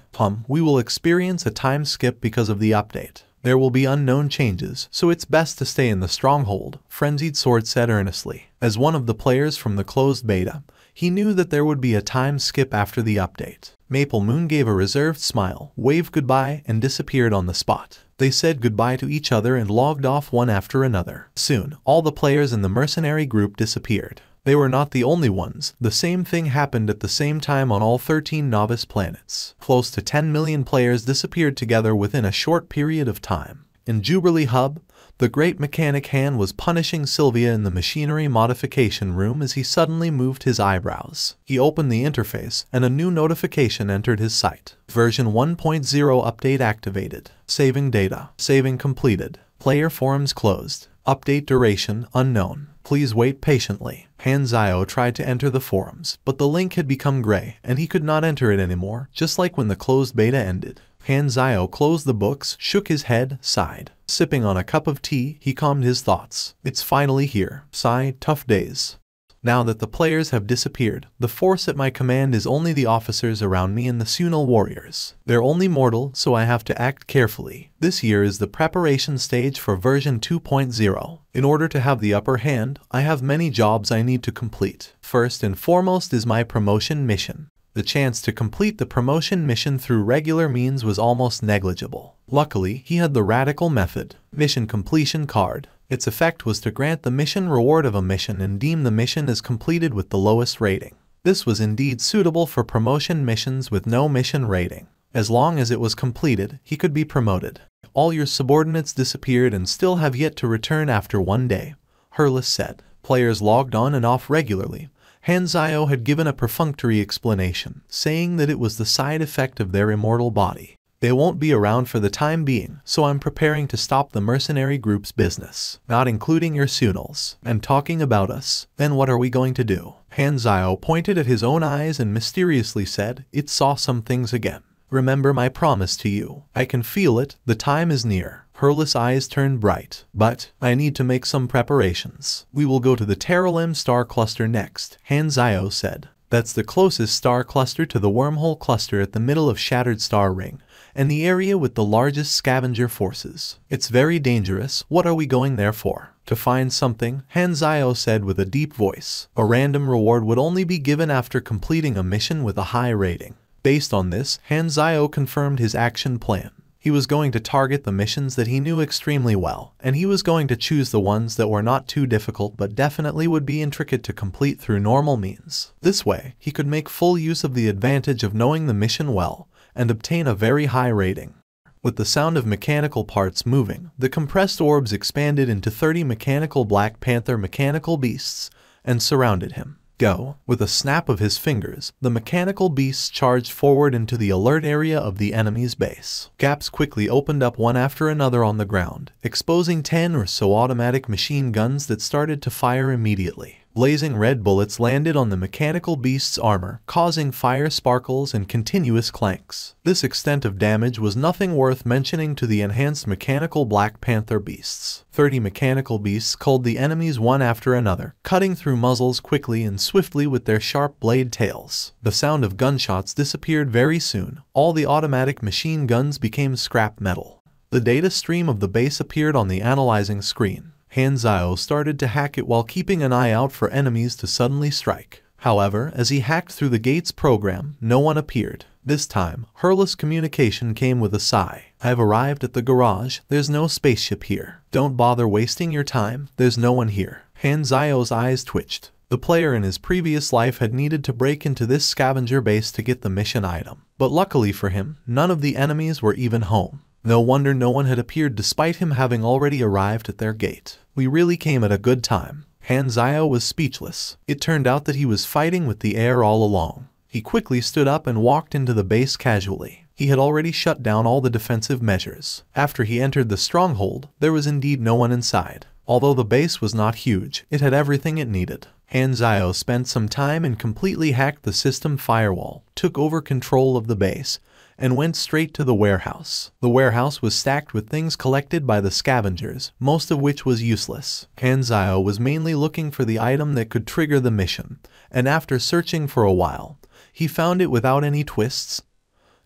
We will experience a time skip because of the update. There will be unknown changes, so it's best to stay in the stronghold," Frenzied Sword said earnestly. As one of the players from the closed beta, he knew that there would be a time skip after the update. Maple Moon gave a reserved smile, waved goodbye, and disappeared on the spot. They said goodbye to each other and logged off one after another. Soon, all the players in the mercenary group disappeared. They were not the only ones. The same thing happened at the same time on all 13 novice planets. Close to 10 million players disappeared together within a short period of time. In Jubilee Hub, the great mechanic Han was punishing Sylvia in the machinery modification room as he suddenly moved his eyebrows. He opened the interface, and a new notification entered his sight. Version 1.0 update activated. Saving data. Saving completed. Player forums closed. Update duration unknown. Please wait patiently. Hanzio tried to enter the forums, but the link had become gray, and he could not enter it anymore, just like when the closed beta ended. Hanzio closed the books, shook his head, sighed. Sipping on a cup of tea, he calmed his thoughts. "It's finally here." Sigh, tough days. Now that the players have disappeared, the force at my command is only the officers around me and the Sunal warriors. They're only mortal, so I have to act carefully. This year is the preparation stage for version 2.0. In order to have the upper hand, I have many jobs I need to complete. First and foremost is my promotion mission. The chance to complete the promotion mission through regular means was almost negligible. Luckily, he had the radical method, mission completion card. Its effect was to grant the mission reward of a mission and deem the mission as completed with the lowest rating. This was indeed suitable for promotion missions with no mission rating. As long as it was completed, he could be promoted. All your subordinates disappeared and still have yet to return after one day, Hurlis said. Players logged on and off regularly. Hanzio had given a perfunctory explanation, saying that it was the side effect of their immortal body. They won't be around for the time being, so I'm preparing to stop the mercenary group's business, not including your Sunals. And talking about us, then what are we going to do? Hanzio pointed at his own eyes and mysteriously said, "It saw some things again. Remember my promise to you. I can feel it, the time is near." Hurlis' eyes turned bright. "But I need to make some preparations. We will go to the Terralim star cluster next," Hanzio said. That's the closest star cluster to the wormhole cluster at the middle of Shattered Star Ring, and the area with the largest scavenger forces. It's very dangerous. What are we going there for? To find something, Hanzio said with a deep voice. A random reward would only be given after completing a mission with a high rating. Based on this, Hanzio confirmed his action plan. He was going to target the missions that he knew extremely well, and he was going to choose the ones that were not too difficult but definitely would be intricate to complete through normal means. This way, he could make full use of the advantage of knowing the mission well, and obtain a very high rating. With the sound of mechanical parts moving, the compressed orbs expanded into 30 mechanical Black Panther mechanical beasts and surrounded him. Go! With a snap of his fingers, the mechanical beasts charged forward into the alert area of the enemy's base. Gaps quickly opened up one after another on the ground, exposing 10 or so automatic machine guns that started to fire immediately. Blazing red bullets landed on the mechanical beast's armor, causing fire sparkles and continuous clanks. This extent of damage was nothing worth mentioning to the enhanced mechanical Black Panther beasts. 30 mechanical beasts culled the enemies one after another, cutting through muzzles quickly and swiftly with their sharp blade tails. The sound of gunshots disappeared very soon. All the automatic machine guns became scrap metal. The data stream of the base appeared on the analyzing screen. Hanzio started to hack it while keeping an eye out for enemies to suddenly strike. However, as he hacked through the gates program, no one appeared. This time, Hurless communication came with a sigh. "I've arrived at the garage. There's no spaceship here. Don't bother wasting your time. There's no one here." Hanzio's eyes twitched. The player in his previous life had needed to break into this scavenger base to get the mission item. But luckily for him, none of the enemies were even home. No wonder no one had appeared despite him having already arrived at their gate. "We really came at a good time." Hanzio was speechless. It turned out that he was fighting with the air all along. He quickly stood up and walked into the base casually. He had already shut down all the defensive measures. After he entered the stronghold, there was indeed no one inside. Although the base was not huge, it had everything it needed. Hanzio spent some time and completely hacked the system firewall, took over control of the base, and went straight to the warehouse. The warehouse was stacked with things collected by the scavengers, most of which was useless. Hanzio was mainly looking for the item that could trigger the mission, and after searching for a while, he found it without any twists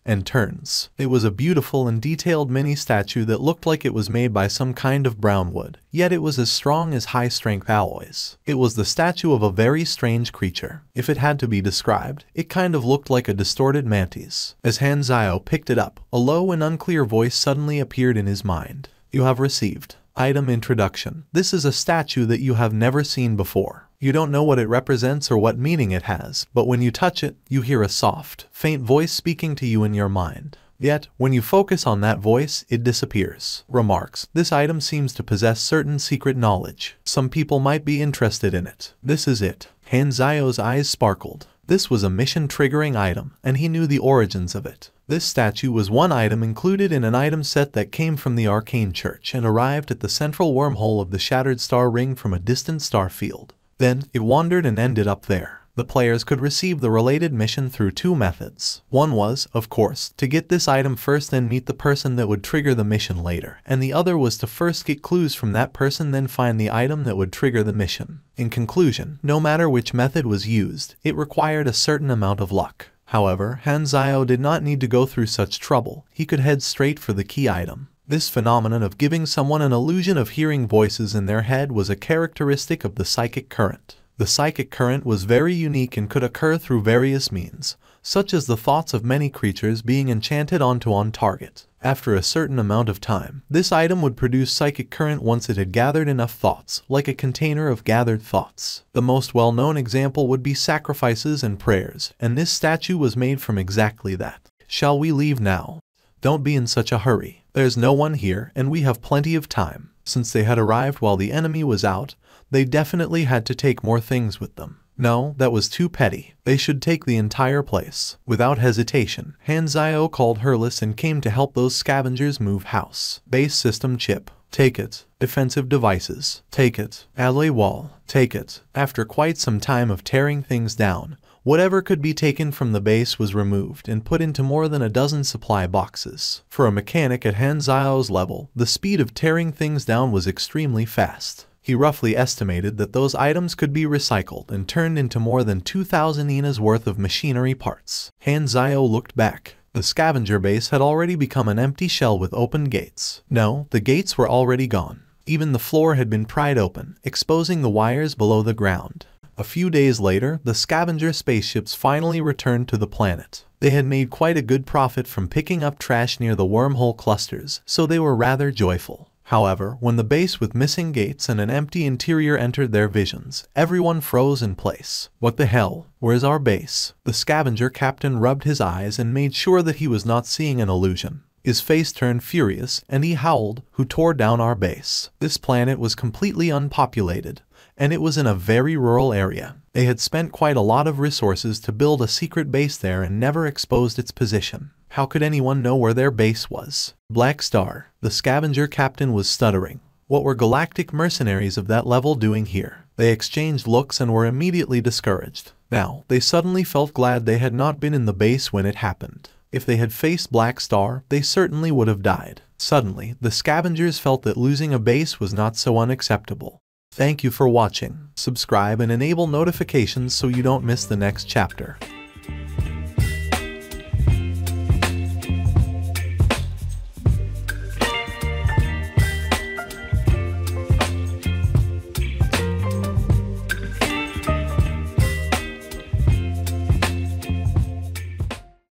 and turns. It was a beautiful and detailed mini statue that looked like it was made by some kind of brown wood, yet it was as strong as high-strength alloys. It was the statue of a very strange creature. If it had to be described, it kind of looked like a distorted mantis. As Hanzio picked it up, a low and unclear voice suddenly appeared in his mind. "You have received item introduction. This is a statue that you have never seen before. You don't know what it represents or what meaning it has, but when you touch it, you hear a soft, faint voice speaking to you in your mind. Yet, when you focus on that voice, it disappears." Remarks: "This item seems to possess certain secret knowledge. Some people might be interested in it. This is it." Hanzio's eyes sparkled. This was a mission-triggering item, and he knew the origins of it. This statue was one item included in an item set that came from the Arcane Church and arrived at the central wormhole of the Shattered Star Ring from a distant star field. Then, it wandered and ended up there. The players could receive the related mission through two methods. One was, of course, to get this item first and meet the person that would trigger the mission later, and the other was to first get clues from that person then find the item that would trigger the mission. In conclusion, no matter which method was used, it required a certain amount of luck. However, Hanzio did not need to go through such trouble. He could head straight for the key item. This phenomenon of giving someone an illusion of hearing voices in their head was a characteristic of the psychic current. The psychic current was very unique and could occur through various means, such as the thoughts of many creatures being enchanted onto on target. After a certain amount of time, this item would produce psychic current once it had gathered enough thoughts, like a container of gathered thoughts. The most well-known example would be sacrifices and prayers, and this statue was made from exactly that. "Shall we leave now?" "Don't be in such a hurry. There's no one here, and we have plenty of time." Since they had arrived while the enemy was out, they definitely had to take more things with them. No, that was too petty. They should take the entire place. Without hesitation, Hanzio called Hurless and came to help those scavengers move house. Base system chip. Take it. Defensive devices. Take it. Alloy wall. Take it. After quite some time of tearing things down, whatever could be taken from the base was removed and put into more than a dozen supply boxes. For a mechanic at Hanzio's level, the speed of tearing things down was extremely fast. He roughly estimated that those items could be recycled and turned into more than 2,000 INA's worth of machinery parts. Hanzio looked back. The scavenger base had already become an empty shell with open gates. No, the gates were already gone. Even the floor had been pried open, exposing the wires below the ground. A few days later, the scavenger spaceships finally returned to the planet. They had made quite a good profit from picking up trash near the wormhole clusters, so they were rather joyful. However, when the base with missing gates and an empty interior entered their visions, everyone froze in place. "What the hell? Where's our base?" The scavenger captain rubbed his eyes and made sure that he was not seeing an illusion. His face turned furious, and he howled, "Who tore down our base?" This planet was completely unpopulated, and it was in a very rural area. They had spent quite a lot of resources to build a secret base there and never exposed its position. How could anyone know where their base was? Black Star, the scavenger captain, was stuttering. What were galactic mercenaries of that level doing here? They exchanged looks and were immediately discouraged. Now, they suddenly felt glad they had not been in the base when it happened. If they had faced Black Star, they certainly would have died. Suddenly, the scavengers felt that losing a base was not so unacceptable. Thank you for watching. Subscribe and enable notifications so you don't miss the next chapter.